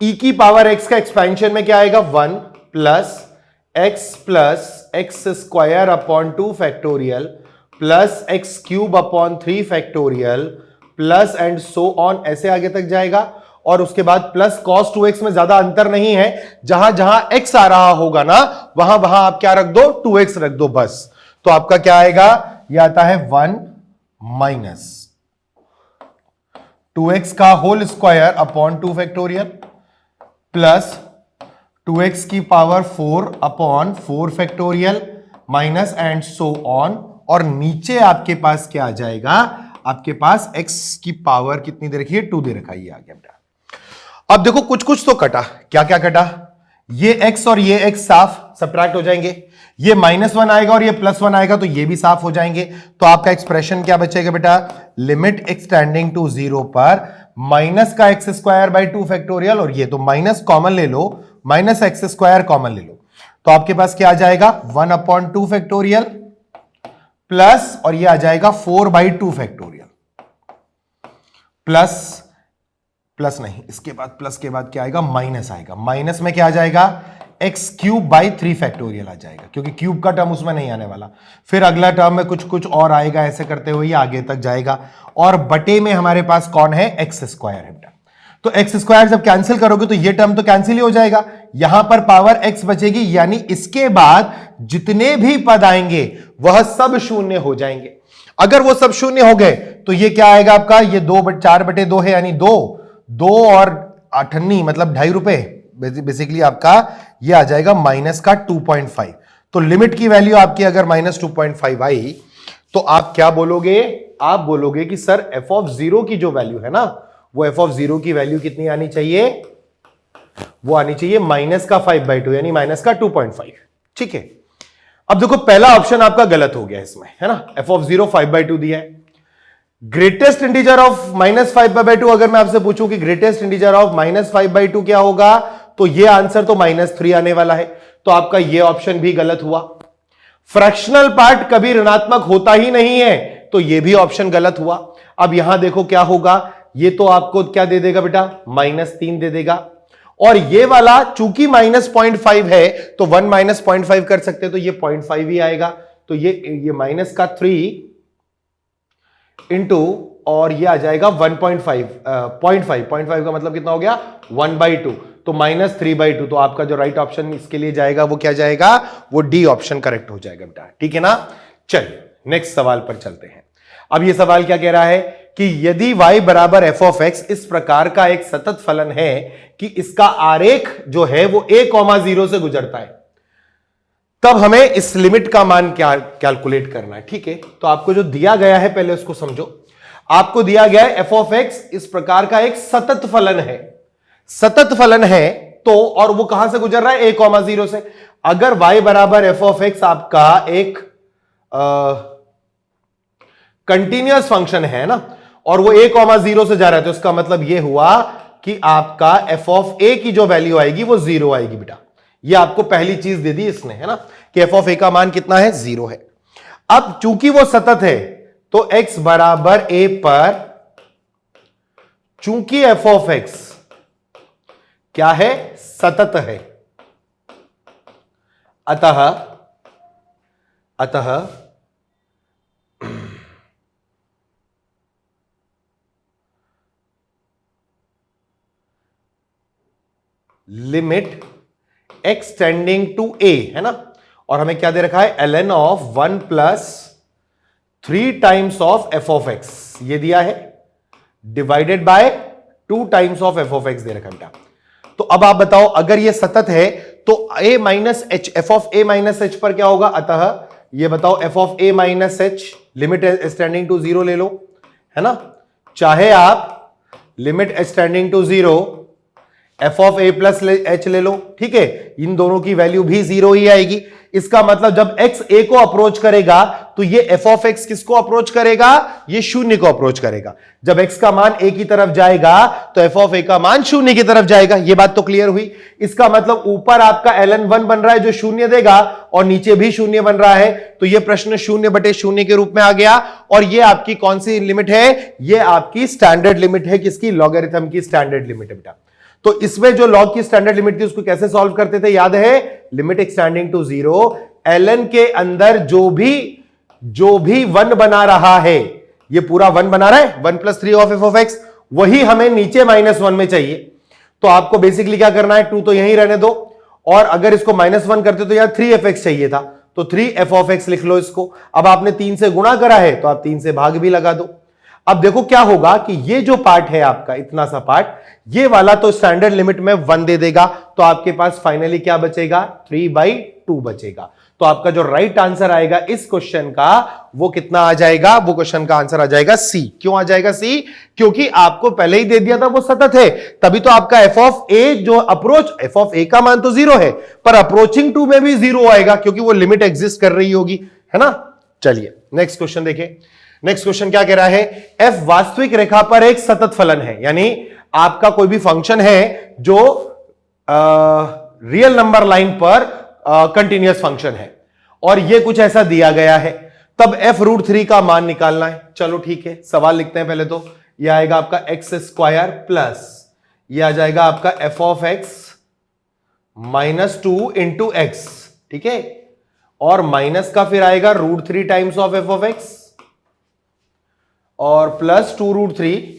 e की पावर x का एक्सपेंशन में क्या आएगा 1 plus x square upon 2 factorial plus x cube upon 3 factorial plus and so on, ऐसे आगे तक जाएगा। और उसके बाद प्लस cos 2x में ज्यादा अंतर नहीं है, जहां जहां x आ रहा होगा ना वहां वहां आप क्या रख दो, 2x रख दो बस। तो आपका क्या आएगा, यह आता है 1 माइनस 2x का whole square upon 2 factorial plus 2x की power 4 upon 4 factorial minus and so on, और नीचे आपके पास क्या आ जाएगा, आपके पास x की पावर कितनी दे रखी है, 2 दे रखा है, ये आ गया बेटा। अब देखो कुछ कुछ तो कटा, क्या क्या कटा, ये x और ये x साफ सब्ट्रैक्ट हो जाएंगे, ये -1 आएगा और ये +1 आएगा, तो ये भी साफ हो जाएंगे। तो आपका एक्सप्रेशन क्या बचेगा बेटा, लिमिट एक्सटेंडिंग टू 0 पर माइनस का एक्स स्क्वायर बाई 2 फैक्टोरियल, और ये तो माइनस कॉमन ले लो, माइनस एक्स स्क्वायर कॉमन ले लो, तो आपके पास क्या आ जाएगा 1 अपॉन 2 फैक्टोरियल प्लस, और ये आ जाएगा 4/2 फैक्टोरियल प्लस नहीं, इसके बाद प्लस के बाद क्या आएगा, माइनस आएगा, माइनस में क्या आ जाएगा, एक्स क्यूब बाई 3 फैक्टोरियल आ जाएगा, क्योंकि क्यूब का टर्म उसमें नहीं आने वाला। फिर अगला टर्म में कुछ कुछ और आएगा, ऐसे करते हुए आगे तक जाएगा, और बटे में हमारे पास कौन है, एक्स स्क्वायर है बेटा। तो एक्स स्क्वायर जब कैंसिल करोगे तो ये टर्म तो कैंसिल ही हो जाएगा, यहां पर पावर एक्स बचेगी, यानी इसके बाद जितने भी पद आएंगे वह सब शून्य हो जाएंगे। अगर वो सब शून्य हो गए तो ये क्या आएगा आपका, ये 4/2 है, यानी 2 और 8 मतलब 2.5 रुपए, बेसिकली आपका ये आ जाएगा माइनस का 2.5। तो लिमिट की वैल्यू आपकी अगर -2.5 आई तो आप क्या बोलोगे, आप बोलोगे कि सर f(0) की जो वैल्यू है ना, वो f(0) की वैल्यू कितनी आनी चाहिए, वो आनी चाहिए माइनस का 5/2 यानी माइनस का 2.5। ठीक है, अब देखो पहला ऑप्शन आपका गलत हो गया इसमें, है ना, f(0) 5/2 दिया है। ग्रेटेस्ट इंटीजर ऑफ -5/2, अगर मैं आपसे पूछूं कि ग्रेटेस्ट इंटीजर ऑफ -5/2 क्या होगा, तो ये आंसर तो -3 आने वाला है, तो आपका ये ऑप्शन भी गलत हुआ। फ्रैक्शनल पार्ट कभी ऋणात्मक होता ही नहीं है, तो ये भी ऑप्शन गलत हुआ। अब यहां देखो क्या होगा, ये तो आपको क्या दे देगा बेटा, -3 दे देगा, और ये वाला चूंकि -0.5 है तो 1 - 0.5 कर सकते हैं, तो ये 0.5 ही आएगा। तो ये माइनस का 3 इंटू और ये आ जाएगा 1.5 0.5 का मतलब कितना हो गया 1/2, तो -3/2। तो आपका जो राइट ऑप्शन इसके लिए जाएगा वो क्या जाएगा, वो डी ऑप्शन करेक्ट हो जाएगा बेटा, ठीक है ना। चलिए नेक्स्ट सवाल पर चलते हैं। अब ये सवाल क्या कह रहा है कि यदि y बराबर f ऑफ x इस प्रकार का एक सतत फलन है कि इसका आरेख जो है वो a,0 से गुजरता है, तब हमें इस लिमिट का मान क्या कैलकुलेट करना है। ठीक है, तो आपको जो दिया गया है पहले उसको समझो। आपको दिया गया है f ऑफ x इस प्रकार का एक सतत फलन है, सतत फलन है तो, और वो कहां से गुजर रहा है a,0 से। अगर y बराबर f ऑफ x आपका एक कंटिन्यूअस फंक्शन है ना, और वो a,0 से जा रहा है, तो इसका मतलब ये हुआ कि आपका f ऑफ a की जो वैल्यू आएगी वो 0 आएगी बेटा। ये आपको पहली चीज दे दी इसने, है ना, कि f ऑफ a का मान कितना है 0 है। अब चूंकि वो सतत है तो x बराबर a पर चूंकि f ऑफ x क्या है, सतत है, अतः limit x tending to a, है ना, और हमें क्या दे रखा है ln of 1 + 3 times of f of x, ये दिया है, divided by 2 times of f of x दे रखा है बेटा। तो अब आप बताओ अगर ये सतत है तो a minus h, f of a minus h पर क्या होगा, अतः ये बताओ f of a minus h limit x tending to 0 ले लो, है ना, चाहे आप limit x tending to 0 f of a plus h ले लो, ठीक है, इन दोनों की वैल्यू भी 0 ही आएगी। इसका मतलब जब x a को अप्रोच करेगा तो ये f ऑफ x किसको अप्रोच करेगा, ये 0 को अप्रोच करेगा। जब x का मान a की तरफ जाएगा तो f ऑफ a का मान 0 की तरफ जाएगा। ये बात तो क्लियर हुई। इसका मतलब ऊपर आपका ln 1 बन रहा है जो 0 देगा, और नीचे भी 0 बन रहा है, तो ये प्रश्न 0/0 के रूप में आ गया। और ये आपकी कौन सी लिमिट है, ये आपकी स्टैंडर्ड लिमिट है, किसकी, लॉगरिथम की स्टैंडर्ड लिमिट है बेटा। तो इसमें जो लॉग की स्टैंडर्ड लिमिट थी उसको कैसे सॉल्व करते थे, याद है, लिमिट एक्सटेंडिंग टू 0, ln के अंदर जो भी 1 बना रहा है, ये पूरा 1 बना रहा है, 1 + 3 ऑफ f ऑफ x, वही हमें नीचे -1 में चाहिए। तो आपको बेसिकली क्या करना है, 2 तो यहीं रहने दो, और अगर इसको -1 करते तो यार 3f(x) चाहिए था, तो 3f ऑफ x लिख लो इसको। अब आपने 3 से गुणा करा है तो आप 3 से भाग भी लगा दो। अब देखो क्या होगा कि ये जो पार्ट है आपका, इतना सा पार्ट, ये वाला तो स्टैंडर्ड लिमिट में 1 दे देगा, तो आपके पास फाइनली क्या बचेगा, 3/2 बचेगा। तो आपका जो राइट आंसर आएगा इस क्वेश्चन का वो कितना आ जाएगा, वो क्वेश्चन का आंसर आ जाएगा सी। क्यों आ जाएगा सी, क्योंकि आपको पहले ही दे दिया था वो सतत है, तभी तो आपका f ऑफ a जो अप्रोच, f ऑफ a का मान तो 0 है, पर अप्रोचिंग टू में भी 0 आएगा क्योंकि वो लिमिट एग्जिस्ट कर रही होगी, है ना। चलिए नेक्स्ट क्वेश्चन देखें। नेक्स्ट क्वेश्चन क्या कह रहा है, f वास्तविक रेखा पर एक सतत फलन है, यानी आपका कोई भी फंक्शन है जो रियल नंबर लाइन पर कंटिन्यूअस फंक्शन है, और ये कुछ ऐसा दिया गया है, तब f√3 का मान निकालना है। चलो ठीक है, सवाल लिखते हैं पहले तो। ये आएगा आपका x² प्लस ये आ जाएगा आपका f of x -2 into x, ठीक है, और माइनस का फिर आएगा √3 times of f of x और प्लस 2√3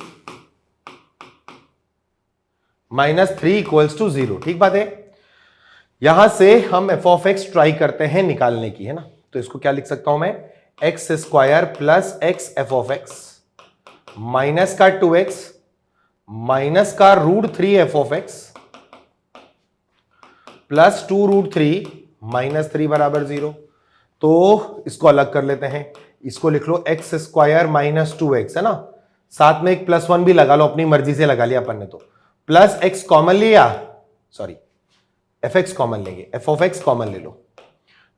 -3 = 0। ठीक बात है। यहां से हम f ऑफ x ट्राई करते हैं निकालने की, है ना, तो इसको क्या लिख सकता हूं मैं, x² plus x f of x minus का 2x माइनस का √3 f ऑफ x प्लस 2√3 -3 बराबर 0। तो इसको अलग कर लेते हैं, इसको लिख लो x² - 2x, है ना, साथ में एक +1 भी लगा लो, अपनी मर्जी से लगा लिया अपन ने, तो प्लस x कॉमन लिया, सॉरी fx कॉमन लेंगे, f ऑफ x कॉमन ले लो,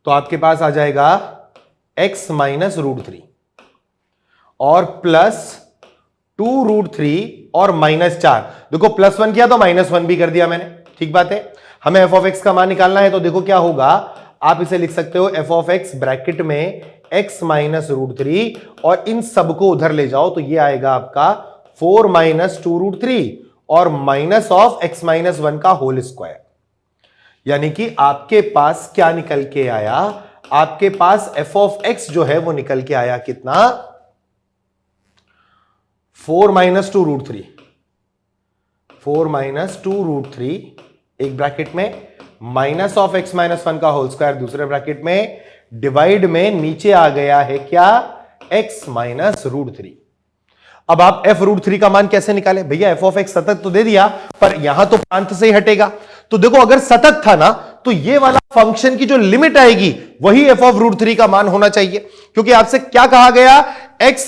तो आपके पास आ जाएगा x - √3 और प्लस 2√3 और -4। देखो +1 किया तो -1 भी कर दिया मैंने, ठीक बात है। हमें f ऑफ x का मान निकालना है, तो देखो क्या होगा, आप इसे लिख सकते हो f ऑफ x ब्रैकेट में x - √3 और इन सबको उधर ले जाओ तो ये आएगा आपका 4 - 2√3 और माइनस ऑफ x माइनस 1 का होल स्क्वायर। यानी कि आपके पास क्या निकल के आया, आपके पास f ऑफ x जो है वो निकल के आया कितना, 4 माइनस 2 रूट 3, 4 माइनस 2 रूट 3 एक ब्रैकेट में, माइनस ऑफ x माइनस 1 का होल स्क्वायर दूसरे ब्रैकेट में, डिवाइड में नीचे आ गया है क्या, x माइनस रूट 3। अब आप f रूट 3 का मान कैसे निकालें भैया, f ऑफ x सतत तो दे दिया पर यहां तो प्रांत से ही हटेगा, तो देखो अगर सतत था ना तो ये वाला फंक्शन की जो लिमिट आएगी वही f ऑफ रूट 3 का मान होना चाहिए, क्योंकि आपसे क्या कहा गया, x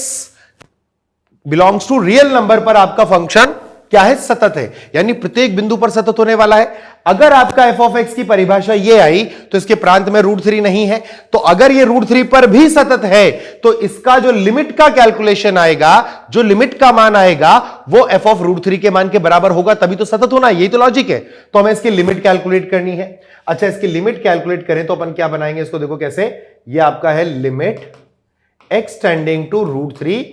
belongs to real number पर आपका फंक्शन क्या है, सतत है, यानी प्रत्येक बिंदु पर सतत होने वाला है। अगर आपका f ऑफ x की परिभाषा ये आई तो इसके प्रांत में रूट 3 नहीं है, तो अगर ये रूट 3 पर भी सतत है तो इसका जो लिमिट का कैलकुलेशन आएगा, जो लिमिट का मान आएगा वो f ऑफ रूट 3 के मान के बराबर होगा, तभी तो सतत होना है, यही तो लॉजिक है। तो हमें इसकी लिमिट कैलकुलेट करनी है। अच्छा, इसकी लिमिट कैलकुलेट करें तो अपन क्या बनाएंगे इसको, देखो कैसे, ये आपका है limit x tending to root 3,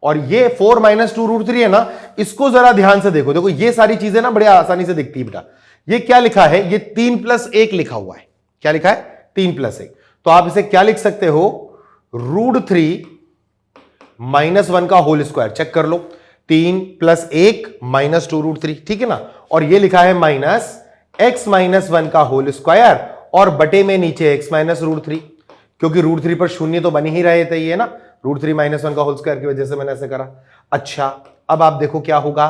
और ये 4 माइनस 2 रूट 3 है ना, इसको जरा ध्यान से देखो, देखो ये सारी चीजें ना बड़े आसानी से दिखती है बेटा। ये क्या लिखा है, ये 3 प्लस 1 लिखा हुआ है, क्या लिखा है, 3 प्लस 1, तो आप इसे क्या लिख सकते हो, रूट 3 माइनस 1 का होल स्क्वायर, चेक कर लो, 3 प्लस 1 माइनस 2 रूट 3, ठीक है ना, और ये लिखा है माइनस x माइनस 1 का होल स्क्वायर और बटे में नीचे x माइनस रूट 3, क्योंकि रूट 3 पर शून्य तो बन ही रहे थे ये ना, रूट 3 माइनस 1 का होल स्क्वायर की वजह से मैंने ऐसे करा। अच्छा, अब आप देखो क्या होगा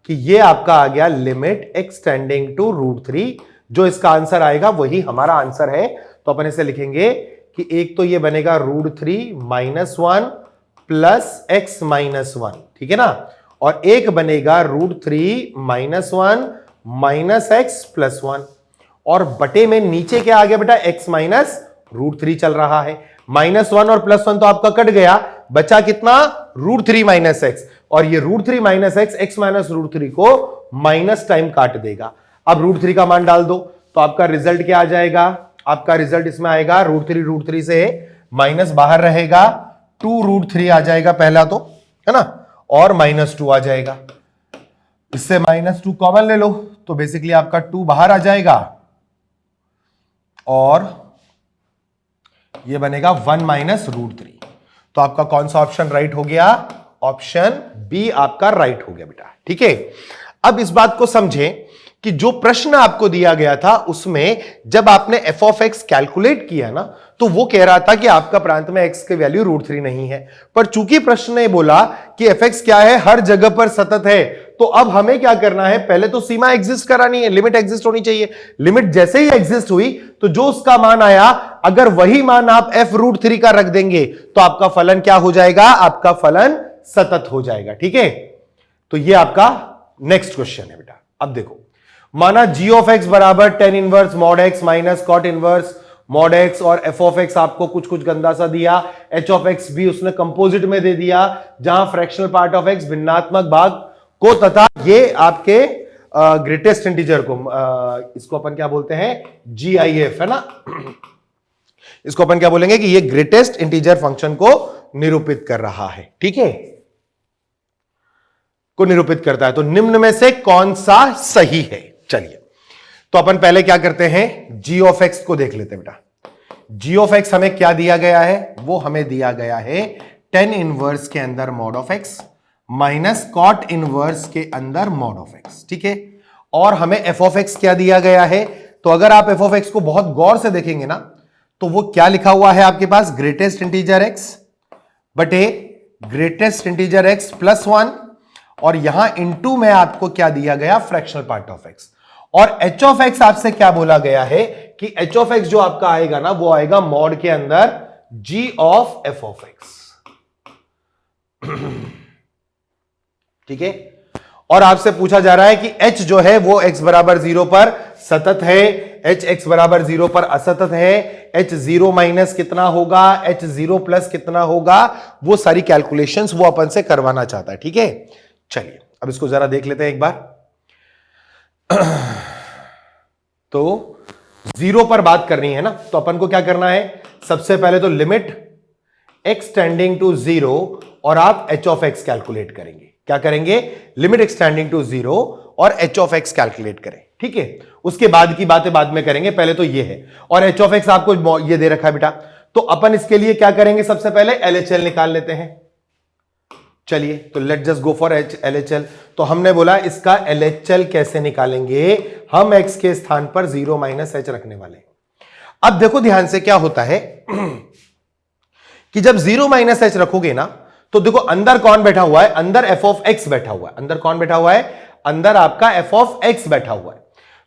कि ये आपका आ गया limit x tending to root 3, जो इसका आंसर आएगा वही हमारा आंसर है। तो अपन इसे लिखेंगे कि एक तो ये बनेगा root 3 minus 1 plus x minus 1, ठीक है ना, और एक बनेगा root 3 minus 1 minus x plus 1, और बटे में नीचे क्या आ गया बेटा, x माइनस रूट 3 चल रहा है, माइनस 1 और प्लस 1 तो आपका कट गया, बचा कितना, रूट 3 माइनस एक्स, और ये root 3 minus x x minus root 3 को माइनस टाइम काट देगा। अब रूट 3 का मान डाल दो तो आपका रिजल्ट क्या आ जाएगा, आपका रिजल्ट इसमें आएगा रूट 3 से माइनस बाहर रहेगा, 2 रूट 3 आ जाएगा पहला तो, है ना, और माइनस 2 आ जाएगा, इससे माइनस 2 कॉमन ले लो तो बेसिकली आपका 2 बाहर आ जाएगा और ये बनेगा 1 माइनस रूट 3। तो आपका कौन सा ऑप्शन राइट हो गया, ऑप्शन बी आपका राइट हो गया बेटा, ठीक है। अब इस बात को समझें कि जो प्रश्न आपको दिया गया था उसमें जब आपने f ऑफ x कैलकुलेट किया ना तो वो कह रहा था कि आपका प्रांत में x की वैल्यू रूट 3 नहीं है, पर चूंकि प्रश्न ने बोला कि fx क्या है, हर जगह पर सतत है, तो अब हमें क्या करना है, पहले तो सीमा एग्जिस्ट करानी है, लिमिट एग्जिस्ट होनी चाहिए। लिमिट जैसे ही एग्जिस्ट हुई तो जो उसका मान आया, अगर वही मान आप f रूट 3 का रख देंगे तो आपका फलन क्या हो जाएगा, आपका फलन सतत हो जाएगा, ठीक है। तो ये आपका नेक्स्ट क्वेश्चन है बेटा। अब देखो, माना g ऑफ x बराबर tan inverse mod x minus cot inverse mod x, और f ऑफ x आपको कुछ कुछ गंदा सा दिया, h ऑफ x भी उसने कंपोजिट में दे दिया जहां फ्रैक्शनल पार्ट ऑफ x भिन्नात्मक भाग को, तथा ये आपके ग्रेटेस्ट इंटीजर को, इसको अपन क्या बोलते हैं, GIF, है ना, इसको अपन क्या बोलेंगे कि ये ग्रेटेस्ट इंटीजर फंक्शन को निरूपित कर रहा है, ठीक है, को निरूपित करता है। तो निम्न में से कौन सा सही है, चलिए तो अपन पहले क्या करते हैं, g ऑफ x को देख लेते हैं बेटा। g ऑफ x हमें क्या दिया गया है, वो हमें दिया गया है tan इनवर्स के अंदर mod of x minus cot inverse के अंदर मॉड ऑफ x, ठीक है, और हमें f ऑफ x क्या दिया गया है, तो अगर आप f ऑफ x को बहुत गौर से देखेंगे ना तो वो क्या लिखा हुआ है आपके पास, ग्रेटेस्ट इंटीजर x बटे ग्रेटेस्ट इंटीजर x प्लस 1, और यहां इनटू में आपको क्या दिया गया, फ्रैक्शनल पार्ट ऑफ x, और h ऑफ x आपसे क्या बोला गया है कि h ऑफ x जो आपका आएगा ना वो आएगा मॉड के अंदर g of f of x, ठीक है। और आपसे पूछा जा रहा है कि h जो है वो x बराबर 0 पर सतत है, h x बराबर 0 पर असतत है, h 0 माइनस कितना होगा, h 0 प्लस कितना होगा, वो सारी कैलकुलेशंस वो अपन से करवाना चाहता है, ठीक है। चलिए अब इसको जरा देख लेते हैं एक बार। तो 0 पर बात करनी है ना, तो अपन को क्या करना है, सबसे पहले तो लिमिट x टेंडिंग टू 0 और आप h ऑफ x कैलकुलेट करेंगे, क्या करेंगे, लिमिट x टेंडिंग टू 0 और एच ऑफ एक्स कैलकुलेट करें। ठीक है, उसके बाद की बातें बाद में करेंगे, पहले तो ये है। और एच ऑफ एक्स आपको ये दे रखा है बेटा, तो अपन इसके लिए क्या करेंगे, सबसे पहले LHL निकाल लेते हैं। चलिए, तो let just go for LHL। तो हमने बोला इसका LHL कैसे निकालेंगे, हम x के स्थान पर 0 - h रखने वाले। अब देखो ध्यान से क्या होता है कि जब 0 - h रखोगे ना, तो देखो अंदर कौन बैठा हुआ है, अंदर f ऑफ x बैठा हुआ है। अंदर कौन बैठा हुआ है, अंदर आपका f ऑफ x बैठा हुआ है।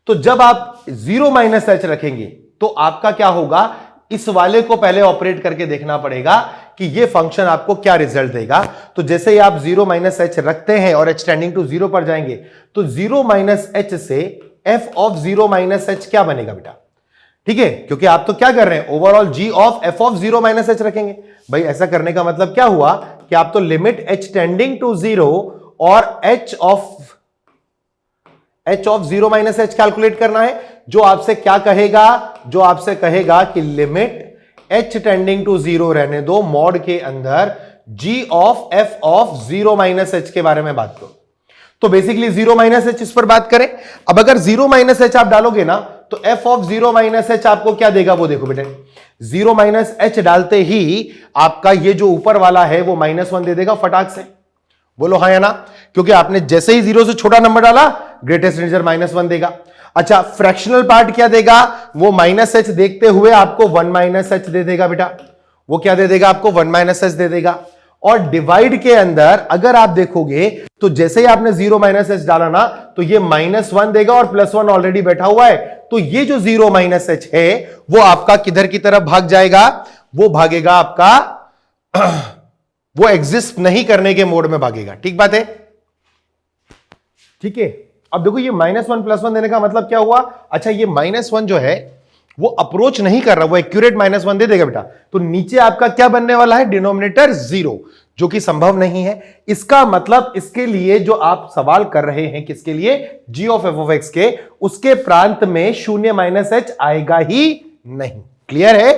तो जब आप 0 - h रखेंगे तो आपका क्या होगा, इस वाले को पहले ऑपरेट करके देखना पड़ेगा कि ये फंक्शन आपको क्या रिजल्ट देगा। तो जैसे ही आप 0 - h रखते हैं और h टेंडिंग टू 0 पर जाएंगे, तो 0 - h से f ऑफ 0 - h क्या बनेगा बेटा। ठीक है, क्योंकि आप तो क्या कर रहे हैं, overall g of f of 0 - h रखेंगे। भाई ऐसा करने का मतलब क्या हुआ कि आप तो लिमिट h टेंडिंग टू 0 और h ऑफ 0 - h कैलकुलेट करना है, जो आपसे क्या कहेगा, जो आपसे कहेगा कि लिमिट h टेंडिंग टू 0 रहने दो, मॉड के अंदर g of f of 0 - h के बारे में बात करो। तो बेसिकली 0 - h इस पर बात करें। अब अगर 0 - h आप डालोगे ना, तो f ऑफ 0 - h आपको क्या देगा, वो देखो बेटे, 0 - h डालते ही आपका ये जो ऊपर वाला है वो -1 दे देगा फटाक से। बोलो हाँ या ना, क्योंकि आपने जैसे ही 0 से छोटा नंबर डाला, ग्रेटेस्ट इंटीजर -1 देगा। अच्छा, फ्रैक्शनल पार्ट क्या देगा, वो -h देखते हुए आपको 1 - h दे देगा बेटा। वो क्या दे देगा आपको, 1 - h दे देगा। और डिवाइड के अंदर अगर आप देखोगे तो जैसे ही आपने 0 - h डाला ना, तो ये -1 देगा और +1 ऑलरेडी बैठा हुआ है। तो ये जो 0 - h है वो आपका किधर की तरफ भाग जाएगा, वो भागेगा आपका वो एग्जिस्ट नहीं करने के मोड में भागेगा। ठीक बात है, ठीक है। अब देखो ये -1 +1 देने का मतलब क्या हुआ, अच्छा ये -1 जो है वो अप्रोच नहीं कर रहा, वो एक्यूरेट -1 दे देगा बेटा। तो नीचे आपका क्या बनने वाला है, डिनोमिनेटर 0, जो कि संभव नहीं है। इसका मतलब इसके लिए जो आप सवाल कर रहे हैं, किसके लिए, g of f of x के, उसके प्रांत में 0 - h आएगा ही नहीं। क्लियर है,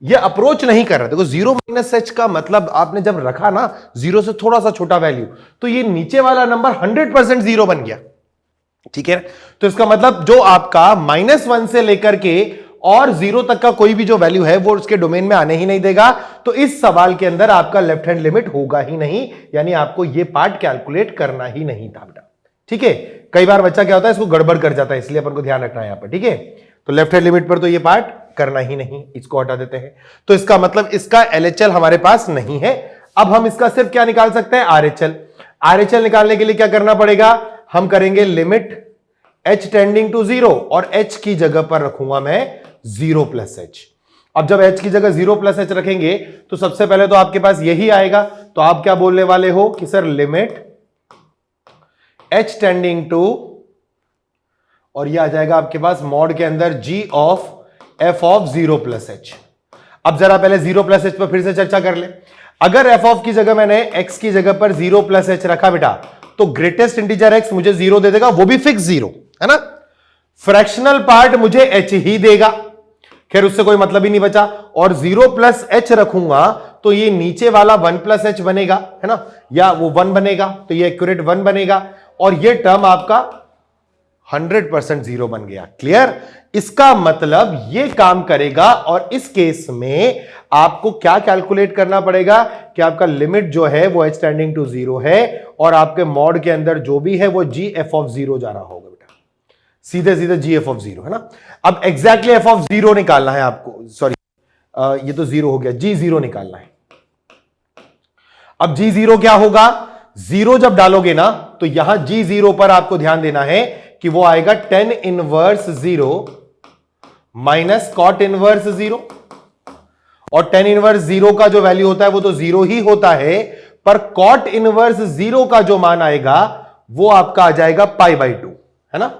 ये अप्रोच नहीं कर रहा। देखो 0 - h का मतलब आपने जब रखा ना 0 से थोड़ा सा छोटा वैल्यू, तो ये नीचे वाला नंबर 100% 0 बन गया। ठीक है, तो इसका मतलब जो आपका -1 से लेकर के और 0 तक का कोई भी जो वैल्यू है वो उसके डोमेन में आने ही नहीं देगा। तो इस सवाल के अंदर आपका लेफ्ट हैंड लिमिट होगा ही नहीं, यानी आपको ये पार्ट कैलकुलेट करना ही नहीं था बेटा। ठीक है, कई बार बच्चा क्या होता है, इसको गड़बड़ कर जाता है, इसलिए अपन को ध्यान रखना है यहां पर। ठीक है, तो लेफ्ट हैंड लिमिट पर तो ये पार्ट करना ही नहीं, इसको हटा देते हैं। तो इसका मतलब इसका LHL हमारे पास नहीं है। अब हम इसका सिर्फ क्या निकाल सकते हैं, RHL। RHL निकालने के लिए क्या करना पड़ेगा, हम करेंगे लिमिट h टेंडिंग टू 0 और h की जगह पर रखूंगा मैं 0 + h। अब जब h की जगह 0 + h रखेंगे तो सबसे पहले तो आपके पास यही आएगा। तो आप क्या बोलने वाले हो कि sir limit h tending to, और ये आ जाएगा आपके पास मॉड के अंदर g of f of 0 + h। अब जरा पहले 0 + h पर फिर से चर्चा कर ले। अगर f ऑफ की जगह मैंने x की जगह पर 0 + h रखा बेटा, तो ग्रेटेस्ट इंटीजर x मुझे 0 दे देगा, वो भी फिक्स 0, है ना। फ्रैक्शनल पार्ट मुझे h ही देगा, खैर उससे कोई मतलब ही नहीं बचा। और 0 + h रखूंगा तो ये नीचे वाला 1 + h बनेगा, है ना, या वो 1 बनेगा, तो ये एक्यूरेट 1 बनेगा और ये टर्म आपका 100% 0 बन गया। क्लियर, इसका मतलब ये काम करेगा। और इस केस में आपको क्या कैलकुलेट करना पड़ेगा कि आपका लिमिट जो है वो h टेंडिंग टू 0 है और आपके मॉड के अंदर जो भी है वो g f ऑफ 0 जा रहा होगा बेटा, सीधे सीधे g f ऑफ 0, है ना। अब एग्जैक्टली f ऑफ 0 निकालना है आपको, सॉरी ये तो 0 हो गया, g 0 निकालना है। अब g 0 क्या होगा, 0 जब डालोगे ना तो यहां g 0 पर आपको ध्यान देना है कि वो आएगा tan inverse 0 minus cot inverse 0। और tan इनवर्स 0 का जो वैल्यू होता है वो तो 0 ही होता है, पर cot इनवर्स 0 का जो मान आएगा वो आपका आ जाएगा π/2, है ना।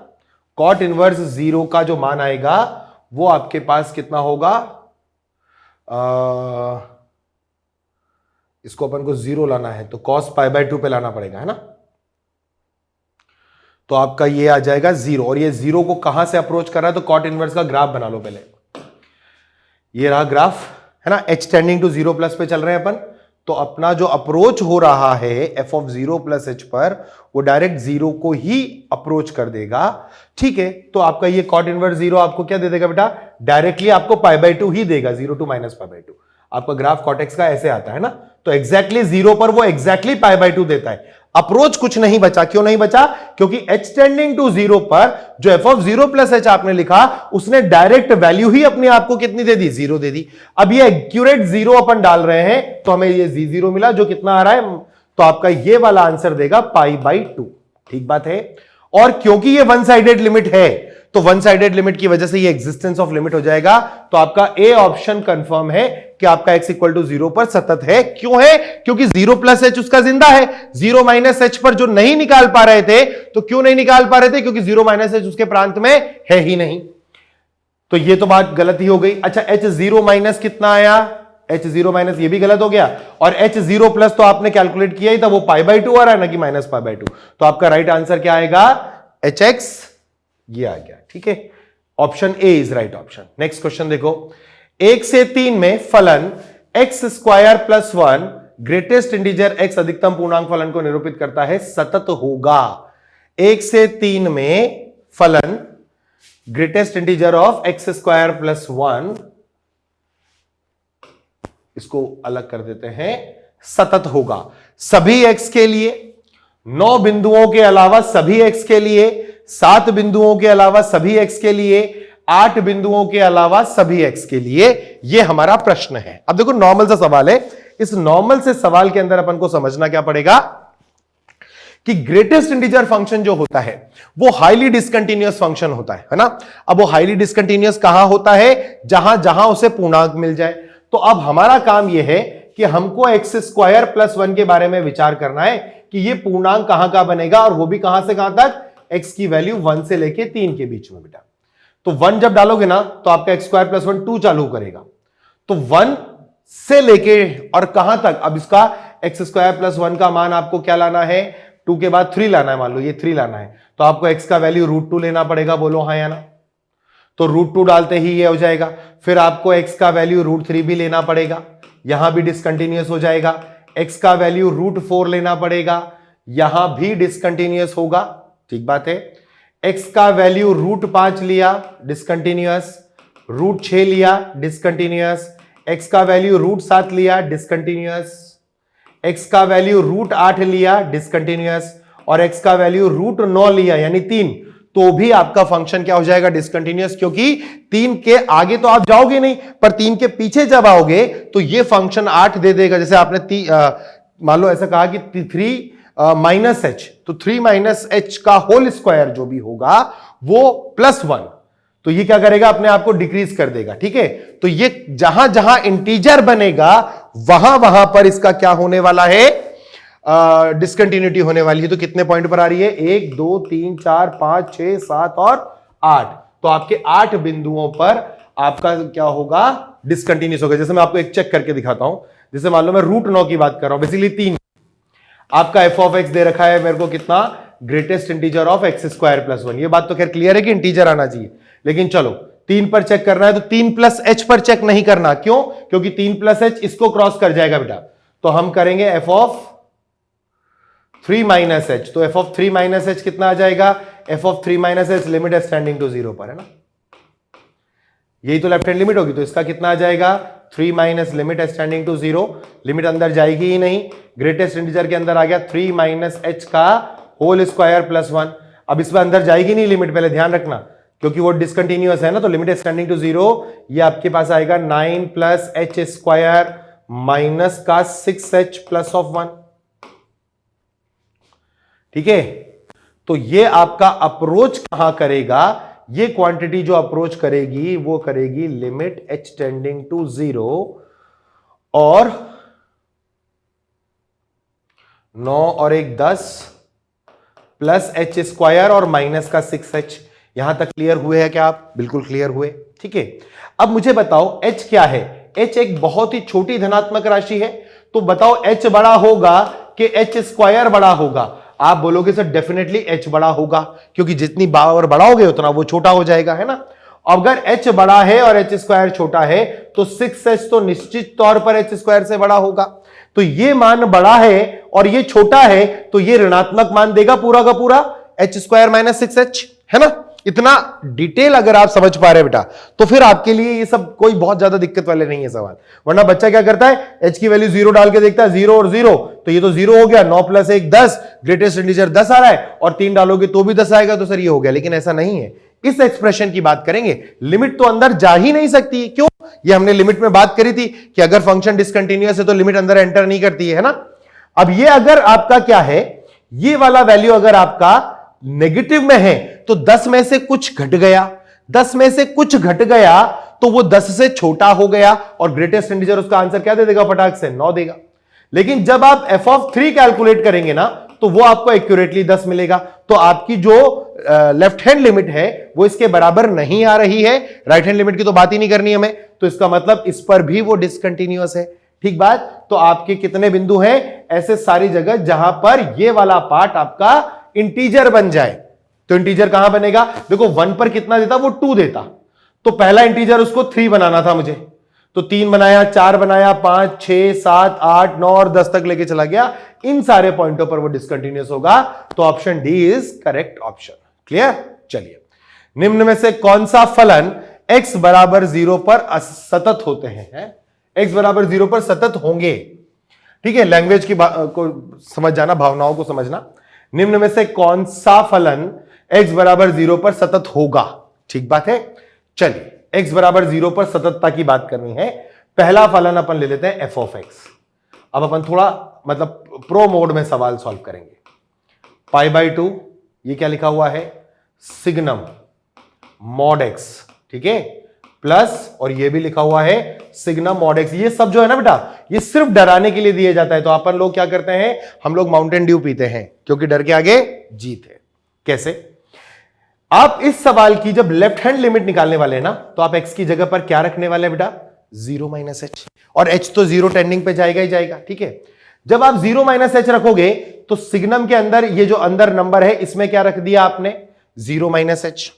cot इनवर्स 0 का जो मान आएगा वो आपके पास कितना होगा, इसको अपन को 0 लाना है तो cos π/2 पे लाना पड़ेगा, है ना। तो आपका ये आ जाएगा 0, और ये 0 को कहां से अप्रोच कर रहा है, तो cot इनवर्स का ग्राफ बना लो पहले। ये रहा ग्राफ, है ना, h टेंडिंग टू 0 प्लस पे चल रहे हैं अपन, तो अपना जो अप्रोच हो रहा है एफ ऑफ 0 प्लस एच पर, वो डायरेक्ट 0 को ही अप्रोच कर देगा। ठीक है, तो आपका ये कॉट इनवर्स 0 आपको क्या दे देगा बेटा? डायरेक्टली आपको पाई बाई 2 ही देगा, 0 टू माइनस पाई बाई 2। आपका ग्राफ कॉटेक्स का ऐसे आता है ना, तो एग्जैक्टली 0 पर वो एग्जैक्टली पाई बाई 2 देता है। अप्रोच कुछ नहीं बचा। क्यों नहीं बचा? क्योंकि h टेंडिंग टू 0 पर जो f ऑफ 0 प्लस h आपने लिखा, उसने डायरेक्ट वैल्यू ही अपने आप को कितनी दे दी? 0 दे दी। अब ये एक्यूरेट 0 अपन डाल रहे हैं, तो हमें ये z0 मिला, जो कितना आ रहा है? तो आपका ये वाला आंसर देगा पाई बाई 2। ठीक बात है। और क्योंकि ये वन साइडेड लिमिट है, तो वन साइडेड लिमिट की वजह से ये एग्जिस्टेंस ऑफ लिमिट हो जाएगा। तो आपका ए ऑप्शन कंफर्म है कि आपका x इक्वल टू 0 पर सतत है। क्यों है? क्योंकि 0 प्लस एच उसका जिंदा है। 0 माइनस एच पर जो नहीं निकाल पा रहे थे, तो क्यों नहीं निकाल पा रहे थे? क्योंकि 0 माइनस एच उसके प्रांत में है ही नहीं। तो ये तो बात गलत ही हो गई। अच्छा, h0 माइनस कितना आया? h0 माइनस ये भी गलत हो गया। और h0 प्लस तो आपने कैलकुलेट किया ही था, वो पाई बाई 2 आ रहा है ना कि माइनस पाई बाई 2। तो आपका राइट आंसर क्या आएगा? hx, ये आ गया। ठीक है, option A is right option. Next question देखो, 1 से 3 में फलन x square plus 1 greatest integer x अधिकतम पूर्णांक फलन को निरूपित करता है, सतत होगा। 1 से 3 में फलन greatest integer of x square plus 1, इसको अलग कर देते हैं, सतत होगा सभी x के लिए, 9 बिंदुओं के अलावा सभी x के लिए, 7 बिंदुओं के अलावा सभी x के लिए, 8 बिंदुओं के अलावा सभी x के लिए। यह हमारा प्रश्न है। अब देखो, नॉर्मल सा सवाल है। इस नॉर्मल से सवाल के अंदर अपन को समझना क्या पड़ेगा कि ग्रेटेस्ट इंटीजर फंक्शन जो होता है वो हाईली डिसकंटीन्यूअस फंक्शन होता है ना। अब वो हाईली डिसकंटीन्यूअस कहां होता है? जहां जहां उसे पूर्णांक मिल जाए। तो अब हमारा काम यह है कि हमको एक्स स्क्वायर प्लस 1 के बारे में विचार करना है कि ये पूर्णांक कहां का बनेगा, और वो भी कहां से कहां तक? x की वैल्यू 1 से लेके 3 के बीच में बेटा। तो 1 जब डालोगे ना, तो आपका एक्स स्क्वायर प्लस 1 2 चालू करेगा। तो 1 से लेके और कहां तक? अब इसका एक्स स्क्वायर प्लस 1 का मान आपको क्या लाना है? 2 के बाद 3 लाना है। मान लो ये 3 लाना है, तो आपको x का वैल्यू √2 लेना पड़ेगा। बोलो हाँ या ना? तो √2 डालते ही ये हो जाएगा। फिर आपको x का वैल्यू √3 भी लेना पड़ेगा, यहां भी डिसकंटिन्यूअस हो जाएगा। x का वैल्यू √4 लेना पड़ेगा, यहां भी डिसकंटिन्यूअस होगा। ठीक बात है। x का वैल्यू √5 लिया, डिसकंटिन्यूअस। √6 लिया, डिसकंटिन्यूअस। x का वैल्यू √7 लिया, डिसकंटिन्यूअस। x का वैल्यू √8 लिया, डिसकंटिन्यूअस। और x का वैल्यू √9 लिया, यानी 3, तो भी आपका फंक्शन क्या हो जाएगा? डिसकंटिन्यूअस। क्योंकि 3 के आगे तो आप जाओगे नहीं, पर 3 के पीछे जब आओगे तो ये फंक्शन 8 दे देगा। जैसे आपने मान लो ऐसा कहा कि 3 माइनस एच, तो 3 माइनस एच का होल स्क्वायर जो भी होगा वो प्लस 1, तो ये क्या करेगा? अपने आप को डिक्रीज कर देगा। ठीक है, तो ये जहां जहां इंटीजर बनेगा वहां वहां पर इसका क्या होने वाला है? डिसकंटिन्यूटी होने वाली है। तो कितने पॉइंट पर आ रही है? 1 2 3 4 5 6 7 और 8। तो आपके 8 बिंदुओं पर आपका क्या होगा? डिसकंटिन्यूस होगा। जैसे मैं आपको एक चेक करके दिखाता हूं। जैसे मान लो मैं √9 की बात कर रहा हूं, बेसिकली 3। आपका एफ ऑफ एक्स दे रखा है मेरे को कितना? Greatest integer of x square plus 1। ये बात तो खैर क्लियर है कि इंटीजर आना चाहिए, लेकिन चलो 3 पर चेक करना है तो 3 प्लस एच पर चेक नहीं करना। क्यों? क्योंकि 3 प्लस एच इसको क्रॉस कर जाएगा बेटा। तो हम करेंगे एफ ऑफ 3 माइनस एच। तो एफ ऑफ 3 माइनस एच कितना आ जाएगा? F of 3 minus h limit x tending to 0 पर है ना, यही तो लेफ्ट हैंड लिमिट होगी। तो इसका कितना आ जाएगा? 3 minus limit x tending to 0। Limit अंदर जाएगी ही नहीं, ग्रेटेस्ट इंटीजर के अंदर आ गया 3 माइनस एच का होल स्क्वायर प्लस 1। अब इसमें अंदर जाएगी नहीं लिमिट, पहले ध्यान रखना, क्योंकि वो डिसकंटिन्यूअस है ना। तो लिमिट एक्सटेंडिंग टू 0, ये आपके पास आएगा 9 प्लस एच स्क्वायर माइनस का 6h प्लस ऑफ 1। ठीक है, तो ये आपका अप्रोच कहां करेगा? ये क्वांटिटी जो अप्रोच करेगी वो करेगी लिमिट h टेंडिंग टू 0 और 9 और 1 10 प्लस h स्क्वायर और माइनस का 6h। यहां तक क्लियर हुए हैं क्या आप? बिल्कुल क्लियर हुए। ठीक है, अब मुझे बताओ h क्या है? h एक बहुत ही छोटी धनात्मक राशि है। तो बताओ h बड़ा होगा कि h स्क्वायर बड़ा होगा? आप बोलोगे सर डेफिनेटली h बड़ा होगा, क्योंकि जितनी पावर बढ़ाओगे उतना वो छोटा हो जाएगा, है ना। अगर h बड़ा है और h स्क्वायर छोटा है तो 6h तो निश्चित तौर पर h स्क्वायर से बड़ा होगा। तो ये मान बड़ा है और ये छोटा है, तो ये ऋणात्मक मान देगा पूरा का पूरा h² - 6h, है ना। इतना डिटेल अगर आप समझ पा रहे हैं बेटा, तो फिर आपके लिए ये सब कोई बहुत ज्यादा दिक्कत वाले नहीं है सवाल। वरना बच्चा क्या करता है, h की वैल्यू 0 डाल के देखता है, 0 और 0, तो ये तो 0 हो गया, 9 + 1 10, ग्रेटेस्ट इंटीजर 10 आ रहा है, और 3 डालोगे तो भी 10 आएगा, तो सर ये हो गया। लेकिन ऐसा नहीं है, इस एक्सप्रेशन की बात करेंगे, लिमिट तो अंदर जा ही नहीं सकती। क्यों? ये हमने लिमिट में बात करी थी कि अगर फंक्शन डिसकंटिन्यूअस है तो लिमिट अंदर एंटर नहीं करती है ना। अब ये अगर आपका क्या है, ये वाला वैल्यू अगर आपका नेगेटिव में है, तो 10 में से कुछ घट गया, 10 में से कुछ घट गया, तो वो 10 से छोटा हो गया, और ग्रेटेस्ट इंटीजर उसका आंसर क्या दे देगा, फटाक से 9 देगा। लेकिन जब आप f(3) कैलकुलेट करेंगे ना, तो वो आपको एक्यूरेटली 10 मिलेगा। तो आपकी जो लेफ्ट हैंड लिमिट है वो इसके बराबर नहीं आ रही है, राइट हैंड लिमिट की तो बात ही नहीं करनी हमें, तो इसका मतलब इस पर भी वो डिसकंटिन्यूअस है। ठीक बात। तो आपके कितने बिंदु हैं ऐसे सारी जगह जहां पर ये वाला पार्ट आपका इंटीजर बन जाए। तो इंटीजर कहां बनेगा, देखो 1 पर कितना देता, वो 2 देता, तो पहला इंटीजर उसको 3 बनाना था मुझे, तो 3 बनाया, 4 बनाया, 5 6 7 8 9 और 10 तक लेके चला गया। इन सारे पॉइंटों पर वो डिसकंटिन्यूअस होगा, तो option D is correct option. Clear. चलिए, निम्न में से कौन सा फलन x = 0 पर सतत होते हैं? x = 0 पर सतत होंगे। ठीक है, लैंग्वेज की को समझ जाना, भावनाओं को समझना। निम्न में से कौन सा फलन x = 0 पर सतत होगा? ठीक बात है। चलिए, x = 0 पर सततता की बात करनी है। पहला फलन अपन ले लेते हैं f(x). अब अपन थोड़ा मतलब प्रो मोड में सवाल सॉल्व करेंगे। π/2, ये क्या लिखा हुआ है, सिग्नम mod x, ठीक है, प्लस, और ये भी लिखा हुआ है सिग्नम mod x। ये सब जो है ना बेटा, ये सिर्फ डराने के लिए दिए जाता है। तो अपन लोग क्या करते हैं, हम लोग माउंटेन ड्यू पीते हैं, क्योंकि डर के आगे जीत है। कैसे? आप इस सवाल की जब लेफ्ट हैंड लिमिट निकालने वाले हैं ना, तो आप x की जगह पर क्या रखने वाले हैं बेटा, 0 - h, और h तो 0 टेंडिंग पे जाएगा ही जाएगा। ठीक है, जब आप 0 - h रखोगे, तो सिग्नम के अंदर ये जो अंदर नंबर है, इसमें क्या रख दिया आपने, 0 - h।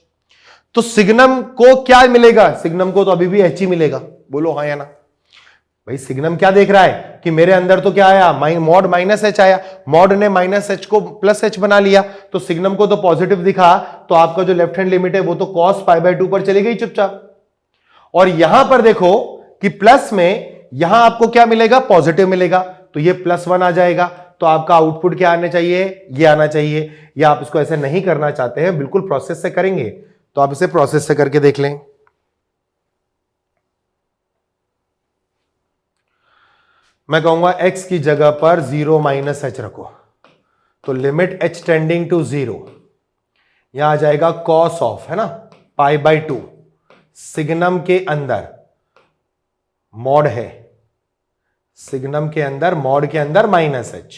तो सिग्नम को क्या मिलेगा, सिग्नम को तो अभी भी h ही मिलेगा। बोलो हाँ या ना। भाई सिग्नम क्या देख रहा है कि मेरे अंदर तो क्या आया, मॉड -h आया, मॉड ने -h को +h बना लिया, तो सिग्नम को तो पॉजिटिव दिखा, तो आपका जो लेफ्ट हैंड लिमिट है वो तो cos π/2 पर चली गई चुपचाप। और यहां पर देखो कि प्लस में यहां आपको क्या मिलेगा, पॉजिटिव मिलेगा, तो ये +1 आ जाएगा। तो आपका आउटपुट क्या आने चाहिए, ये आना चाहिए। या आप इसको ऐसे नहीं करना चाहते हैं, बिल्कुल प्रोसेस से करेंगे, तो आप इसे प्रोसेस से करके देख लें। मैं कहूंगा x की जगह पर 0 - h रखो, तो लिमिट h टेंडिंग टू 0, यहां आ जाएगा cos ऑफ, है ना, π/2, सिग्नम के अंदर मॉड है, सिग्नम के अंदर मॉड के अंदर -h,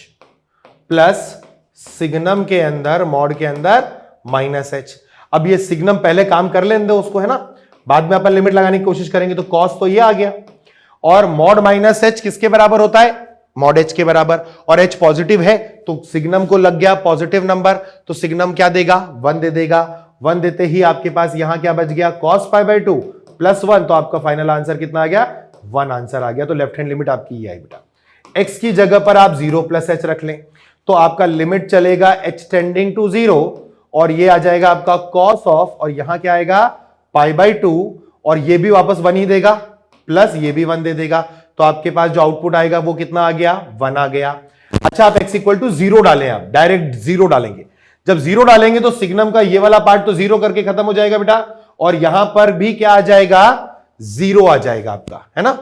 प्लस सिग्नम के अंदर मॉड के अंदर -h। अब ये सिग्नम पहले काम कर लेने दो उसको, है ना, बाद में अपन लिमिट लगाने की कोशिश करेंगे। तो cos तो ये आ गया, और मॉड -h किसके बराबर होता है, मॉड h के बराबर, और h पॉजिटिव है, तो सिग्नम को लग गया पॉजिटिव नंबर, तो सिग्नम क्या देगा, 1 दे देगा। 1 देते ही आपके पास यहां क्या बच गया, cos π/2 + 1, तो आपका फाइनल आंसर कितना आ गया, 1 आंसर आ गया। तो लेफ्ट हैंड लिमिट आपकी ये आई बेटा। x की जगह पर आप 0 + h रख लें, तो आपका लिमिट चलेगा h टेंडिंग टू 0, और ये आ जाएगा आपका cos ऑफ, और यहां क्या आएगा, π/2, और ये भी वापस 1 ही देगा, प्लस ये भी 1 दे देगा। तो आपके पास जो आउटपुट आएगा वो कितना आ गया, 1 आ गया। अच्छा, आप x = 0 डालें, आप डायरेक्ट 0 डालेंगे। जब 0 डालेंगे तो सिग्नम का ये वाला पार्ट तो 0 करके खत्म हो जाएगा बेटा, और यहां पर भी क्या आ जाएगा, 0 आ जाएगा आपका, है ना।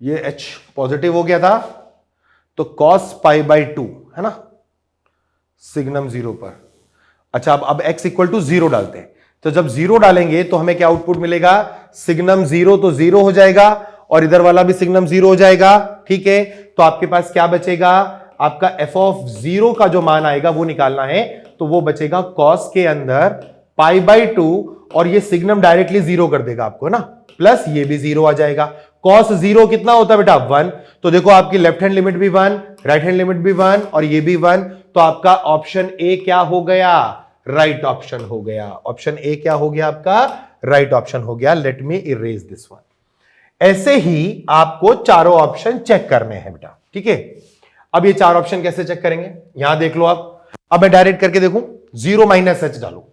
ये h पॉजिटिव हो गया था, तो cos π/2, है ना, सिग्नम 0 पर। अच्छा, अब x = 0 डालते हैं, तो जब 0 डालेंगे तो हमें क्या आउटपुट मिलेगा, सिग्नम 0 तो 0 हो जाएगा, और इधर वाला भी सिग्नम 0 हो जाएगा। ठीक है, तो आपके पास क्या बचेगा, आपका f(0) का जो मान आएगा वो निकालना है, तो वो बचेगा cos के अंदर π/2, और ये सिग्नम डायरेक्टली 0 कर देगा आपको, है ना, प्लस ये भी 0 आ जाएगा। cos 0 कितना होता है बेटा, 1। तो देखो आपकी लेफ्ट हैंड लिमिट भी 1, राइट हैंड लिमिट भी 1, और ये भी 1, तो आपका ऑप्शन ए क्या हो गया, राइट ऑप्शन हो गया। ऑप्शन ए क्या हो गया आपका, राइट ऑप्शन हो गया। Let me erase this one. ऐसे ही आपको चारों ऑप्शन चेक करने हैं बेटा, ठीक है। अब ये चार ऑप्शन कैसे चेक करेंगे, यहां देख लो आप। अब मैं डायरेक्ट करके देखूं, 0 माइनस एच डालो,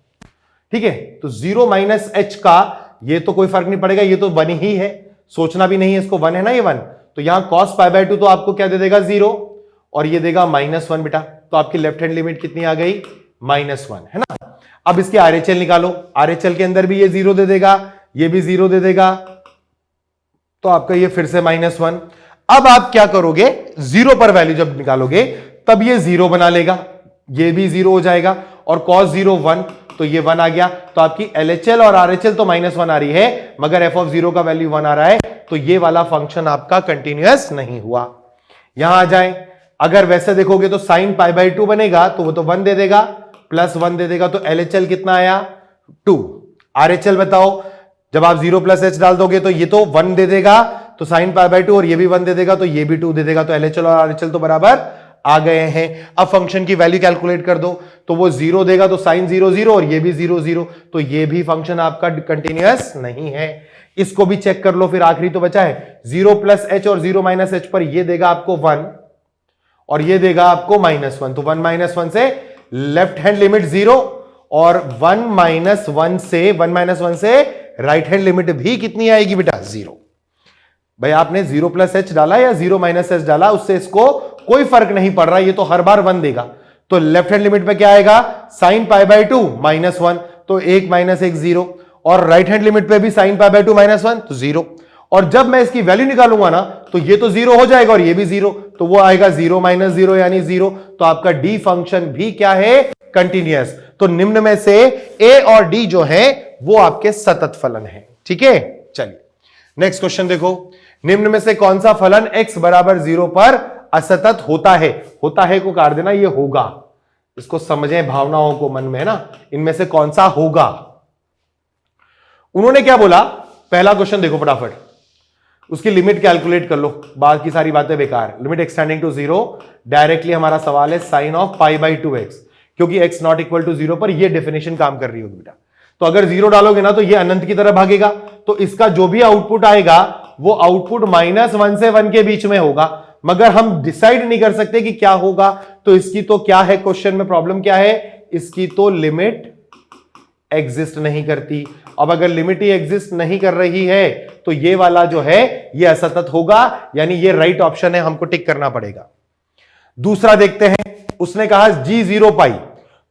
ठीक है। तो 0 माइनस एच का ये तो कोई फर्क नहीं पड़ेगा, ये तो 1 ही है, सोचना भी नहीं है इसको, 1 है ना ये 1। तो यहां cos π/2 तो आपको क्या दे देगा 0, और ये देगा -1 बेटा। तो आपकी लेफ्ट हैंड लिमिट कितनी आ गई, -1, है ना। अब इसके RHL निकालो, RHL के अंदर भी ये 0 दे देगा, ये भी 0 दे देगा, तो आपका ये फिर से -1। अब आप क्या करोगे, 0 पर वैल्यू जब निकालोगे तब ये 0 बना लेगा, ये भी 0 हो जाएगा, और cos 0 1, तो ये 1 आ गया। तो आपकी LHL और RHL तो -1 आ रही है, मगर f(0) का वैल्यू 1 आ रहा है, तो ये वाला फंक्शन आपका कंटिन्यूअस नहीं हुआ। यहां आ जाए, अगर वैसे देखोगे तो sin π/2 बनेगा, तो वो तो 1 दे देगा, +1 दे देगा, तो LHL कितना आया 2। RHL बताओ, जब आप 0 + h डाल दोगे तो ये तो 1 दे देगा, तो sin π/2, और ये भी 1 दे देगा, तो ये भी 2 दे देगा, तो LHL और RHL तो बराबर आ गए हैं। अब फंक्शन की वैल्यू कैलकुलेट कर दो, तो वो 0 देगा, तो sin 0 0, और ये भी 0 0, तो ये भी फंक्शन आपका कंटिन्यूअस नहीं है। इसको भी चेक कर लो, फिर आखिरी तो बचा है 0 + h और 0 - h पर ये देगा आपको 1, और ये देगा आपको -1, तो 1 - 1 से लेफ्ट हैंड लिमिट 0, और 1 - 1 से राइट हैंड लिमिट भी कितनी आएगी बेटा, 0। भाई आपने 0 + h डाला या 0 - h डाला, उससे इसको कोई फर्क नहीं पड़ रहा, ये तो हर बार 1 देगा। तो लेफ्ट हैंड लिमिट में क्या आएगा, sin π/2 -1, तो 1 - 1 0, और राइट हैंड लिमिट पे भी sin π/2 -1, तो 0। और जब मैं इसकी वैल्यू निकालूंगा ना, तो ये तो 0 हो जाएगा, और ये भी 0, तो वो आएगा 0 - 0 यानी 0। तो आपका डी फंक्शन भी क्या है, कंटिन्यूअस। तो निम्न में से ए और डी जो है वो आपके सतत फलन है, ठीक है। चलिए नेक्स्ट क्वेश्चन देखो, निम्न में से कौन सा फलन x = 0 पर असतत होता है। होता है को काट देना, ये होगा, इसको समझें भावनाओं को मन में, है ना। इनमें से कौन सा होगा, उन्होंने क्या बोला, पहला क्वेश्चन देखो फटाफट, उसकी लिमिट कैलकुलेट कर लो, बाकी सारी बातें बेकार। लिमिट एक्सटेंडिंग टू 0, डायरेक्टली हमारा सवाल है sin of π/2x, क्योंकि x ≠ = 0 पर ये डेफिनेशन काम कर रही होगी बेटा। तो अगर 0 डालोगे ना, तो ये अनंत की तरफ भागेगा, तो इसका जो भी आउटपुट आएगा वो आउटपुट -1 से 1 के बीच में होगा, मगर हम डिसाइड नहीं कर सकते कि क्या होगा। तो इसकी तो क्या है, क्वेश्चन में प्रॉब्लम क्या है, इसकी तो लिमिट एग्जिस्ट नहीं करती। अब अगर लिमिट ही एग्जिस्ट नहीं कर रही है, तो ये वाला जो है ये असतत होगा, यानी ये राइट ऑप्शन है, हमको टिक करना पड़ेगा। दूसरा देखते हैं, उसने कहा g0 π,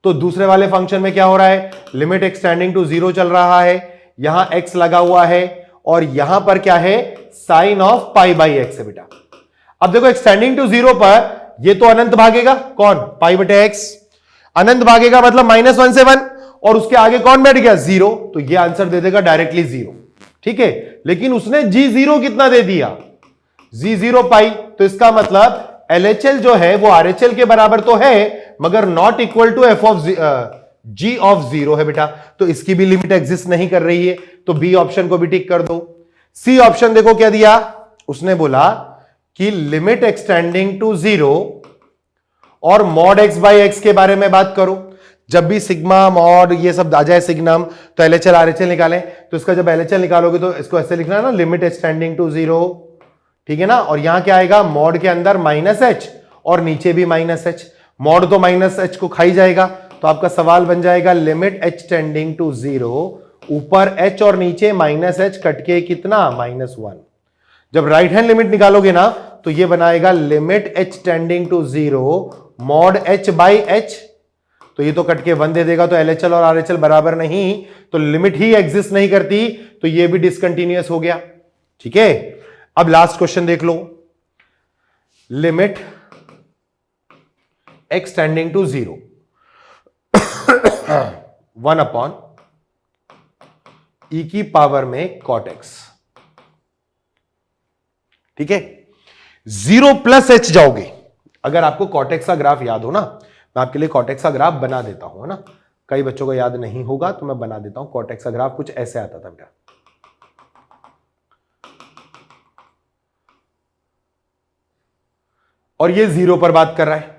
तो दूसरे वाले फंक्शन में क्या हो रहा है, लिमिट एक्सटेंडिंग टू 0 चल रहा है, यहां x लगा हुआ है, और यहां पर क्या है, sin of π/x है बेटा। अब देखो एक्सटेंडिंग टू 0 पर ये तो अनंत भागेगा, कौन, π/x अनंत भागेगा, मतलब -1 से 1, और उसके आगे कौन बैठ गया, 0, तो ये आंसर दे देगा डायरेक्टली 0, ठीक है। लेकिन उसने g0 कितना दे दिया, g0 π, तो इसका मतलब LHL जो है वो RHL के बराबर तो है, मगर नॉट इक्वल टू g(0) है बेटा। तो इसकी भी लिमिट एग्जिस्ट नहीं कर रही है, तो बी ऑप्शन को भी टिक कर दो। सी ऑप्शन देखो क्या दिया, उसने बोला कि लिमिट एक्सटेंडिंग टू 0 और mod x/x के बारे में बात करो। जब भी सिग्मा मॉड ये सब आ जाए सिग्नम, तो LHL RHL निकालें, तो इसका जब LHL निकालोगे तो इसको ऐसे लिखना है ना, लिमिट एक्सटेंडिंग टू 0, ठीक है ना। और यहां क्या आएगा, मॉड के अंदर -h और नीचे भी -h, मॉड तो -h को खाई जाएगा, तो आपका सवाल बन जाएगा लिमिट h टेंडिंग टू 0, ऊपर h और नीचे -h कट के कितना, -1। जब राइट हैंड लिमिट निकालोगे ना, तो ये बनाएगा limit h tending to 0 mod h/h, तो ये तो कट के 1 दे देगा, तो LHL और RHL बराबर नहीं, तो लिमिट ही एग्जिस्ट नहीं करती, तो ये भी डिसकंटिन्यूअस हो गया, ठीक है। अब लास्ट क्वेश्चन देख लो, limit x tending to 0 1/e में cot x, ठीक है। 0 + h जाओगे, अगर आपको cot x का ग्राफ याद हो ना, मैं आपके लिए cot x का ग्राफ बना देता हूं, है ना। कई बच्चों को याद नहीं होगा तो मैं बना देता हूं। cot x का ग्राफ कुछ ऐसे आता था बेटा, और ये 0 पर बात कर रहा है,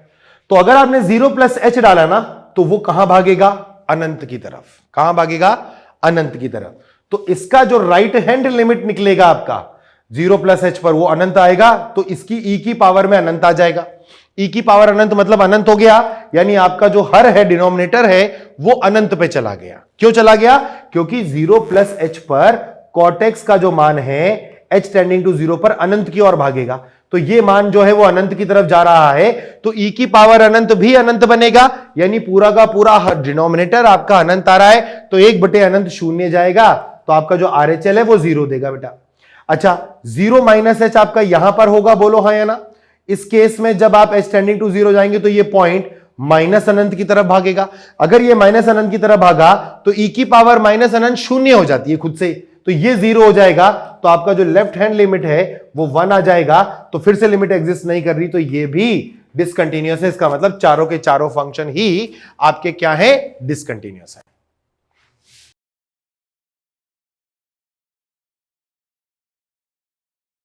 तो अगर आपने 0 + h डाला ना, तो वो कहां भागेगा, अनंत की तरफ। कहां भागेगा, अनंत की तरफ। तो इसका जो राइट हैंड लिमिट निकलेगा आपका, 0 प्लस एच पर वो अनंत आएगा, तो इसकी ई की पावर में अनंत आ जाएगा। ई की पावर अनंत मतलब अनंत हो गया, यानी आपका जो हर है डिनोमिनेटर है वो अनंत पे चला गया। क्यों चला गया? क्योंकि 0 प्लस एच पर कॉट एक्स का जो मान है एच टेंडिंग टू 0 पर अनंत की ओर भागेगा, तो ये मान जो है वो अनंत की तरफ जा रहा है, तो ई की पावर अनंत भी अनंत बनेगा, यानी पूरा का पूरा डिनोमिनेटर आपका अनंत आ रहा है, तो 1 अनंत शून्य जाएगा, तो आपका जो आरएचएल है वो 0 देगा बेटा। अच्छा, 0 माइनस एच आपका यहां पर होगा, बोलो हाँ या ना? इस केस में जब आप एच टेंडिंग टू 0 जाएंगे तो ये पॉइंट माइनस अनंत की तरफ भागेगा। अगर ये माइनस अनंत की तरफ भागा तो ई की पावर माइनस अनंत शून्य हो जाती है खुद से, तो ये 0 हो जाएगा, तो आपका जो लेफ्ट हैंड लिमिट है वो 1 आ जाएगा, तो फिर से लिमिट एग्जिस्ट नहीं कर रही, तो ये भी डिसकंटिन्यूअस है। इसका मतलब चारों के चारों फंक्शन ही आपके क्या है? डिसकंटिन्यूअस है।